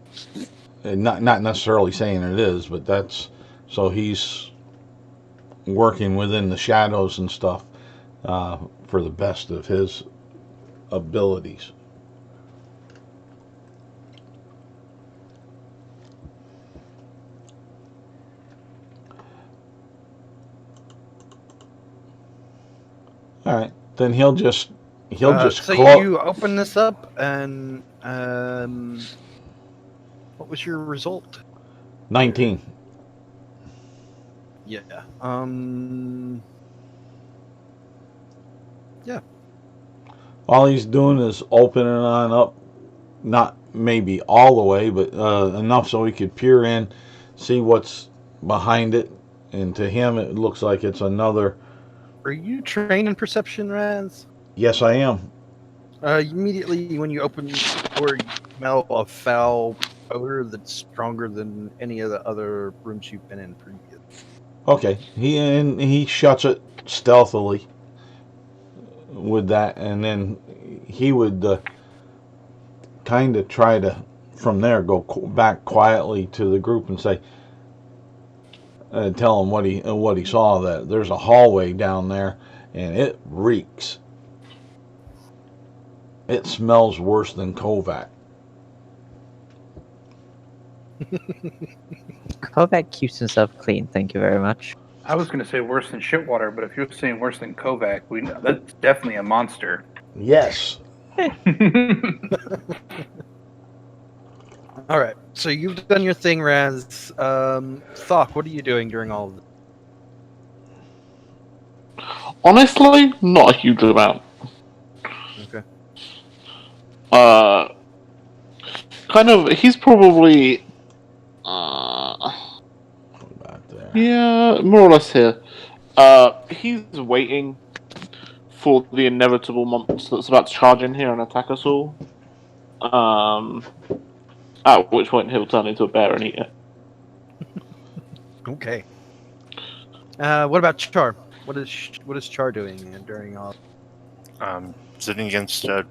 not necessarily saying it is, but that's so he's working within the shadows and stuff for the best of his abilities. All right. Then he'll just so you open this up, and what was your result? 19. Yeah. Yeah. All he's doing is opening on up, not maybe all the way, but enough so he could peer in, see what's behind it, and to him it looks like it's another. Are you trained in perception, Raz? Yes, I am. Immediately when you open the door, you smell a foul odor that's stronger than any of the other rooms you've been in previously. Okay, he shuts it stealthily with that, and then he would kind of try to, from there, go back quietly to the group and say, tell him what he saw. That there's a hallway down there, and it reeks. It smells worse than Kovac. Kovac keeps himself clean, thank you very much. I was going to say worse than shitwater, but if you're saying worse than Kovac, we know that's definitely a monster. Yes. All right, so you've done your thing, Raz. Thok, what are you doing during all of this? Honestly, not a huge amount. Okay. He's probably yeah, more or less here. He's waiting for the inevitable monster that's about to charge in here and attack us all. At which point he'll turn into a bear and eat it. Okay. What about Char? What is Char doing during all? Sitting against a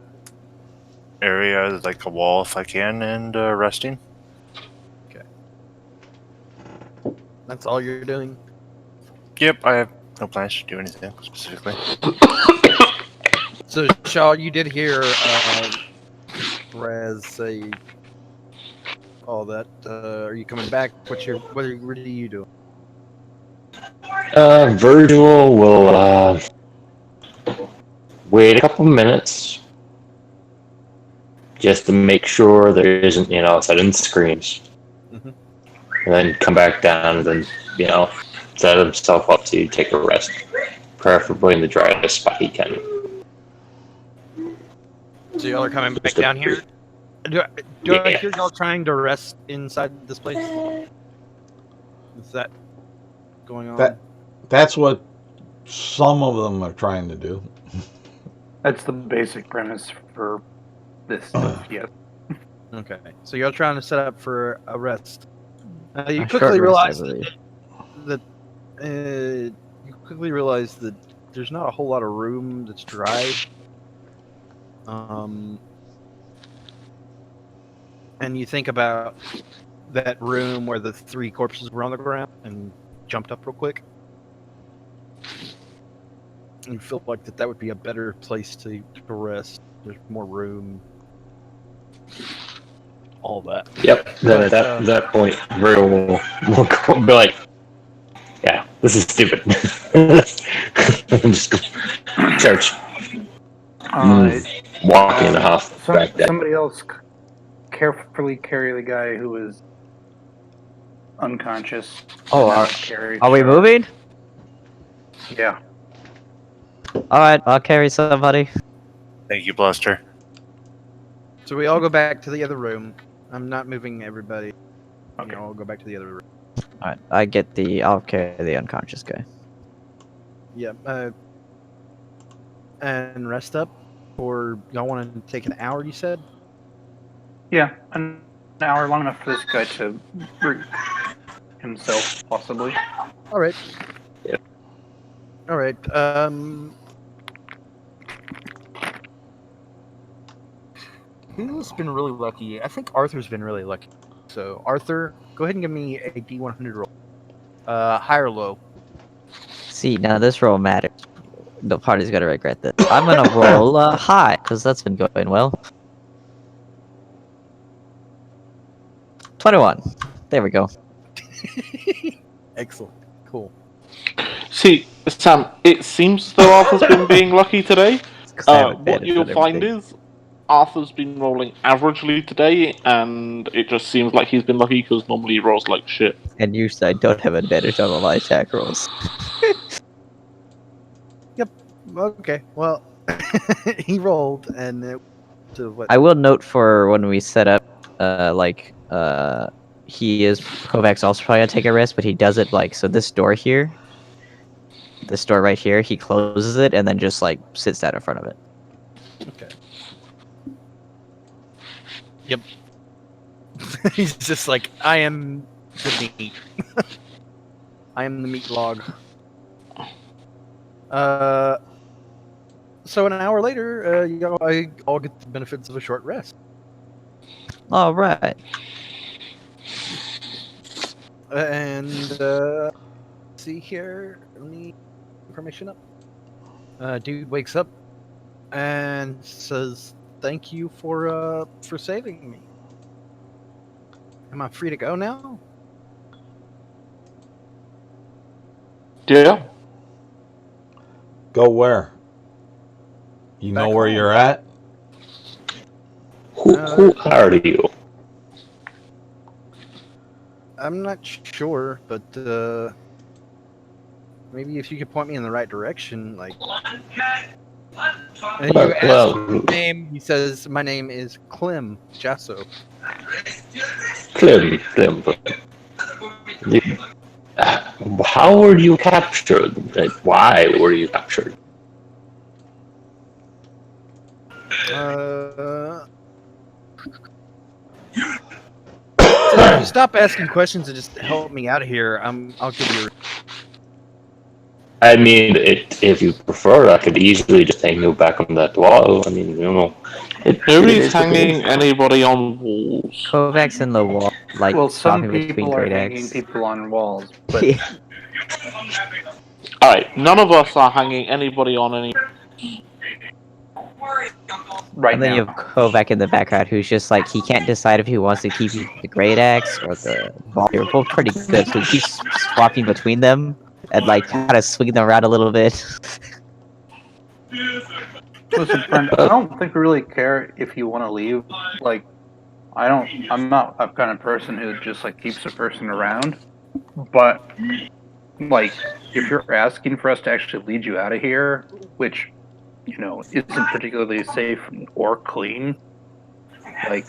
area like a wall if I can, and resting. That's all you're doing? Yep, I have no plans to do anything specifically. So, Shaw, you did hear Raz say all that. Are you coming back? What are you doing? Virgil will wait a couple minutes just to make sure there isn't, sudden screams. Mm-hmm. And then come back down and then, set himself up to take a rest. Preferably in the driest spot he can. So y'all are coming back down here? Do I hear y'all trying to rest inside this place? Is that going on? That's what some of them are trying to do. That's the basic premise for this stuff, yes. Okay, so you're trying to set up for a rest. You quickly realize that there's not a whole lot of room that's dry. And you think about that room where the 3 corpses were on the ground and jumped up real quick. You feel like that would be a better place to rest. There's more room. All that. Yep. Then at that point, Virgil will be like, "Yeah, this is stupid." I'm just church. Walking in the house. Somebody else carefully carry the guy who is unconscious. Oh, are we moving? Yeah. Alright, I'll carry somebody. Thank you, Bluster. So we all go back to the other room. I'm not moving everybody. Okay. I'll go back to the other room. Alright, I'll carry the unconscious guy. Yeah, and rest up? Or y'all want to take an hour, you said? Yeah, an hour, long enough for this guy to rig himself, possibly. Alright. Yeah. Alright, who's been really lucky? I think Arthur's been really lucky. So, Arthur, go ahead and give me a D100 roll. High or low? See, now this roll matters. The party's gonna regret this. I'm gonna roll high, because that's been going well. 21. There we go. Excellent. Cool. See, Sam, it seems as though Arthur's been being lucky today. What you'll find is Arthur's been rolling averagely today, and it just seems like he's been lucky because normally he rolls like shit. And usually I don't have advantage on all my attack rolls. Yep. Okay. Well, he rolled, and what? I will note for when we set up, Kovacs also probably gonna take a risk, but he does it so this door here, this door right here, he closes it and then just sits down in front of it. Okay. Yep. He's just like, I am the meat. I am the meat log. So an hour later, I all get the benefits of a short rest. All right. And see here, let me information up. Dude wakes up and says, "Thank you for saving me. Am I free to go now?" Yeah. Go where? You know where you're at? Who are you? I'm not sure, but maybe if you could point me in the right direction, And you ask his name. He says, "My name is Clem Jasso." Clem. How were you captured? Why were you captured? So if you stop asking questions and just help me out of here, I'll give you. I mean, if you prefer, I could easily just hang you back on that wall. I mean, you know. Nobody's hanging anybody on walls. Kovac's in the wall, like Well, some swapping between people are great hanging axe. people on walls, but Alright, none of us are hanging anybody on any. right And then now. you have Kovac in the background, who's just like, he can't decide if he wants to keep the great axe or the ball. They're both pretty good, so he keeps swapping between them and like kind of swinging them around a little bit. Listen, friend, I don't think we really care if you want to leave. Like, I'm not a kind of person who just like keeps a person around. But like, if you're asking for us to actually lead you out of here, which isn't particularly safe or clean, like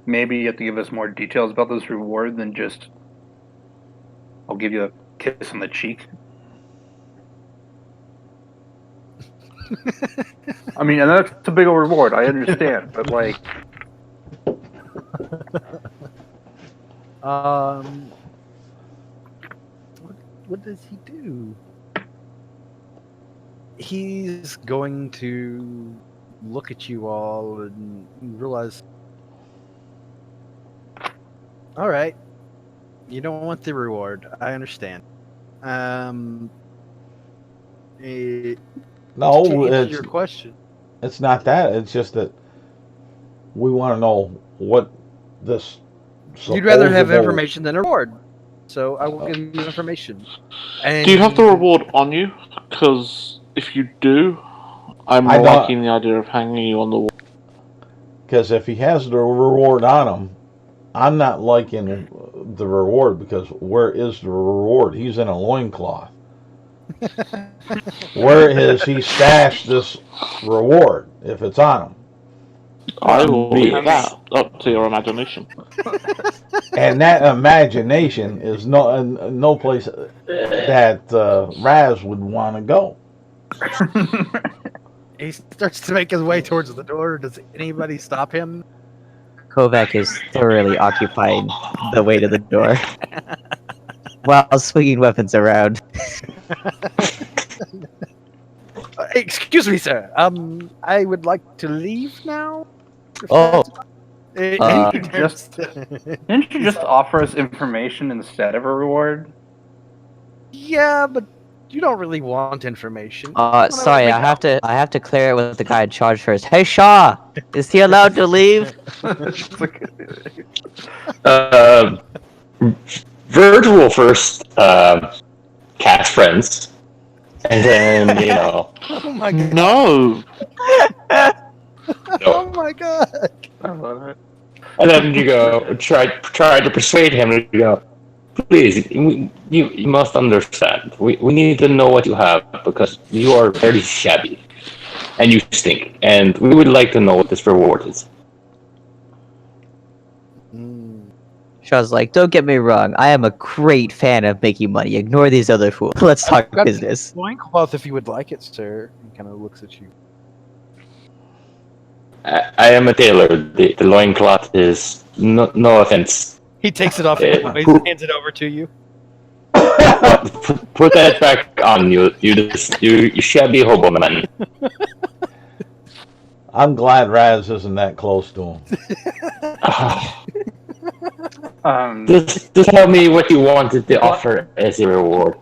maybe you have to give us more details about this reward than just I'll give you a kiss on the cheek. I mean, and that's a big reward, I understand, but like what does he do? He's going to look at you all and realize, all right, you don't want the reward. I understand. No, To answer your question. It's not that. It's just that we want to know what this. You'd rather have supposable- information than a reward, so I will give you information. And Do you have the reward on you? Because if you do, I'm I don't- liking the idea of hanging you on the wall. Because if he has the reward on him, I'm not liking the reward, because where is the reward? He's in a loincloth. Where has he stashed this reward if it's on him? I will leave that up to your imagination. And that imagination is no place that Raz would want to go. he starts to make his way towards the door. Does anybody stop him? Kovac is thoroughly occupying the way to the door while swinging weapons around. Excuse me, sir. I would like to leave now. Oh. didn't you just offer us information instead of a reward? Yeah, but you don't really want information. Sorry, I have to clear it with the guy in charge first. Hey, Shaw, is he allowed to leave? Virg will first cast friends, and then Oh my god. No! Oh my god. I love it. And then you go try to persuade him. And you go, please, you must understand. We need to know what you have, because you are very shabby, and you stink, and we would like to know what this reward is. Shaw's like, don't get me wrong, I am a great fan of making money. Ignore these other fools. Let's talk Got business. loincloth if you would like it, sir. He kind of looks at you. I am a tailor. The loincloth is no offense. He takes it off Eh, and hands it over to you. Put that back on you shabby hobo man. I'm glad Raz isn't that close to him. Just tell me what you wanted to offer as a reward.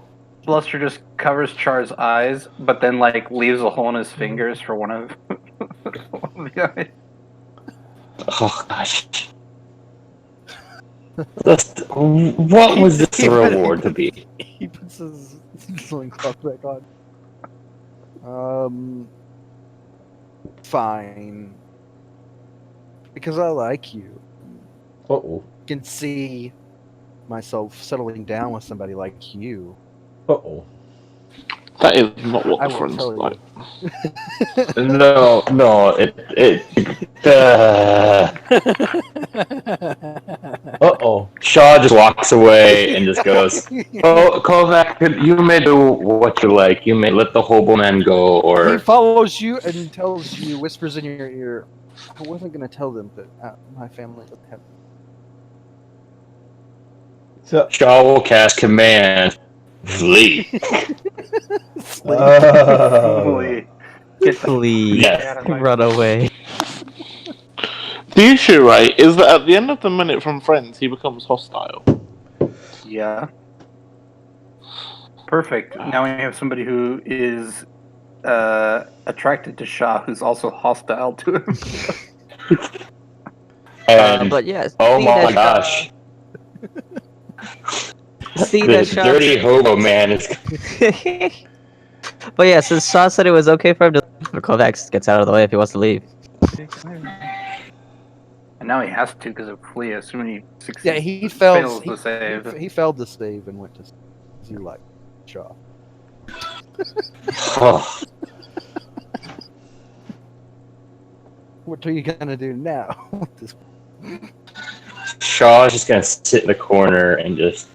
Bluster just covers Char's eyes, but then like leaves a hole in his fingers for one of the eyes. Oh gosh. What was this reward to be? He puts his loincloth back on. Fine. Because I like you. Uh-oh. I can see myself settling down with somebody like you. Uh-oh. That is not what I the will friend's tell you. like. No, Uh-oh. Shaw just walks away and just goes, "Oh, Kovac, you may do what you like. You may let the hobo man go, He or follows you and tells you, whispers in your ear, I wasn't going to tell them, but my family would have. So, Shaw will cast command. Flee. Flee. Get the Flee. Yes. out of my Run away. The issue, right, is that at the end of the minute from friends, he becomes hostile. Yeah. Perfect. Now we have somebody who is attracted to Shah, who's also hostile to him. And But yes. oh my gosh, See the that shot. dirty hobo man is. But yeah, since Shaw said it was okay for him to leave, Kovacs gets out of the way if he wants to leave. And now he has to because of Flea, assuming he succeeds. Yeah, he failed. fails the save. He failed the save and went to Zulak Shaw. Oh, What are you gonna do now? with this? Shaw's just gonna sit in the corner and just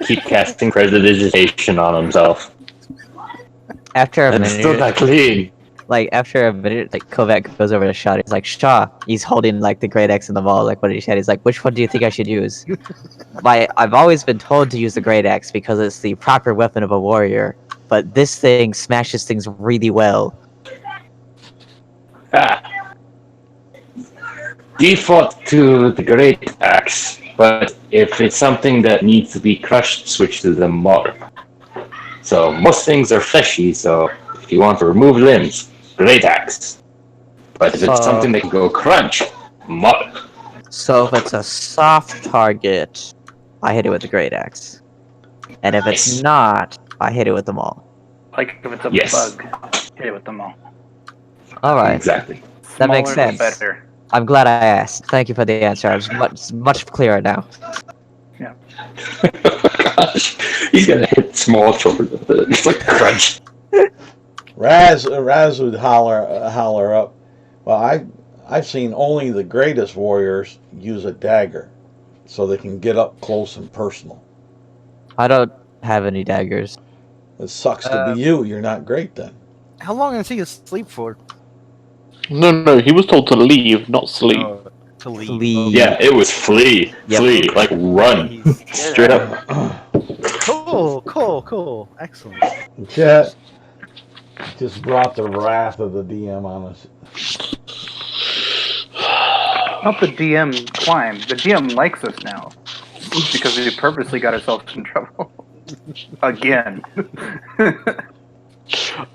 keep casting prestidigitation on himself. After a And it's still minute, not clean. after a minute, Kovac goes over to Shaw. He's like, Shaw. He's holding the Great Axe in the wall. Like, what did he say? He's like, which one do you think I should use? I've always been told to use the Great Axe because it's the proper weapon of a warrior. But this thing smashes things really well. Default to the Great Axe, but if it's something that needs to be crushed, switch to the Maul. So most things are fleshy, so if you want to remove limbs, Great Axe. But if it's something that can go crunch, Maul. So if it's a soft target, I hit it with the Great Axe. And if it's not, I hit it with the Maul. Like if it's a Yes. bug, hit it with the Maul. Alright, Exactly. that makes Smaller the sense. better. I'm glad I asked. Thank you for the answer. I was much clearer now. Gosh, he's gonna hit small children with it. It's like crunch. Raz would holler up. Well, I've seen only the greatest warriors use a dagger, so they can get up close and personal. I don't have any daggers. It sucks to be you. You're not great then. How long is he asleep for? No, he was told to leave, not sleep. To leave. Flee. Yeah, it was flee. Yep. Flee, like run. Straight up. Cool. Excellent. Yeah. Just brought the wrath of the DM on us. Not the DM climb. The DM likes us now. Because we purposely got ourselves in trouble. Again.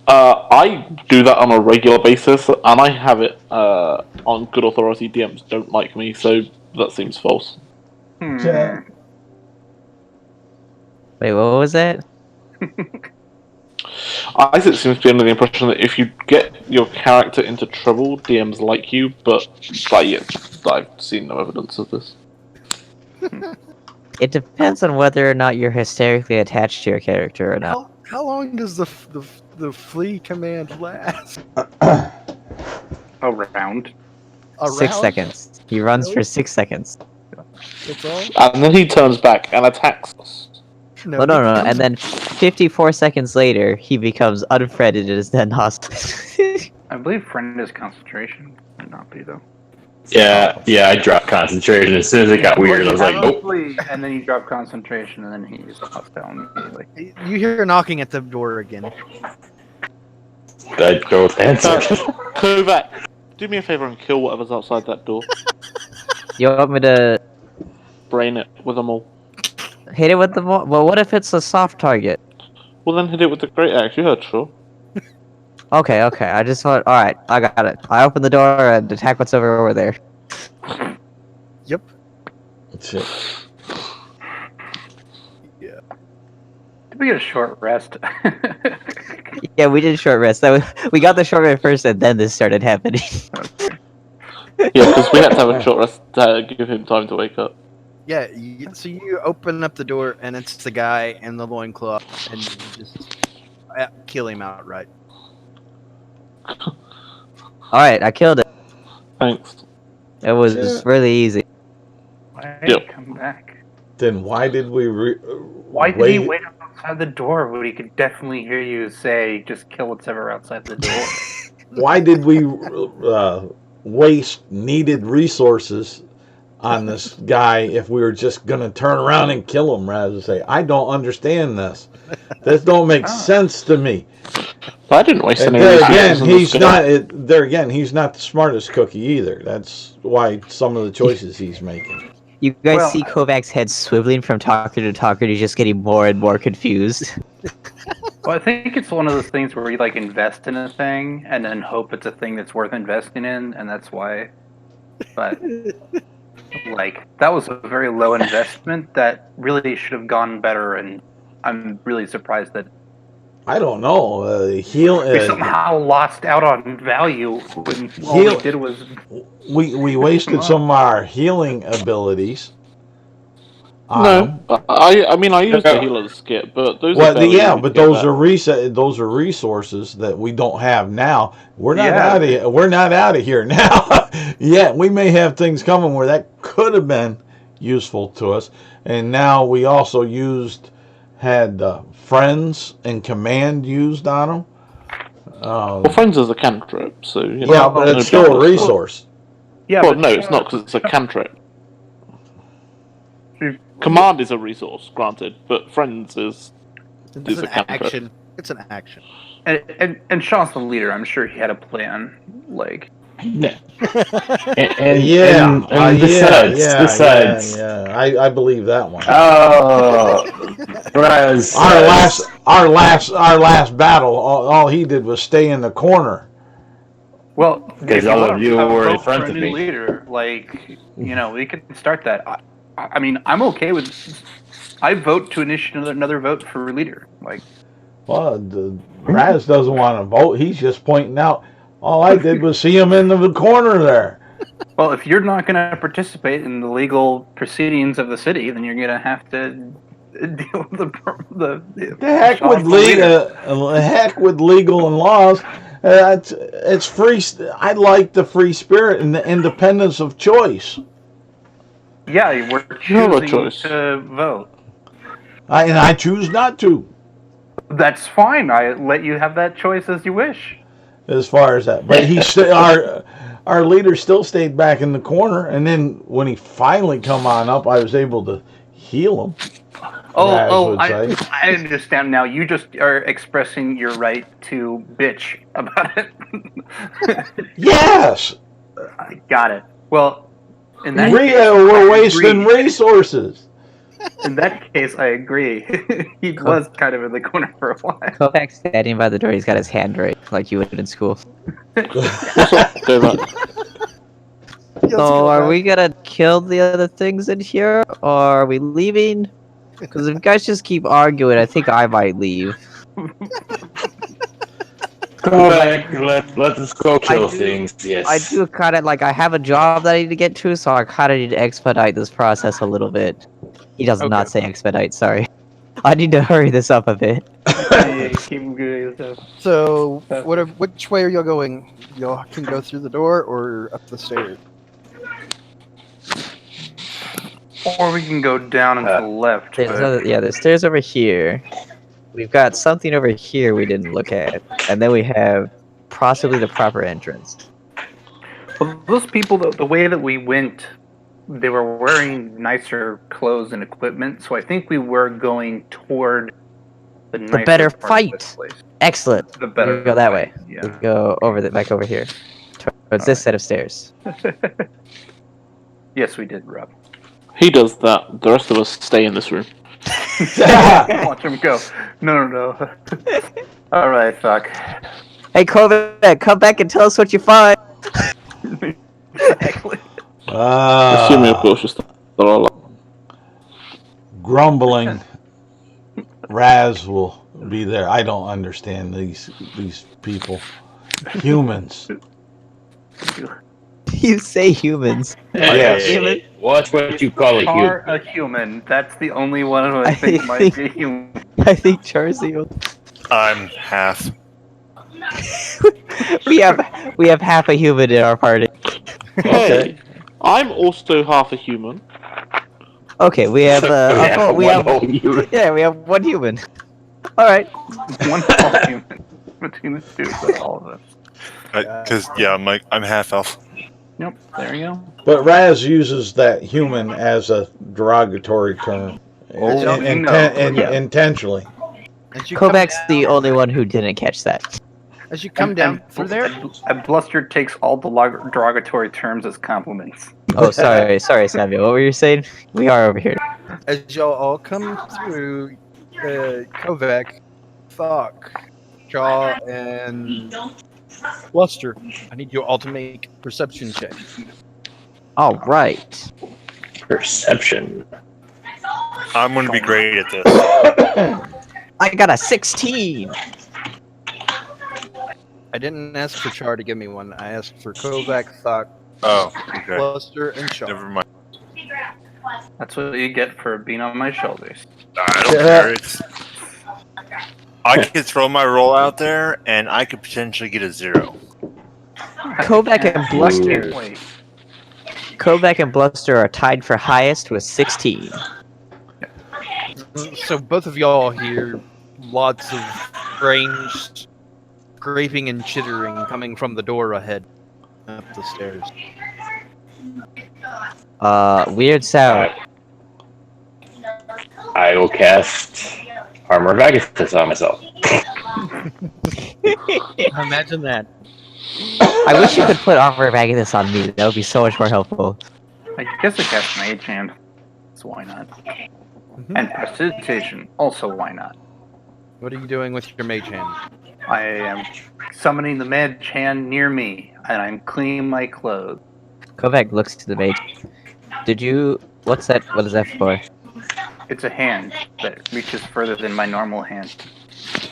I do that on a regular basis, and I have it on good authority. DMs don't like me, so that seems false. Yeah. Wait, what was that? Isaac seems to be under the impression that if you get your character into trouble, DMs like you, but yeah, I've seen no evidence of this. It depends on whether or not you're hysterically attached to your character or not. How long does the flee command last? A round. 6 seconds. He runs for 6 seconds. That's all? And then he turns back and attacks us. No. And then 54 seconds later, he becomes unfriended and is then hostile. I believe friend is concentration. Might not be though. Yeah, I dropped concentration as soon as it got weird. I was like, nope. And then you drop concentration, and then he's hostile immediately. You hear knocking at the door again. I'd go with answer. Kovac, do me a favor and kill whatever's outside that door. You want me to Brain it with them all. hit it with the Well, what if it's a soft target? Well, then hit it with the Great Axe. You heard, sure. Okay. I just want. Alright, I got it. I open the door and attack what's over there. Yep. That's it. Yeah. Did we get a short rest? Yeah, we did short rest. We got the short rest first, and then this started happening. Yeah, because we had to have a short rest to give him time to wake up. Yeah, so you open up the door, and it's the guy in the loincloth, and you just kill him outright. Alright, I killed it. Thanks. It was really easy. Why did he come back? Then why did we Why did he wait outside the door when he could definitely hear you say, just kill whatever outside the door? Why did we waste needed resources on this guy if we were just going to turn around and kill him rather than say, I don't understand this. This don't make sense to me. I didn't waste And any there resources again, on he's this not. guy. There again, he's not the smartest cookie either. That's why some of the choices he's making. You guys Well, see Kovac's head swiveling from talker to talker, and he's just getting more and more confused. Well, I think it's one of those things where you like invest in a thing and then hope it's a thing that's worth investing in, and that's why. But like that was a very low investment that really should have gone better, and I'm really surprised that I don't know. we somehow lost out on value when all we did was we wasted some of our healing abilities. No, I mean I used the healer's kit, but those are fairly easy to get back. Those are resources that we don't have now. We're not out of here. We're not out of here now. Yeah, we may have things coming where that could have been useful to us, and now we also had friends and command used on them. Well, friends is a cantrip, so you know, yeah, but it's still a resource. Yeah, well, no, it's not because it's a cantrip. Command is a resource, granted, but friends is an a cantrip. action. It's an action. And Sean's the leader. I'm sure he had a plan. Like, And besides, I believe that one. Whereas our last battle, all he did was stay in the corner. well, because all of you were in front of me. Leader, like, you know, we could start that. I mean, I'm okay with. I vote to initiate another vote for leader. Like, well, Raz doesn't want to vote. He's just pointing out. All I did was see him in the corner there. Well, if you're not going to participate in the legal proceedings of the city, then you're going to have to deal with the heck with legal and laws. It's free. I like the free spirit and the independence of choice. Yeah, we're choosing to vote. And I choose not to. That's fine. I let you have that choice as you wish. As far as that, but our leader still stayed back in the corner, and then when he finally come on up, I was able to heal him. I understand now. You just are expressing your right to bitch about it. Yes, I got it. Well, in that case, we're wasting resources. In that case, I agree. He was kind of in the corner for a while. Kovac's standing by the door. He's got his hand raised like you would in school. So, are we gonna kill the other things in here, or are we leaving? Because if you guys just keep arguing, I think I might leave. Go back. Let us go kill things. Yes. I do kind of like. I have a job that I need to get to, so I kind of need to expedite this process a little bit. He does not say expedite. Sorry. I need to hurry this up a bit. So, which way are y'all going? Y'all can go through the door or up the stairs. Or we can go down and to the left. There's stairs over here. We've got something over here we didn't look at, and then we have possibly the proper entrance. Well, those people, the way that we went, they were wearing nicer clothes and equipment, so I think we were going toward the better fight. Excellent. The better. We go that way. Yeah. We go back over here, towards this set of stairs. Yes, we did, Rob. He does that. The rest of us stay in this room. Watch him go. No. All right, fuck. Hey, Kovac, come back and tell us what you find. Exactly. Assuming, of course, you're still alive. Grumbling. Raz will be there. I don't understand these people. Humans. You say humans. Yes. Hey, watch what you call a human. Are a human. That's the only one who I think might be human. I think Charcy. I'm half. we have half a human in our party. Hey, I'm also half a human. Okay, we have we have one human. All right, one whole human between the two, but all of us. Because I'm half elf. Yep, there you go. But Raz uses that human as a derogatory term. Oh, you know. Yeah. Intentionally. As you come Kovac's down- the only one who didn't catch that. As you come down through there, And Bluster takes all the derogatory terms as compliments. Oh, sorry, Samuel. What were you saying? We are over here. as y'all all come through, Kovac, Thok, Shaw, and Bluster, I need you all to make perception check. All right. Perception. I'm going to be great at this. I got a 16. I didn't ask for Char to give me one. I asked for Kovac, Thok, Oh, okay. Bluster, and Shaw. Never mind. That's what you get for being on my shoulders. I don't care. I could throw my roll out there, and I could potentially get a 0. Kovac and Bluster. Wait. Kovac and Bluster are tied for highest with 16. So both of y'all hear lots of strange scraping and chittering coming from the door ahead up the stairs. Weird sound. I will cast Armor of Agathis on myself. Imagine that. I wish you could put Armor of Agathis on me. That would be so much more helpful. I guess I cast Mage Hand. So why not? And Prestidigitation. Also, why not? What are you doing with your mage hand? I am summoning the Mage Hand near me, and I'm cleaning my clothes. Kovac looks to the mage. Did you... What's that? What is that for? It's a hand that reaches further than my normal hand.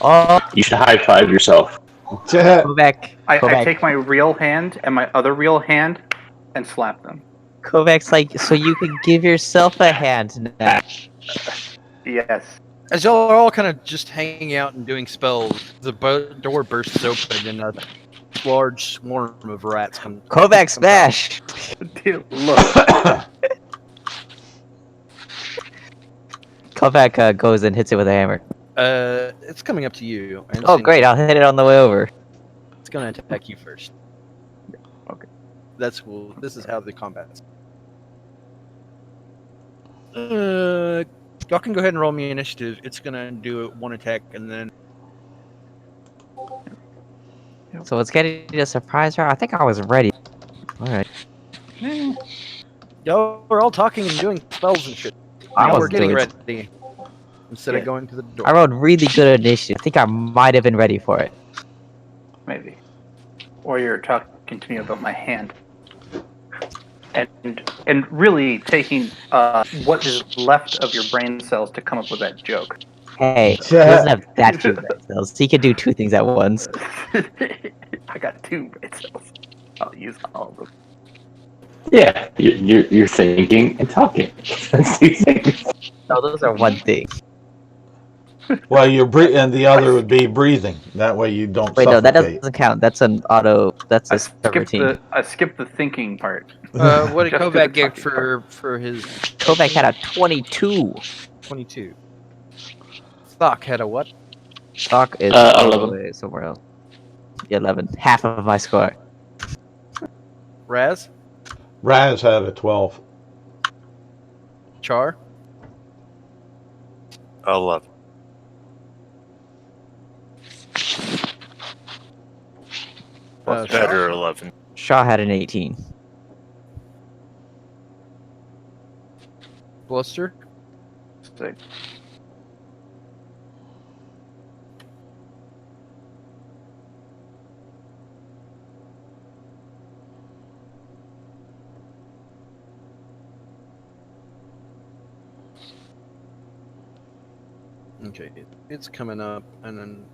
Oh, You should high five yourself. Kovac. I Kovac. take my real hand and my other real hand and slap them. Kovac's like, so you can give yourself a hand now. Yes. As y'all are all kind of just hanging out and doing spells, the door bursts open and a large swarm of rats come. Kovac smash! Dude, look. Kovac goes and hits it with a hammer. It's coming up to you. and Oh, great, I'll hit it on the way over. It's gonna attack you first. Okay. That's cool. This is how the combat's. Y'all can go ahead and roll me initiative. It's gonna do one attack and then. So it's getting to surprise her? I think I was ready. Alright. Y'all are all talking and doing spells and shit. I Now we're wasn't getting doing ready. Instead of going to the door. I rolled really good initiative. I think I might have been ready for it. Maybe. Or you're talking to me about my hand. And really taking what is left of your brain cells to come up with that joke. Hey, he doesn't have that few brain cells. He can do two things at once. I got 2 brain cells. I'll use all of them. Yeah, you're thinking and talking. That's two things. No, those are one thing. Well, you're and the other would be breathing. That way you don't Wait, no, that suffocate. doesn't count. That's an auto. That's a routine. I skipped the thinking part. What did Just do Kovac the get talking for his Kovac had a 22. 22? Thok had a what? Stock is all the 11. way somewhere else. 11. Half of my score. Raz? Raz had a 12. Char? 11. Better 11. Shaw had an 18. Bluster? 6. Okay, it's coming up, and then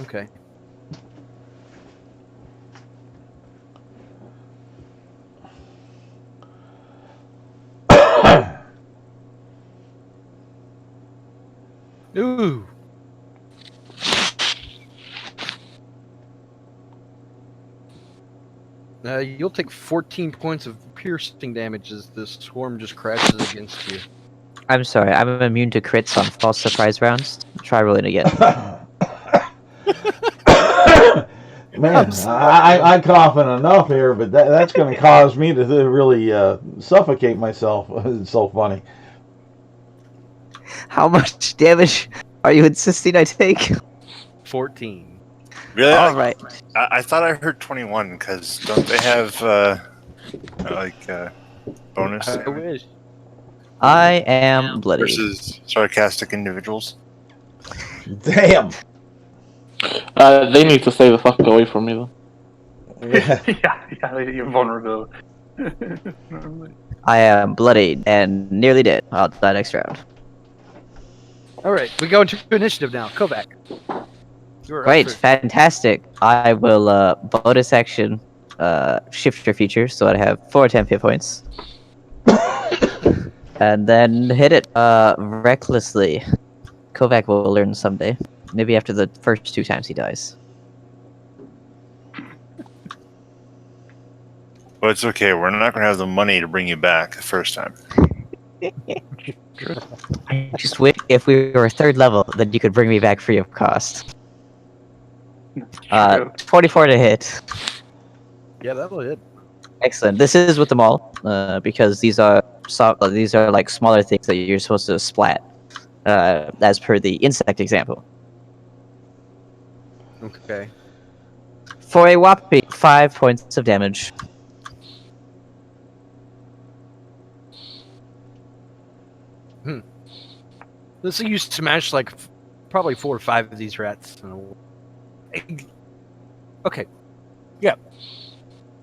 okay. Ooh. You'll take 14 points of piercing damage as this swarm just crashes against you. I'm sorry, I'm immune to crits on false surprise rounds. Try rolling again. Man, I'm coughing enough here, but that's going to cause me to really suffocate myself. It's so funny. How much damage are you insisting I take? 14. Really? All right. I thought I heard 21 because don't they have bonus I wish. I am bloody. versus sarcastic individuals? Damn. They need to stay the fuck away from me, though. yeah, you're vulnerable. I am bloodied and nearly dead. I'll die next round. All right, we go into initiative now. Kovac. You're up Great, first. fantastic. I will bonus action shift your feature so I have 4 temp hit points. And then hit it recklessly. Kovac will learn someday. Maybe after the first 2 times he dies. Well, it's okay. We're not going to have the money to bring you back the first time. I just wish if we were 3rd level, then you could bring me back free of cost. 24 to hit. Yeah, that'll hit. Excellent. This is with them all, because these are like smaller things that you're supposed to splat, as per the insect example. Okay. For a whopping 5 points of damage. So you smash like probably 4 or 5 of these rats. Okay. Yeah.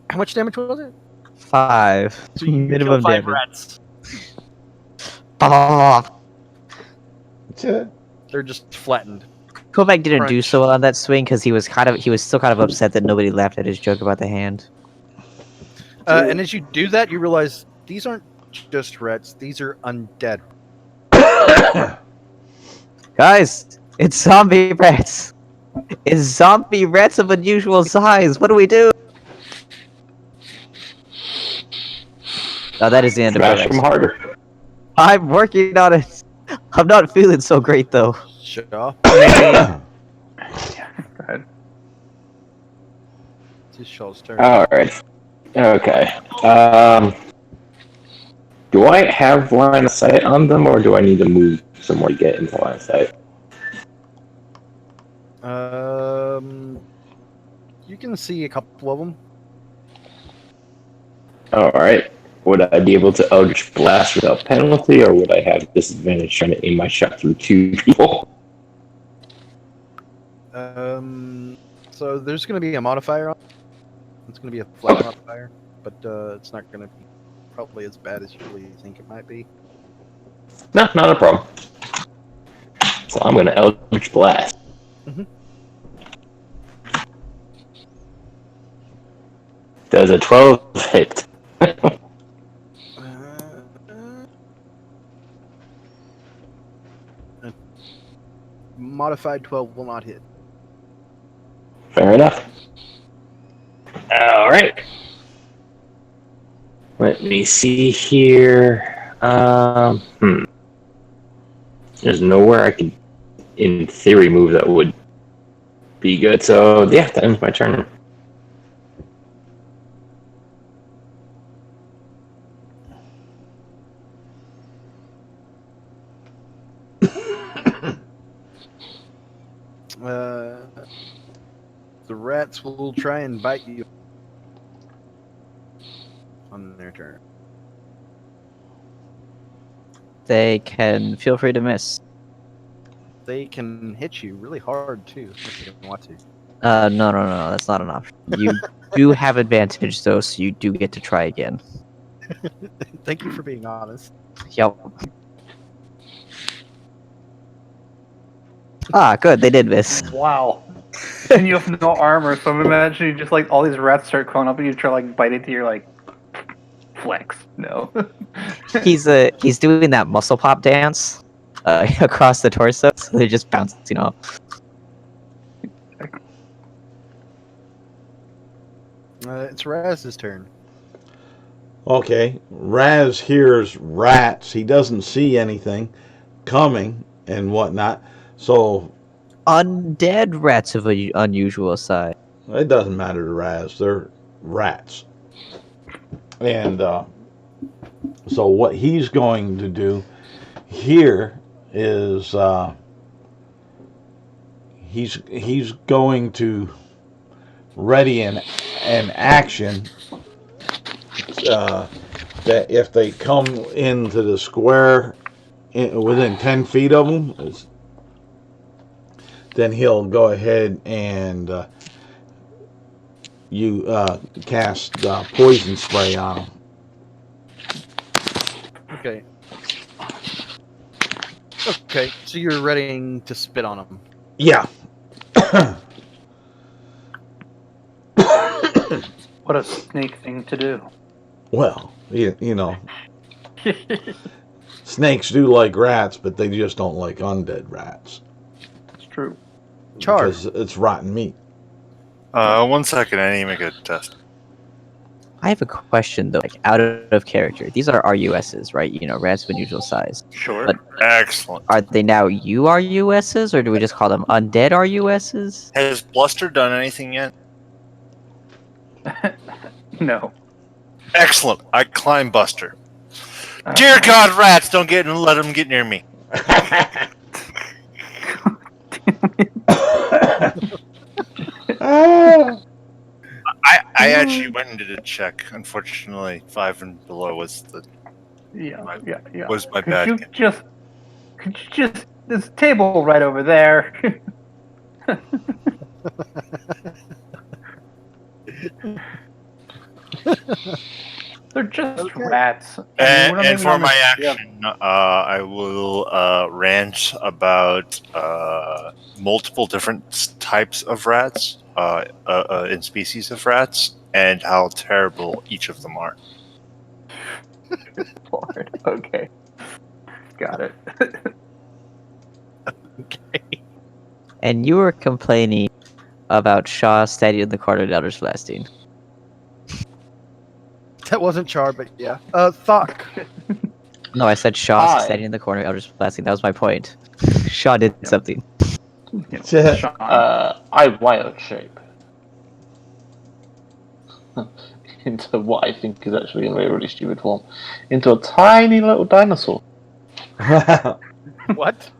How much damage was it? 5. So you Minimum kill 5 damage. rats. Oh. They're just flattened. Kovac didn't do Crunch. so well on that swing because he was still kind of upset that nobody laughed at his joke about the hand. And as you do that, you realize these aren't just rats; these are undead. Guys, it's zombie rats. It's zombie rats of unusual size. What do we do? Oh, that is the end of Smash it. them harder. I'm working on it. I'm not feeling so great though. Sure. It's Shaw's turn. Alright. Okay. Do I have line of sight on them, or do I need to move somewhere to get into line of sight? You can see a couple of them. Alright. Would I be able to Eldritch Blast without penalty, or would I have disadvantage trying to aim my shot through 2 people? So there's going to be a modifier on it. It's going to be a flat modifier, but it's not going to be probably as bad as you really think it might be. No, not a problem. So I'm going to Eldritch Blast. Mhm. Does a 12 hit? Modified 12 will not hit. Fair enough. Alright. Let me see here. There's nowhere I could, in theory, move that would be good. So, yeah, that ends my turn. The rats will try and bite you on their turn. They can feel free to miss. They can hit you really hard too if you don't want to. No, that's not an option. You do have advantage though, so you do get to try again. Thank you for being honest. Yep. Ah, good, they did miss. Wow. And you have no armor, so I'm imagining just like all these rats start crawling up and you try to like bite into your like flex. No. He's doing that muscle pop dance across the torso, so they're just bouncing off. It's Raz's turn. Okay, Raz hears rats. He doesn't see anything coming and whatnot. So Undead rats of a unusual size. it doesn't matter to Raz. They're rats. And so what he's going to do here is he's going to ready an action that if they come into the square within 10 feet of him, then he'll go ahead and cast poison spray on him. Okay. Okay, so you're ready to spit on him. Yeah. What a snake thing to do. Well, you know, snakes do like rats, but they just don't like undead rats. That's true. Because it's rotten meat. 1 second, I need to make a test. I have a question though, like out of character. These are RUSs, right? You know, rats of unusual size. Sure. But Excellent. are they now URUSs, or do we just call them undead RUSs? Has Bluster done anything yet? No. Excellent. I climb Buster. Dear God, rats! Don't let them get near me. I actually went and did a check. Unfortunately, 5 and below was the was my bad. Could you just this table right over there. They're just rats. And for my action, I will rant about multiple different types of rats, in species of rats, and how terrible each of them are. Lord. Okay. Got it. Okay. And you were complaining about Shaw standing in the corner of Elders Blasting. That wasn't Char, but yeah. Thok. No, I said Shaw Hi. standing in the corner of Elders Blasting. That was my point. Shaw did something. I wild shape into what I think is actually in a really stupid form, into a tiny little dinosaur. What?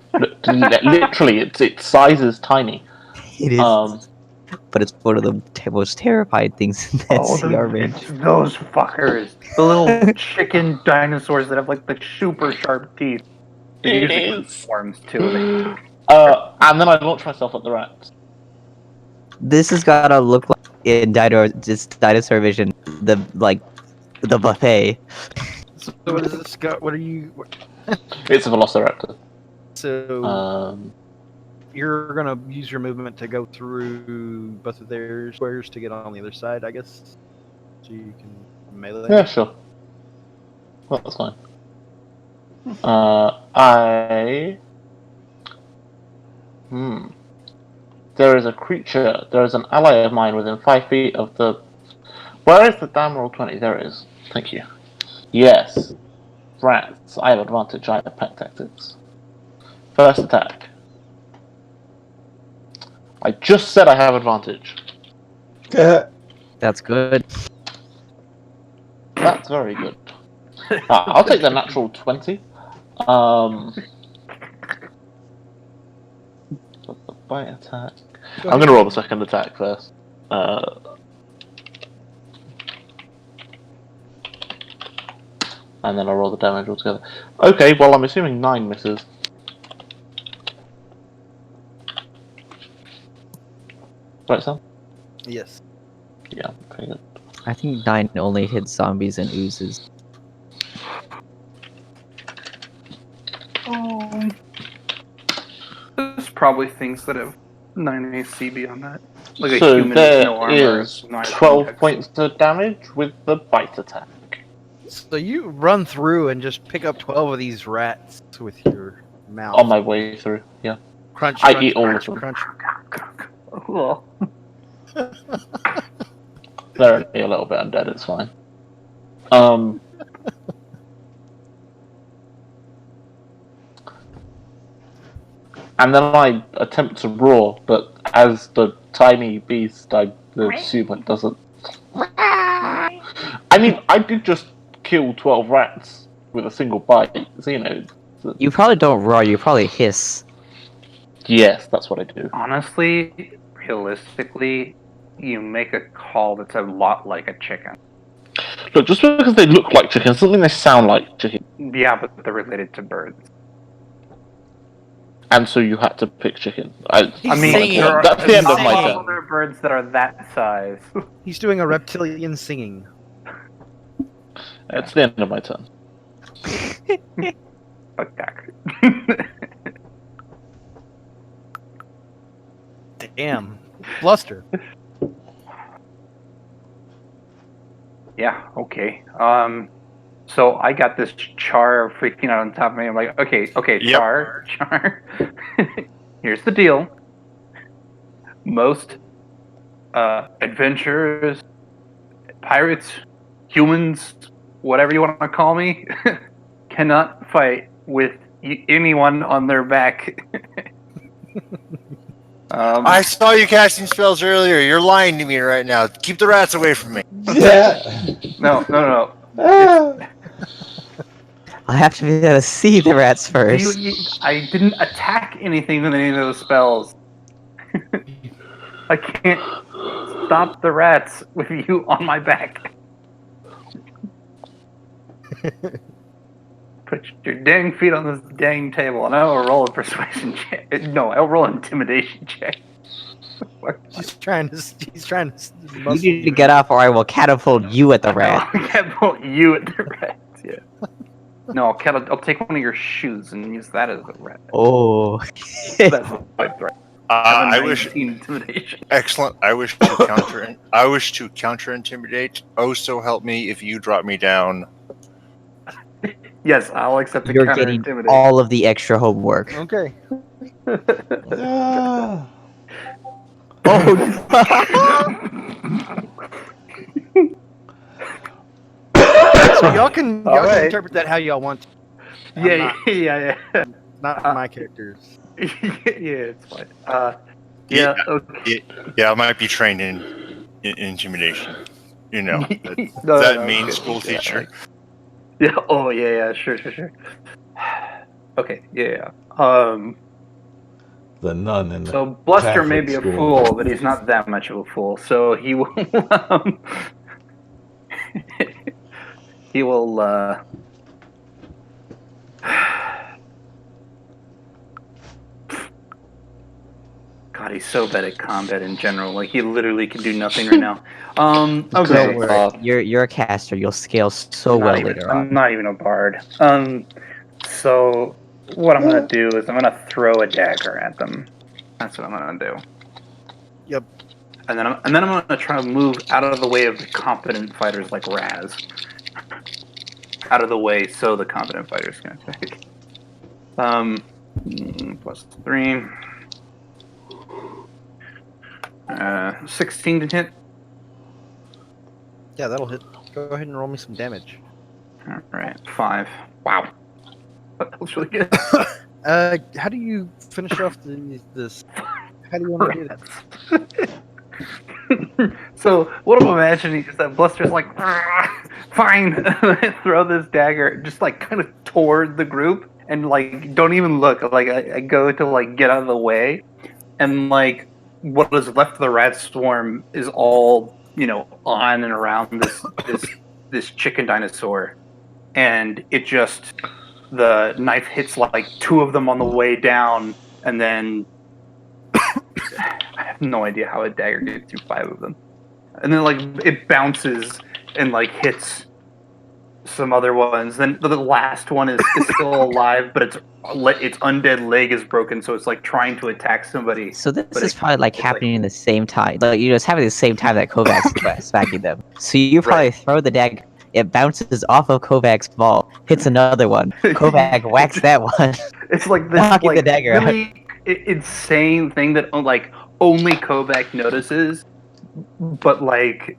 Literally, its size is tiny. It is. But it's one of the most terrifying things in that CR it's those fuckers. The little chicken dinosaurs that have like the super sharp teeth. It is. Forms too. And then I launch myself at the rats. This has gotta look like in Dinosaur Vision, the buffet. So what is this? What are you? It's a Velociraptor. So you're gonna use your movement to go through both of their squares to get on the other side, I guess. So you can melee. Yeah, sure. Well, that's fine. There is a creature, there is an ally of mine within 5 feet of the... Where is the damn roll 20? There it is. Thank you. Yes. Rats. I have advantage. I have pack tactics. First attack. I just said I have advantage. That's good. That's very good. I'll take the natural 20. The bite attack. I'm going to roll the second attack first. And then I'll roll the damage altogether. Okay, well, I'm assuming 9 misses. Right, Sam? Yes. Yeah, pretty good. I think 9 only hits zombies and oozes. There's probably things that have 9 AC beyond that. Like so a human there with no armor. is 12 points of damage with the bite attack. So you run through and just pick up 12 of these rats with your mouth. On my way through, yeah. Crunch, I crunch, eat all crunch, of them. crunch. Cool. they're only a little bit undead, it's fine. And then I attempt to roar, but as the tiny beast, I assume it doesn't. I mean, I did just kill 12 rats with a single bite, so you know. You probably don't roar, you probably hiss. Yes, that's what I do. Honestly, realistically, you make a call that's a lot like a chicken. Look, just because they look like chickens doesn't mean they sound like chickens. Yeah, but they're related to birds. And so you had to pick chicken. He's singing. That's the end of my Not turn. other birds that are that size. He's doing a reptilian singing. It's the end of my turn. Fuck that. Damn. Bluster. Yeah, okay. So I got this char freaking out on top of me. I'm like, okay, Yep. Char. Here's the deal. Most adventurers, pirates, humans, whatever you want to call me, cannot fight with anyone on their back. I saw you casting spells earlier. You're lying to me right now. Keep the rats away from me. Yeah. No. I have to be able to see the rats first. I didn't attack anything with any of those spells. I can't stop the rats with you on my back. Put your dang feet on this dang table, and I will roll a persuasion check. No, I'll roll an intimidation check. He's trying to. You need to get off, or I will catapult you at the rat. I'll catapult you at the rats. Yeah. No, I'll take one of your shoes and use that as a rat. Oh. That's my threat. I wish. Intimidation. Excellent. I wish to counter intimidate. Oh, so help me if you drop me down. Yes, I'll accept the You're counter getting intimidation. all of the extra homework. Okay. So y'all can right. interpret that how y'all want to. Yeah. Not my characters. Yeah, it's fine. Yeah. Okay. Yeah, I might be trained in intimidation. You know, No, that mean good. school teacher. Yeah. Oh, yeah. Sure. Okay. Yeah. The nun in the So Bluster Catholic may be a school. fool, but he's not that much of a fool. So he will. He will. God, he's so bad at combat in general. Like, he literally can do nothing right now. Okay. Don't worry. You're a caster. You'll scale so well later on. I'm not even a bard. So what I'm gonna do is I'm gonna throw a dagger at them. That's what I'm gonna do. Yep. And then I'm gonna try to move out of the way of the competent fighters like Raz. Out of the way so the competent fighters can attack. +3. 16 to hit. Yeah, that'll hit. Go ahead and roll me some damage. Alright, 5. Wow. That was really good. How do you finish off this? How do you want to do that? So, what I'm imagining is that Bluster's like, fine, throw this dagger, just like kind of toward the group, and like, don't even look. Like, I go to like get out of the way, and like, what is left of the rat swarm is all, you know, on and around this chicken dinosaur, and it just, the knife hits like 2 of them on the way down, and then I have no idea how a dagger gets through 5 of them, and then like it bounces and like hits some other ones. Then the last one is still alive, but its undead leg is broken, so it's like trying to attack somebody. So this is probably like happening in the same time. Like, you know, it's happening at the same time that Kovac's smacking them. So you probably throw the dagger. It bounces off of Kovac's ball, hits another one. Kovac whacks that one. It's like this knocking like the dagger out. really insane thing that like only Kovac notices, but like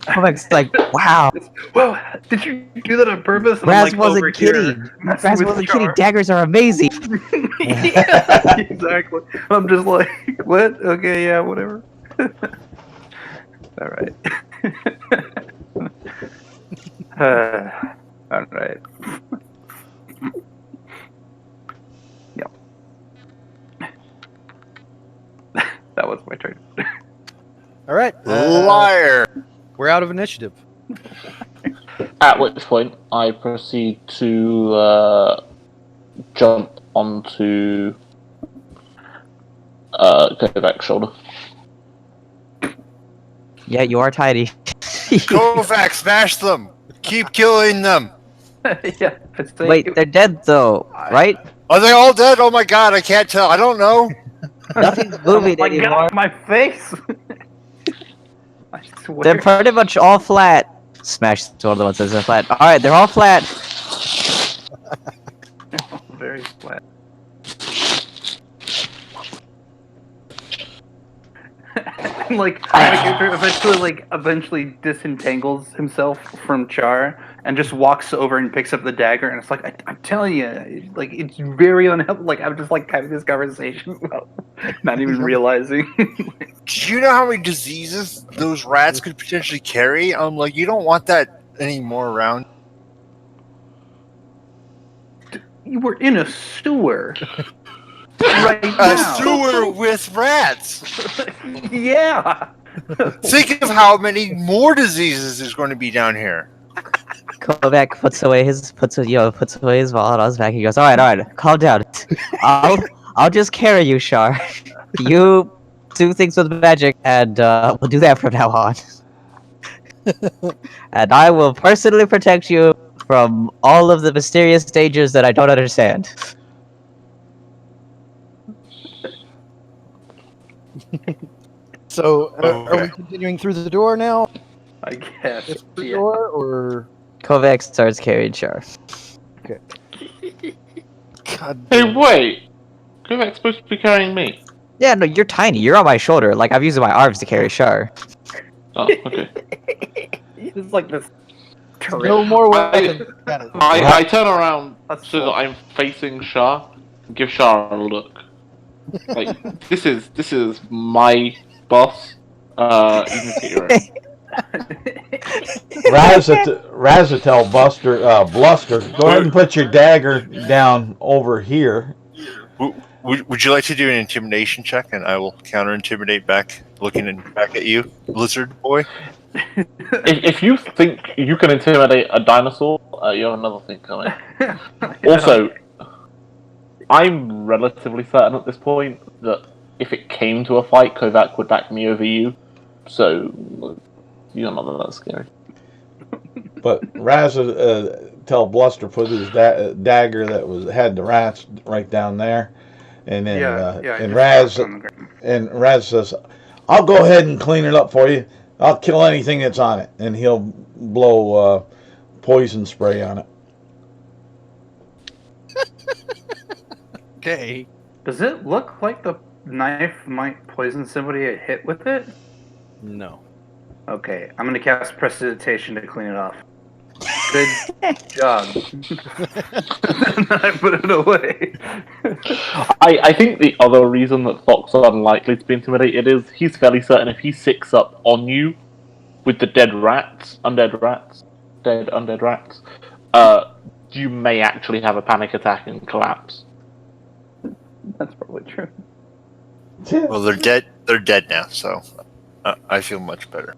Kovac's like, wow. Whoa, did you do that on purpose? And Raz I'm like, wasn't over here kidding. messing Raz with wasn't Char. kidding. Daggers are amazing. Yeah, exactly. I'm just like, what? Okay, yeah, whatever. All right. All right. Yep. That was my turn. All right. Liar. We're out of initiative. At which point, I proceed to jump onto Kovac's shoulder. Yeah, you are tidy. Kovac, smash them. Keep killing them. Yeah. Wait, they're dead though, right? Are they all dead? Oh my god, I can't tell. I don't know. Nothing's moving Oh my anymore. God, my face. I swear. They're pretty much all flat. Smash one of the ones that's flat. Alright, they're all flat. Very flat. And like my character eventually disentangles himself from Char and just walks over and picks up the dagger, and it's like I'm telling you, like it's very unhelpful. Like I'm just like having this conversation about not even realizing. Do you know how many diseases those rats could potentially carry? I'm like, you don't want that anymore around. You were in a sewer. Right now. A sewer with rats. Yeah. Think of how many more diseases there's going to be down here. Kovac puts away his wallet on his back. He goes, "All right, calm down. I'll just carry you, Char. You do things with magic, and we'll do that from now on. And I will personally protect you from all of the mysterious dangers that I don't understand." So, are we continuing through the door now? I guess. The door, or Kovac starts carrying Char. okay. God. Hey, wait! Kovac's supposed to be carrying me. Yeah, no, you're tiny. You're on my shoulder. Like, I'm using my arms to carry Char. Oh, okay. It's like this. No more weapons. I turn around That's so that I'm facing Shah and give Shah a look. Like, this is my boss. You can get your own. Razatel Bluster, go ahead and put your dagger down over here. Would you like to do an intimidation check, and I will counter intimidate back, looking back at you, lizard boy? If you think you can intimidate a dinosaur, you have another thing coming. Also, I'm relatively certain at this point that if it came to a fight, Kovac would back me over you. So, you're not that scary. But tell Bluster put his dagger that had the rats right down there, and then Raz says, "I'll go ahead and clean it up for you. I'll kill anything that's on it," and he'll blow poison spray on it. Okay. Does it look like the knife might poison somebody it hit with it? No. Okay, I'm gonna cast Prestidigitation to clean it off. Good job. And then I put it away. I think the other reason that Fox are unlikely to be intimidated is he's fairly certain if he sicks up on you with the undead rats, you may actually have a panic attack and collapse. That's probably true. Well, they're dead. They're dead now, so I feel much better.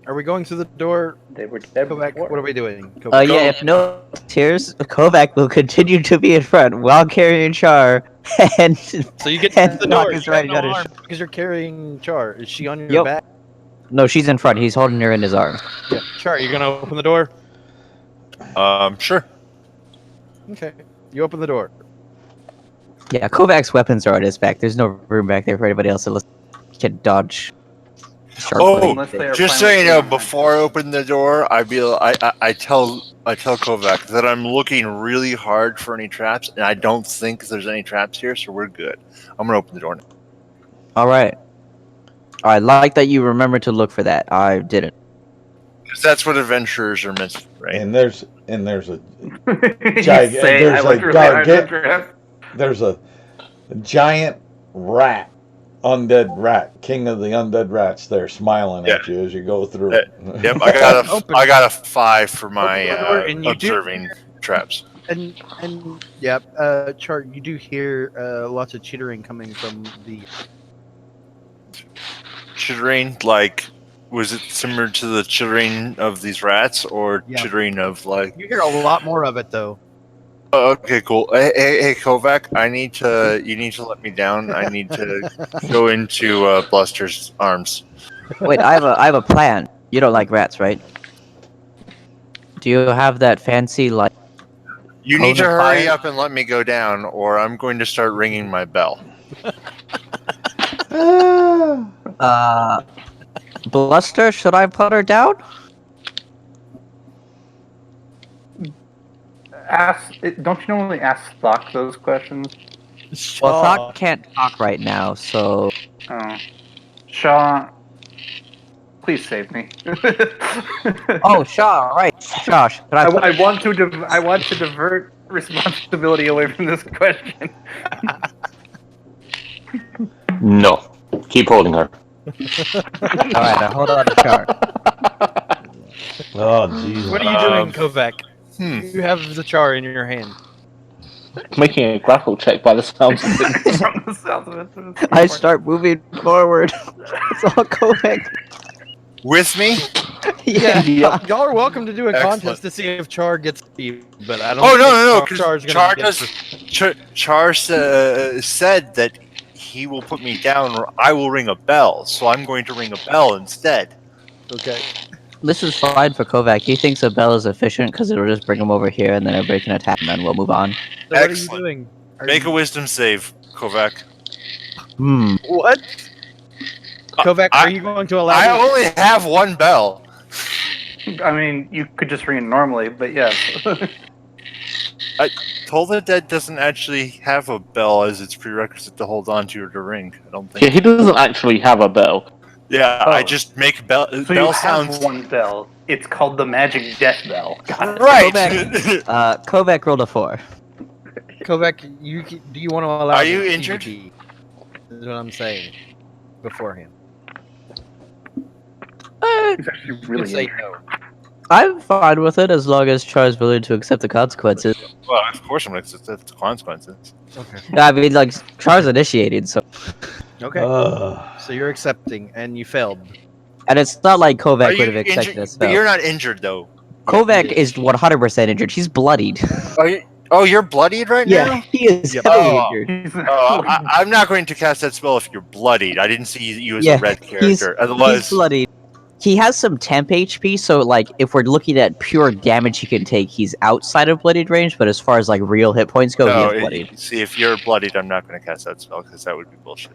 Are we going through the door? They were dead. Kovac, before. what are we doing? Yeah, if no tears, Kovac will continue to be in front while carrying Char, and So you get and to the knock door his right no out his harm, because you're carrying Char. Is she on your Yep. back? No, she's in front. He's holding her in his arms. Yeah. Char, you're gonna open the door? Sure. Okay. You open the door. Yeah, Kovac's weapons are on his back. There's no room back there for anybody else to can dodge. Oh, just so you know, before I open the door, I tell Kovac that I'm looking really hard for any traps, and I don't think there's any traps here, so we're good. I'm gonna open the door now. All right. I like that you remember to look for that. I didn't. Because that's what adventurers are meant to, right? And there's a there's a giant rat, undead rat, king of the undead rats there, smiling at you as you go through it. Yep, I got a 5 for my observing traps. And yeah, Chart, you do hear lots of chittering coming from the chittering. Like, was it similar to the chittering of these rats, or chittering of like? You hear a lot more of it though. Oh, okay, cool. Hey, Kovac, you need to let me down. I need to go into Bluster's arms. Wait, I have a plan. You don't like rats, right? Do you have that fancy like? You need to hurry up and let me go down, or I'm going to start ringing my bell. Bluster, should I put her down? Don't you normally ask Thok those questions? Well, Thok can't talk right now, so. Oh. Shaw, please save me. Oh, Shaw, right. Shaw, I want to divert responsibility away from this question. No. Keep holding her. Alright, now hold on to Char. Oh, jeez. What are you doing, Kovac? You have the char in your hand. Making a grapple check by the sounds of it. I start moving forward. It's all Kovac. With me? Yeah. Y'all are welcome to do a Excellent. contest to see if Char gets you, but I don't. Oh no! Char said that he will put me down, or I will ring a bell. So I'm going to ring a bell instead. Okay. This is fine for Kovac. He thinks a bell is efficient because it'll just bring him over here, and then everybody can attack, and then we'll move on. So what Excellent. are you doing? Make a wisdom save, Kovac. What? Kovac, are you going to allow? I only have one bell. I mean, you could just ring it normally, but yes. Toll the Dead doesn't actually have a bell as its prerequisite to hold on to or to ring. I don't think. Yeah, he doesn't actually have a bell. Yeah, I just make bell. So bell you sounds. have one bell. It's called the Magic Death Bell. Got it. Right. Kovac rolled a 4. Kovac, do you want to allow? Are you the injured? PvP? Is what I'm saying beforehand. He's actually You really can say injured. no. I'm fine with it as long as Char's willing to accept the consequences. Well, of course I'm going to accept the consequences. Okay. I mean, like, Char's initiated, so. Okay. So you're accepting, and you failed. And it's not like Are Kovac you would have expected injured? this. But you're not injured though. Kovac is 100% injured. He's bloodied. Oh, you're bloodied right now? Yeah, he is heavily injured. I'm not going to cast that spell if you're bloodied. I didn't see you as a red character. He's bloodied. He has some temp HP, so like if we're looking at pure damage he can take, he's outside of bloodied range. But as far as like real hit points go, he is bloodied. See, if you're bloodied, I'm not going to cast that spell because that would be bullshit.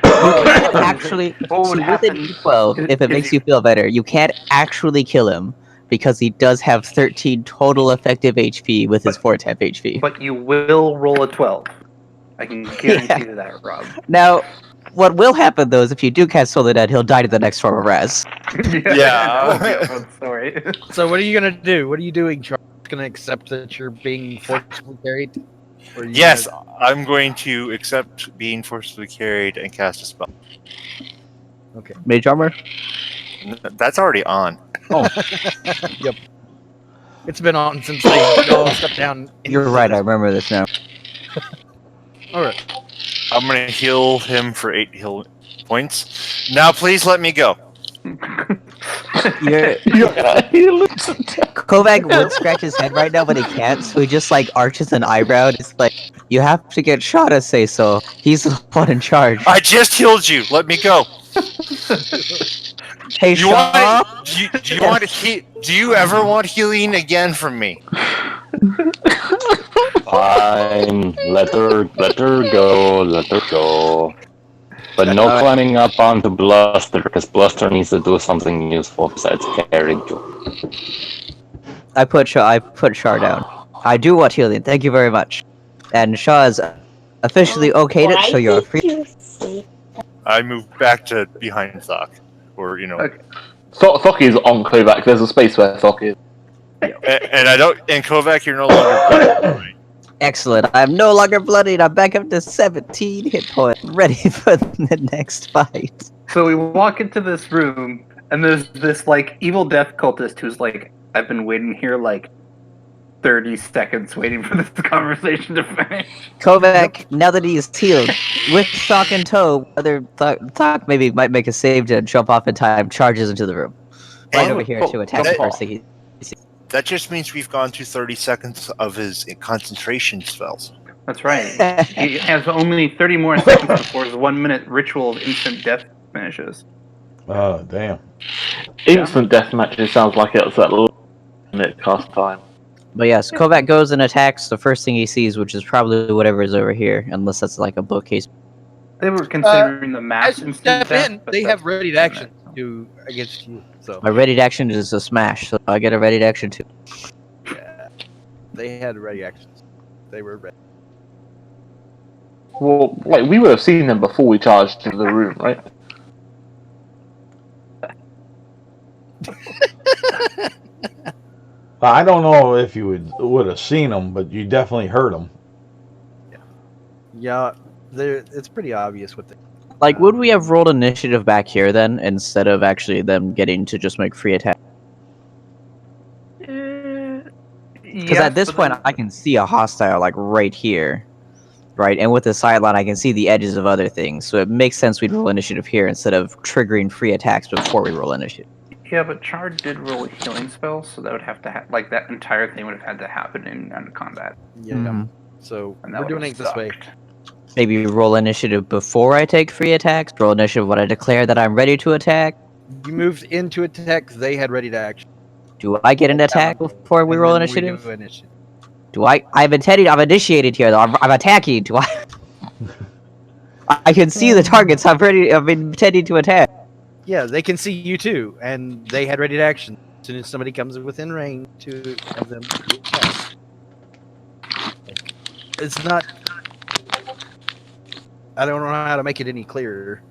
Actually, so with a D12, if it makes you feel better, you can't actually kill him because he does have 13 total effective HP with his 4 temp HP. But you will roll a 12. I can guarantee you that, Rob. Now, what will happen though is if you do cast Soul of the Dead, he'll die to the next form of Raz. Yeah. Sorry. So what are you gonna do? What are you doing, Charles? Gonna accept that you're being forcibly carried? Or you Yes, gonna- I'm going to accept being forcibly carried and cast a spell. Okay. Mage armor? That's already on. Oh. Yep. It's been on since they all stepped down. You're right, I remember this now. Alright. I'm going to heal him for 8 heal points. Now, please let me go. Kovac would scratch his head right now, but he can't, so he just like arches an eyebrow. It's like, you have to get Shaw to say so. He's the one in charge. I just healed you. Let me go. Hey, Shaw. Do you ever want healing again from me? Fine. Let her go. But no climbing up onto Bluster, because Bluster needs to do something useful besides carrying you. I put Char down. I do want healing. Thank you very much. And Shaw is officially okayed it, so you're free. I moved back to behind Thok. Or, Okay. Thok is on Kovac. There's a space where Thok is. And I don't. And Kovac, you're no longer. Excellent. I'm no longer bloodied. I'm back up to 17 hit points, ready for the next fight. So we walk into this room, and there's this like evil death cultist who's like, I've been waiting here like 30 seconds waiting for this conversation to finish. Kovac, now that he is healed, with Thok in tow, Thok maybe might make a save to jump off in time, charges into the room. Right over here to attack the first thing he sees. That just means we've gone through 30 seconds of his concentration spells. That's right. He has only 30 more seconds before his 1 minute ritual of instant death finishes. Oh, damn. Instant death matches sounds like it's that minute cast time. But yes, Kovac goes and attacks the first thing he sees, which is probably whatever is over here, unless that's like a bookcase. They were considering the mass As you instant step death, in, but they that's have ready to action against you. So My ready to action is a smash, so I get a ready to action too. yeah, they had ready actions. They were ready. Well, like we would have seen them before we charged into the room, right? I don't know if you would have seen them, but you definitely heard them. Yeah, it's pretty obvious what they. Like, would we have rolled initiative back here then, instead of actually them getting to just make free attack? Because at this point, I can see a hostile, like, right here. Right? And with the sideline, I can see the edges of other things. So it makes sense we'd roll initiative here instead of triggering free attacks before we roll initiative. Yeah, but Chard did roll a healing spell, so that would have to like that entire thing would have had to happen in combat. Yeah. So we're doing it this way. Maybe roll initiative before I take free attacks. Roll initiative when I declare that I'm ready to attack. You moved into attack. They had ready to action. Do I get an attack before we roll And then initiative? do initiative. Do I? I've initiated here though. I'm attacking. Do I? I can see the targets. I'm ready. I'm intending to attack. Yeah, they can see you too, and they had ready to action. As soon as somebody comes within range to have them attack. It's not. I don't know how to make it any clearer.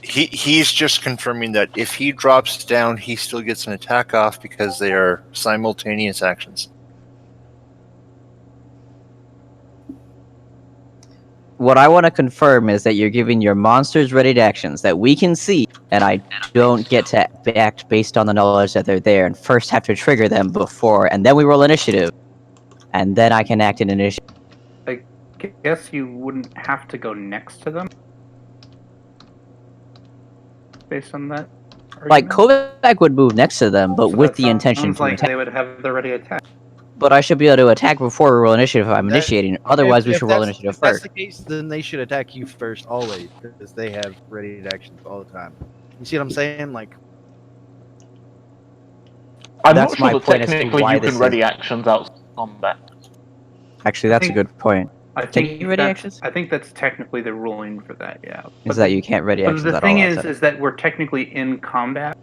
He's just confirming that if he drops down, he still gets an attack off because they are simultaneous actions. What I want to confirm is that you're giving your monsters ready to actions that we can see, and I don't get to act based on the knowledge that they're there, and first have to trigger them before, and then we roll initiative, and then I can act in initiative. I guess you wouldn't have to go next to them, based on that. Like Kovac would move next to them, but So with that the intention sounds to like attack. they would have the ready attack. But I should be able to attack before we roll initiative if I'm initiating. Otherwise, we If should roll that's- initiative if that's first. the case, then they should attack you first always, because they have ready to actions all the time. You see what I'm saying? Like, I'm That's not sure my that point as to technically why you this can is- ready actions out of combat. Actually, that's a good point. I Can think you ready that's- actions? I think that's technically the ruling for that. Yeah. Is that you can't ready But actions the at all? thing is outside. that we're technically in combat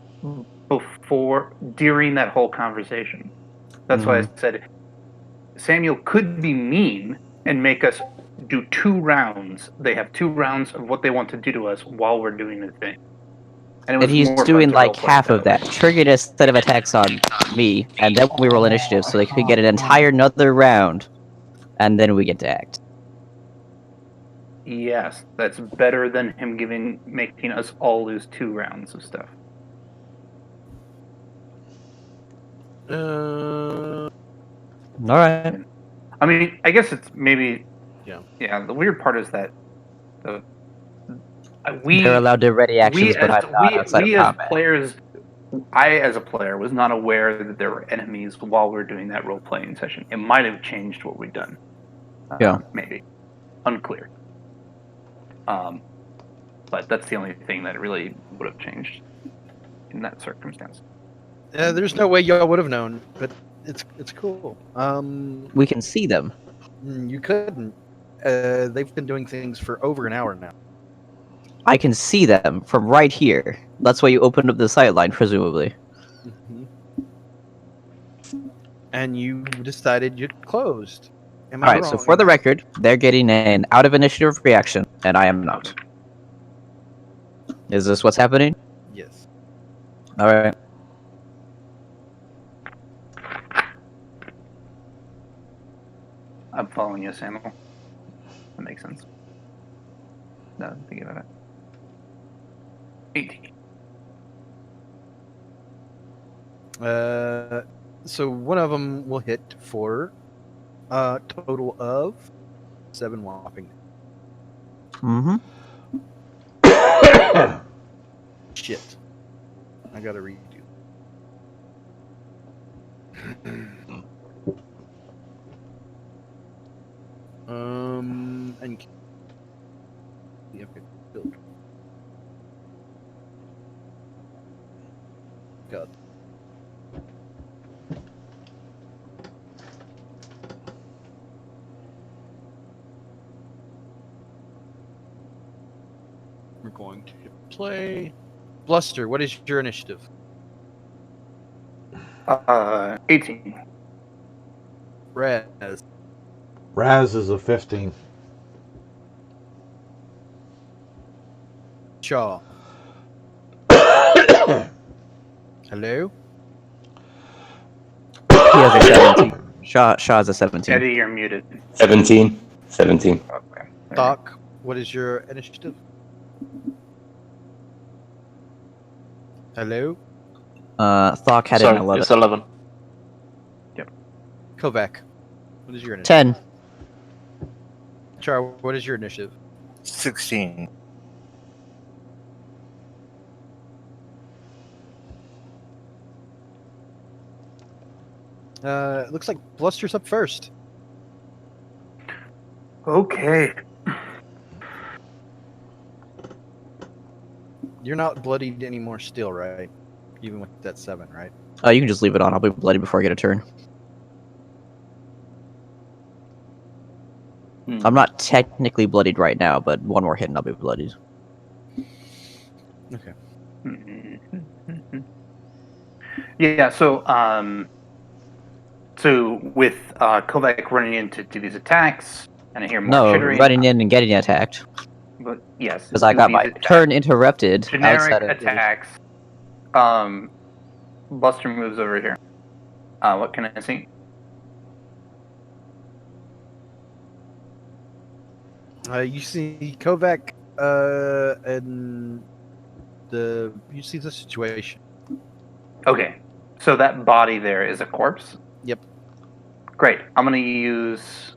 during that whole conversation. That's why I said Samuel could be mean and make us do 2 rounds. They have 2 rounds of what they want to do to us while we're doing the thing. And, it was And he's more fun doing to like roleplay half that of that. Triggered a set of attacks on me, and then we roll initiative, so they could get an entire another round, and then we get to act. Yes, that's better than him making us all lose 2 rounds of stuff. All right. I mean, I guess it's maybe. Yeah. Yeah. The weird part is that we They're allowed to ready actions, but I'm not outside we of as combat. players, I as a player was not aware that there were enemies while we were doing that role playing session. It might have changed what we'd done. Yeah. Maybe. Unclear. But that's the only thing that really would have changed in that circumstance. there's no way y'all would have known, but it's cool. We can see them. You couldn't. They've been doing things for over an hour now. I can see them from right here. That's why you opened up the sightline, presumably. And you decided you closed. Am I Alright, wrong? so for the record, they're getting an out of initiative reaction, and I am not. Is this what's happening? Yes. All right. I'm following you, Samuel. That makes sense. No, think about it. 18. So one of them will hit for a total of 7 whopping. Mm-hmm. Shit. I gotta redo. And yeah, okay. Build. God. We're going to hit play. Bluster, what is your initiative? 18. Raz. Raz is a 15. Shaw. Hello? He has a 17. Shaw's a 17. Eddie, you're muted. 17. 17. Okay. Doc, what is your initiative? Hello? Thok had an 11. It's 11. Kovac, what is your initiative? 10. Char, what is your initiative? 16. It looks like Bluster's up first. Okay. You're not bloodied anymore still, right? Even with that 7, right? You can just leave it on. I'll be bloody before I get a turn. I'm not technically bloodied right now, but one more hit and I'll be bloodied. Okay. Yeah, so with Kovac running in to do these attacks, and I hear more No, chittering. running in and getting attacked. But yes, Because I got my turn interrupted. generic outside of- attacks. Buster moves over here. What can I see? You see Kovac, and you see the situation. Okay, so that body there is a corpse? Yep. Great. I'm going to use...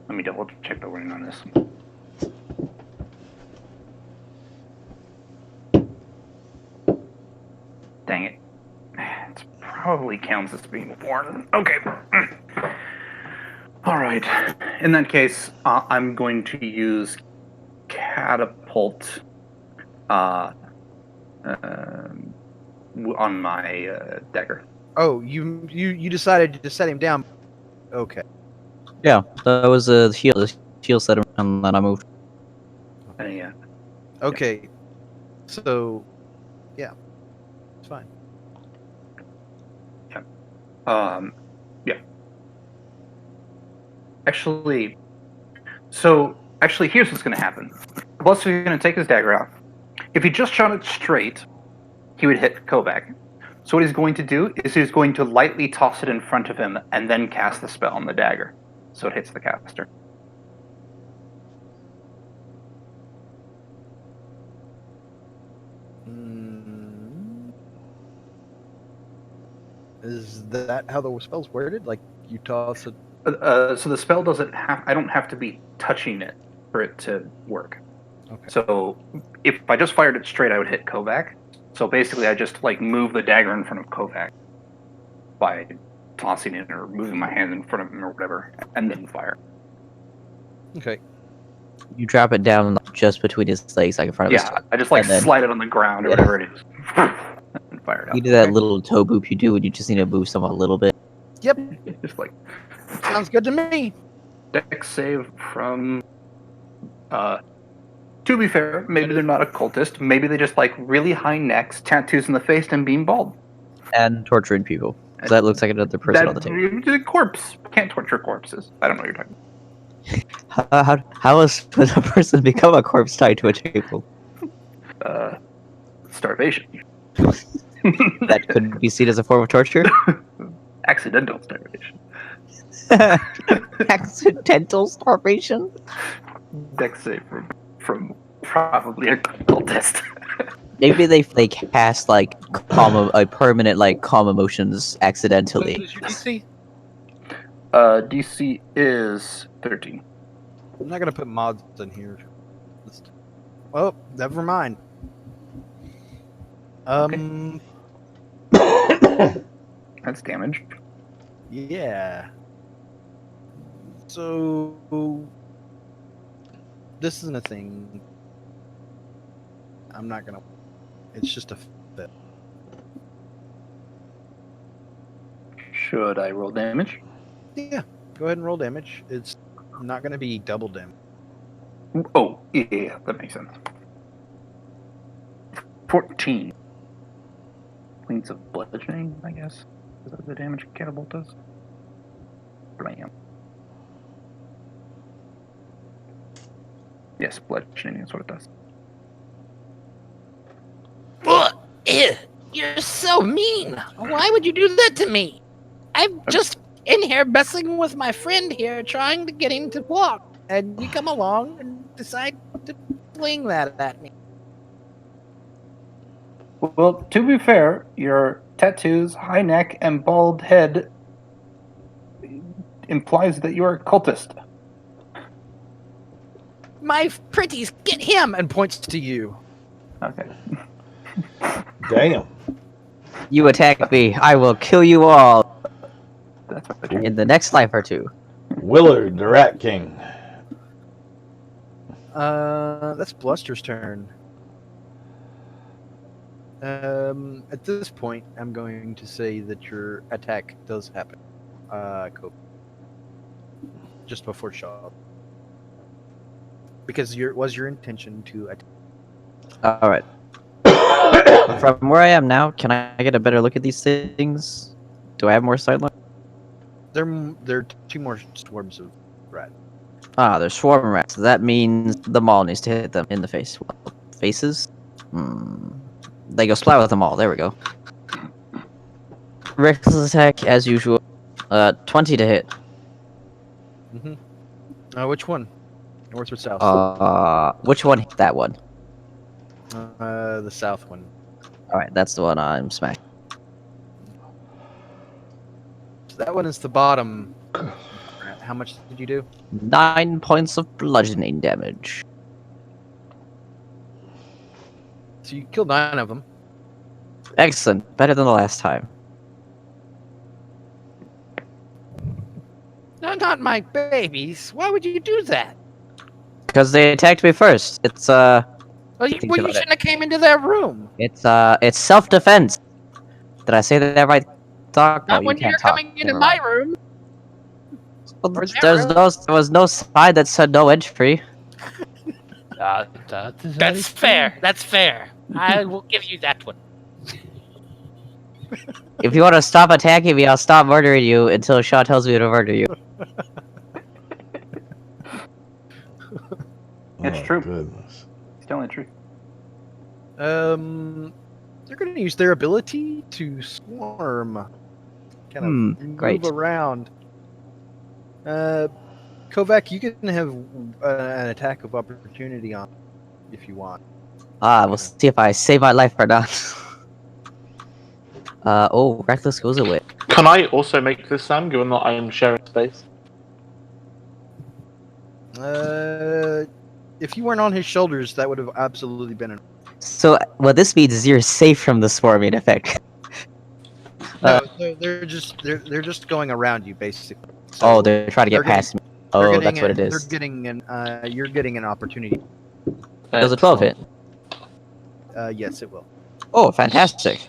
Let me double check the wording on this. Dang it. It probably counts as being born. Okay. All right. In that case, I'm going to use catapult on my dagger. Oh, you decided to set him down. Okay. Yeah, that was a heal. The heal set him, and then I moved. Yeah. Okay. So, yeah, it's fine. Yeah. Actually, here's what's going to happen. Buster's going to take his dagger out. If he just shot it straight, he would hit Kovac. So what he's going to do is he's going to lightly toss it in front of him and then cast the spell on the dagger. So it hits the caster. Is that how the spell's worded? Like you toss it? So the spell doesn't have... I don't have to be touching it for it to work. Okay. So if I just fired it straight, I would hit Kovac. So basically, I just move the dagger in front of Kovac by tossing it or moving my hand in front of him or whatever, and then fire. Okay. You drop it down just between his legs, like in front of his. Yeah, I just slide it on the ground or whatever it is, and fire it out. You do that little toe boop you do, and you just need to move someone a little bit. Yep. Just sounds good to me. Dex save from. To be fair, maybe they're not a cultist. Maybe they just like really high necks, tattoos in the face, and being bald. And torturing people. That looks like another person on the table. It's a corpse. Can't torture corpses. I don't know what you're talking about. How else would a person become a corpse tied to a table? Starvation. That could be seen as a form of torture. Accidental starvation. Accidental starvation. Dex save from probably a cultist. Maybe they cast like a permanent like calm emotions accidentally. What is your DC? DC is 13. I'm not gonna put mods in here. Oh, never mind. That's damage. Yeah. So this isn't a thing. I'm not gonna. It's just a fit. Should I roll damage? Yeah. Go ahead and roll damage. It's not gonna be double damage. Oh, yeah, that makes sense. 14 points of bludgeoning, I guess. Is that the damage catapult does? Blam. Yes, bludgeoning is what it does. Ew, you're so mean. Why would you do that to me? I'm just in here messing with my friend here, trying to get him to walk, and you come along and decide to fling that at me. Well, to be fair, your tattoos, high neck, and bald head implies that you are a cultist. My pretties, get him! And points to you. Okay. Damn. You attack me, I will kill you all That's what in the next life or two. Willard, the Rat King. That's Bluster's turn. At this point, I'm going to say that your attack does happen. Cope. Just before Shaw. Because was your intention to attack. Alright. From where I am now, can I get a better look at these things? Do I have more sight line? There are two more swarms of rat. Ah, they're swarm rats. That means the maul needs to hit them in the face. Faces? They go splat with them all. There we go. Reckless attack, as usual. 20 to hit. Which one? North or south? Which one hit that one? The south one. Alright, that's the one I'm smacking. So that one is the bottom. How much did you do? 9 points of bludgeoning damage. So you killed 9 of them. Excellent. Better than the last time. No, not my babies. Why would you do that? Because they attacked me first. It's, Well, you shouldn't have came into their room. It's self-defense. Did I say that right? Talk? Not Oh, when you can't you're talk. coming into Never my mind. room. Well, there was no sign that said no entry. That's fair. That's fair. I will give you that one. If you want to stop attacking me, I'll stop murdering you until Shaw tells me to murder you. It's true. Goodness. It's definitely true. They're going to use their ability to swarm. Kind of move great. around. Kovac, you can have an attack of opportunity on if you want. We'll see if I save my life or not. Oh, Reckless goes away. Can I also make this, Sam, given that I am sharing space? If you weren't on his shoulders, that would have absolutely been an... So, what this means is you're safe from the swarming effect. No, they're just going around you, basically. So they're trying to get past me. Oh, that's what it is. You're getting an opportunity. Does a 12 hit? Yes, it will. Oh, fantastic.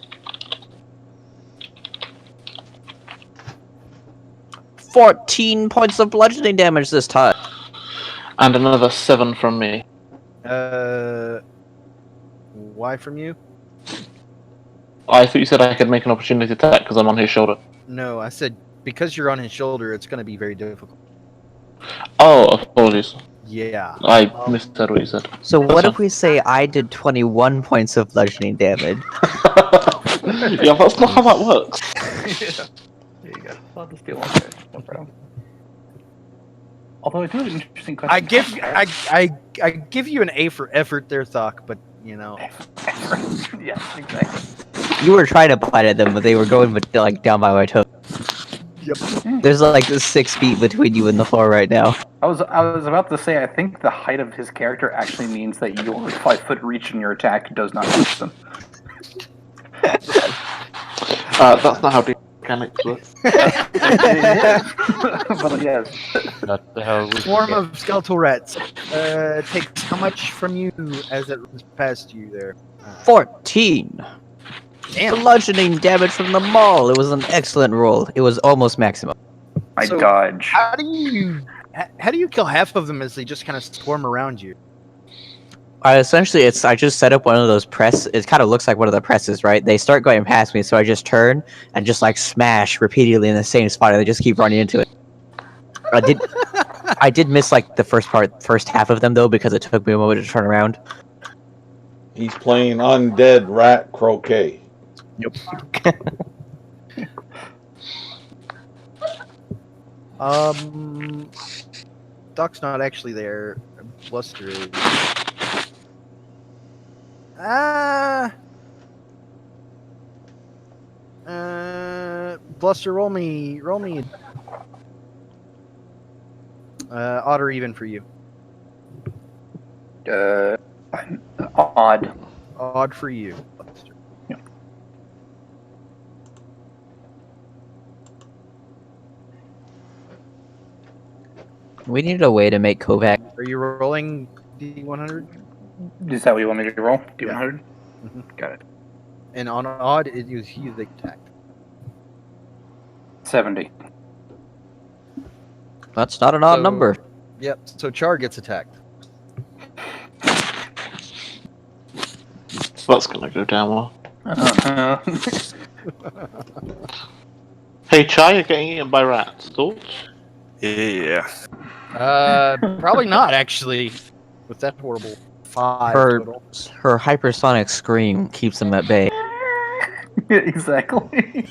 14 points of bludgeoning damage this time. And another 7 from me. Why from you? I thought you said I could make an opportunity attack because I'm on his shoulder. No, I said because you're on his shoulder, it's going to be very difficult. Oh, apologies. Yeah. I misheard what you said. So what That's if we say I did 21 points of bludgeoning damage? Yeah, that's not how that works. There you go. I'll just deal with it. No problem. Although I do have an interesting question. I give you an A for effort there, Thok, but you know. Yeah, exactly. You were trying to bite at them, but they were going like down by my toe. Yep. There's like 6 feet between you and the floor right now. I was about to say I think the height of his character actually means that your 5 foot reach in your attack does not touch them. That's not how the mechanics work. But yes. Not the hell we Swarm of skeletal rats. Takes how much from you as it runs past you there? 14. Damn. Bludgeoning damage from the maul. It was an excellent roll. It was almost maximum. I So, dodge. How do you kill half of them as they just kind of swarm around you? Essentially, I just set up one of those press. It kind of looks like one of the presses, right? They start going past me, so I just turn and just like smash repeatedly in the same spot, and they just keep running into it. I did miss like the first half of them though, because it took me a moment to turn around. He's playing undead rat croquet. Yep. Doc's not actually there. Bluster is. Bluster, roll me. Odd or even for you. Odd. Odd for you. Bluster. Yeah. We needed a way to make Kovac. Are you rolling D100? Is that what you want me to roll? D100? Mhm. Got it. And on odd, it was he that attacked. 70. That's not an odd So- number. Yep. So Char gets attacked. So that's gonna go down well. Uh-huh. Hey, Chai, you're getting eaten by rats. Thoughts? Yeah. Probably not actually. With that horrible 5 Her total. her hypersonic scream keeps them at bay. Exactly.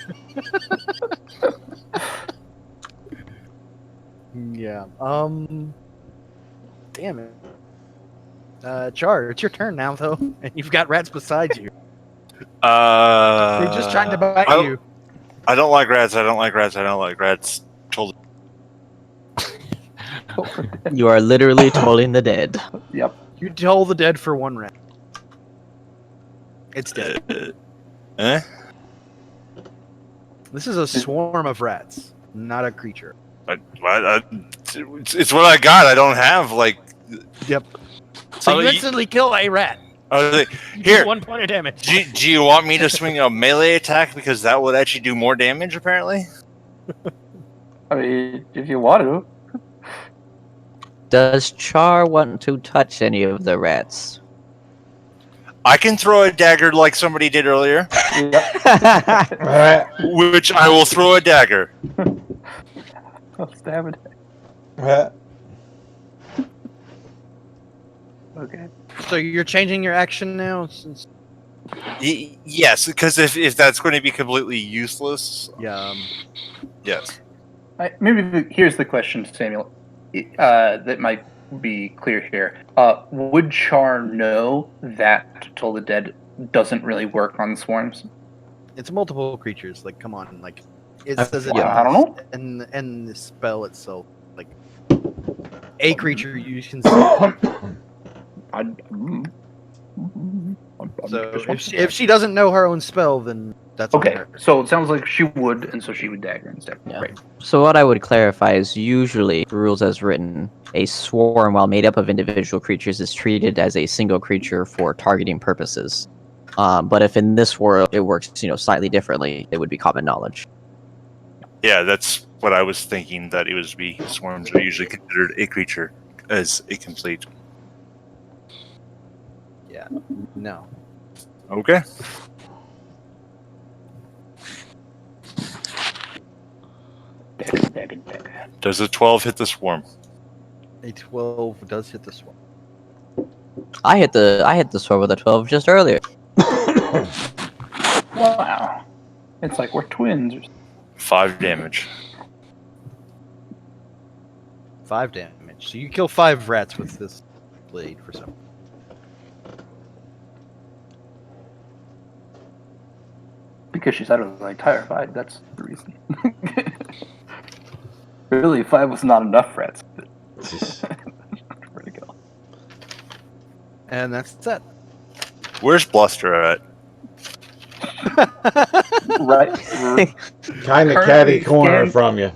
Yeah. Damn it. Char, it's your turn now though, and you've got rats beside you. They're just trying to bite you. I don't like rats. I don't like rats. I don't like rats. Totally. You are literally tolling the dead. Yep. You toll the dead for 1 rat. It's dead. Eh? This is a swarm of rats, not a creature. It's what I got. I don't have like. Yep. So Oh, you instantly kill a rat. Here. Do 1 point of damage. Do you want me to swing a melee attack because that would actually do more damage? Apparently. I mean, if you want to. Does Char want to touch any of the rats? I can throw a dagger like somebody did earlier, which I will throw a dagger. I'll stab it. Okay. So you're changing your action now since Yes, because if that's going to be completely useless, yes. Maybe here's the question, Samuel. That might be clear here. Would Char know that Toll the Dead doesn't really work on swarms? it's multiple creatures. Like, come on, like it says it. I don't know. And the spell itself, like a creature you can. So if she doesn't know her own spell, then that's on okay. her. So it sounds like she would, and so she would dagger instead. Yeah. Right. So what I would clarify is usually, rules as written, a swarm, while made up of individual creatures, is treated as a single creature for targeting purposes. But if in this world it works, slightly differently, it would be common knowledge. Yeah, that's what I was thinking. That it was be swarms are usually considered a creature as a complete. Yeah. No. Okay. Does a 12 hit the swarm? A 12 does hit the swarm. I hit the sword with a 12 just earlier. Wow. It's like we're twins. 5 damage. 5 damage. So you kill 5 rats with this blade for some. Because she's utterly terrified. That's the reason. Really, 5 was not enough rats. Pretty good. And that's that. Where's Bluster at? Right. Kind of catty corner from you.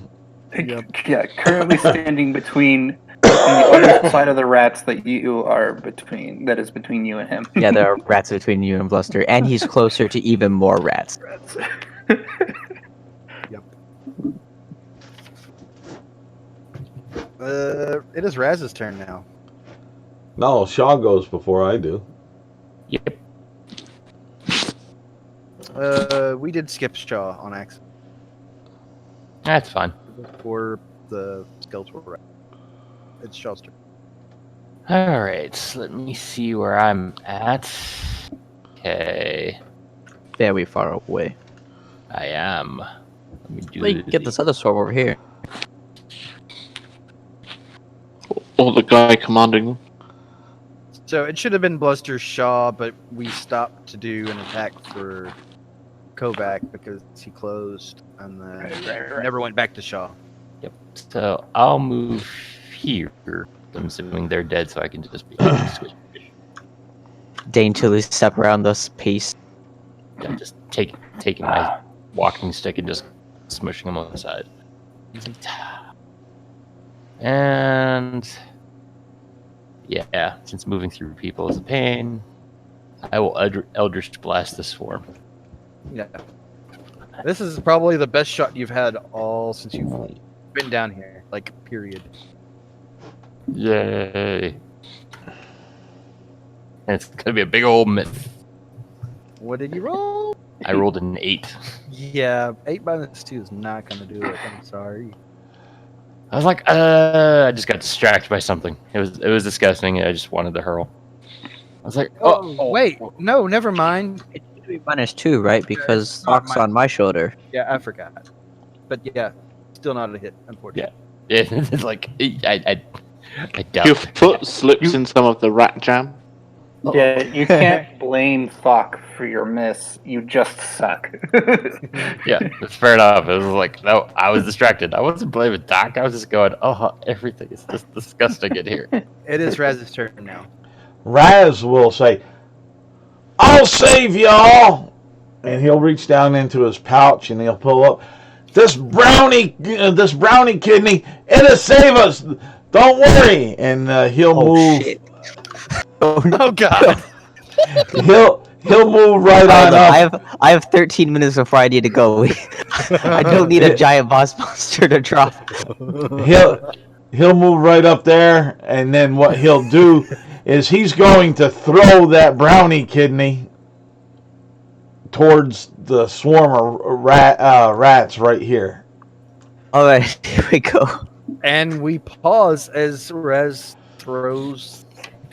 Yeah, currently standing between on the other side of the rats that you are between. That is between you and him. Yeah, there are rats between you and Bluster, and he's closer to even more rats. Yep. It is Raz's turn now. No, Shaw goes before I do. Yep. We did skip Shaw on accident That's fine. before the skeletal rat. It's Shaw's turn. Alright, so let me see where I'm at. Okay. Very far away. I am. Let me do Wait, get this other sword over here. Or the guy commanding. So it should have been Bluster Shaw, but we stopped to do an attack for Kovac because he closed, and then never went back to Shaw. Yep. So I'll move here. I'm assuming they're dead, so I can just be switch. Daintily step around this piece. I'm just taking my walking stick and just smushing them on the side. And yeah, since moving through people is a pain, I will Eldritch Blast the swarm. Yeah. This is probably the best shot you've had all since you've been down here. Like, period. Yay. And it's gonna be a big old myth. What did you roll? I rolled an 8. Yeah, 8 minus 2 is not going to do it. I'm sorry. I was like, I just got distracted by something. It was disgusting, and I just wanted to hurl. I was like, wait, no, never mind. It should be -2, right? Because Rock's on my shoulder. Yeah, I forgot. But yeah, still not a hit, unfortunately. Yeah, it's like I doubt. Your foot slips in some of the rat jam. Yeah, you can't blame Thok for your miss. You just suck. Yeah, that's fair enough. It was like, no, I was distracted. I wasn't blaming Doc. I was just going, oh, everything is just disgusting in here. It is Raz's turn now. Raz will say, "I'll save y'all," and he'll reach down into his pouch and he'll pull up this brownie kidney. It'll save us. Don't worry. And he'll move. Shit. Oh God! He'll move right on up. I have 13 minutes before I need to go. I don't need a giant boss monster to drop. He'll move right up there, and then what he'll do is he's going to throw that brownie kidney towards the swarm of rats right here. All right, here we go. And we pause as Raz throws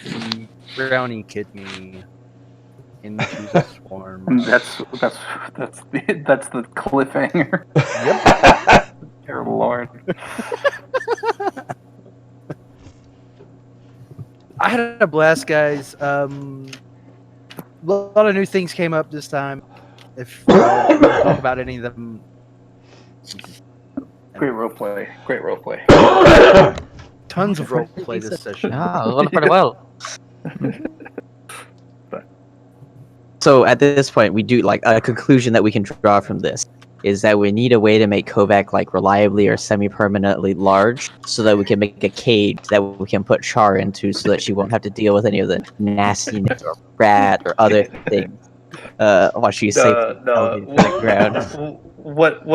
the brownie kidney into the swarm. That's the cliffhanger. Yep. Dear Lord. I had a blast, guys. A lot of new things came up this time. If you talk about any of them. Great roleplay. Great roleplay. Tons of roleplay this session. Ah, went pretty well. So at this point, we do like a conclusion that we can draw from this is that we need a way to make Kovac like reliably or semi-permanently large, so that we can make a cage that we can put Char into, so that she won't have to deal with any of the nastiness or rat or other things while she's safe on the ground. What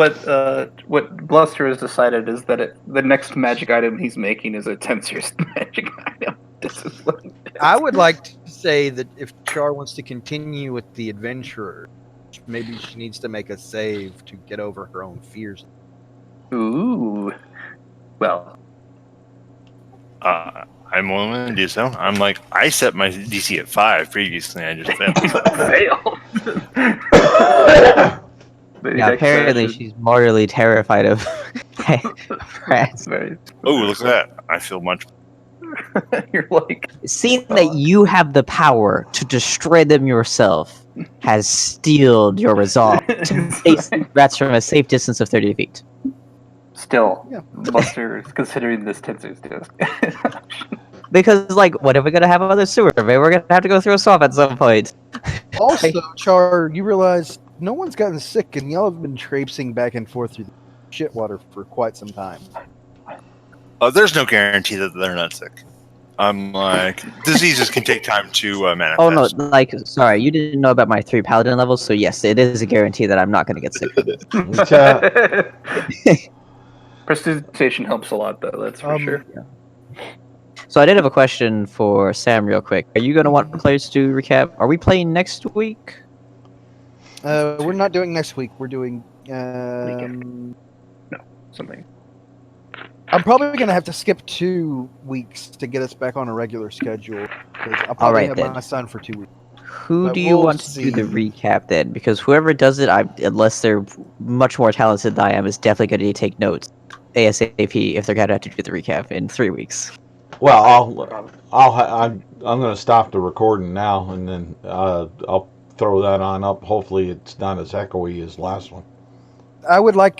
Bluster has decided is that the next magic item he's making is a 10-series magic item. I would like to say that if Char wants to continue with the adventurer, maybe she needs to make a save to get over her own fears. Ooh. Well, I'm willing to do so. I'm like, I set my DC at 5 previously. I just failed. Yeah, apparently she's mortally terrified of rats. Oh, look at that! I feel much. You're like, Seeing that you have the power to destroy them yourself has steeled your resolve to face rats from a safe distance of 30 feet. Still, Buster is considering this Tensu's disc. Because, like, what if we're gonna have another sewer? Maybe we're gonna have to go through a swamp at some point. Also, Char, you realize no one's gotten sick, and y'all have been traipsing back and forth through the shit water for quite some time. There's no guarantee that they're not sick. I'm like, diseases can take time to manifest. Oh no, like, sorry, you didn't know about my 3 paladin levels, so yes, it is a guarantee that I'm not gonna get sick. Prestidigitation helps a lot, though, that's for sure. Yeah. So I did have a question for Sam real quick. Are you going to want players to recap? Are we playing next week? We're not doing next week. We're doing... something. I'm probably going to have to skip 2 weeks to get us back on a regular schedule. Because I'll probably have my son for 2 weeks. Who do you want to do the recap then? Because whoever does it, unless they're much more talented than I am, is definitely going to take notes ASAP if they're going to have to do the recap in 3 weeks. Well, I'm going to stop the recording now, and then I'll throw that on up. Hopefully, it's not as echoey as last one. I would like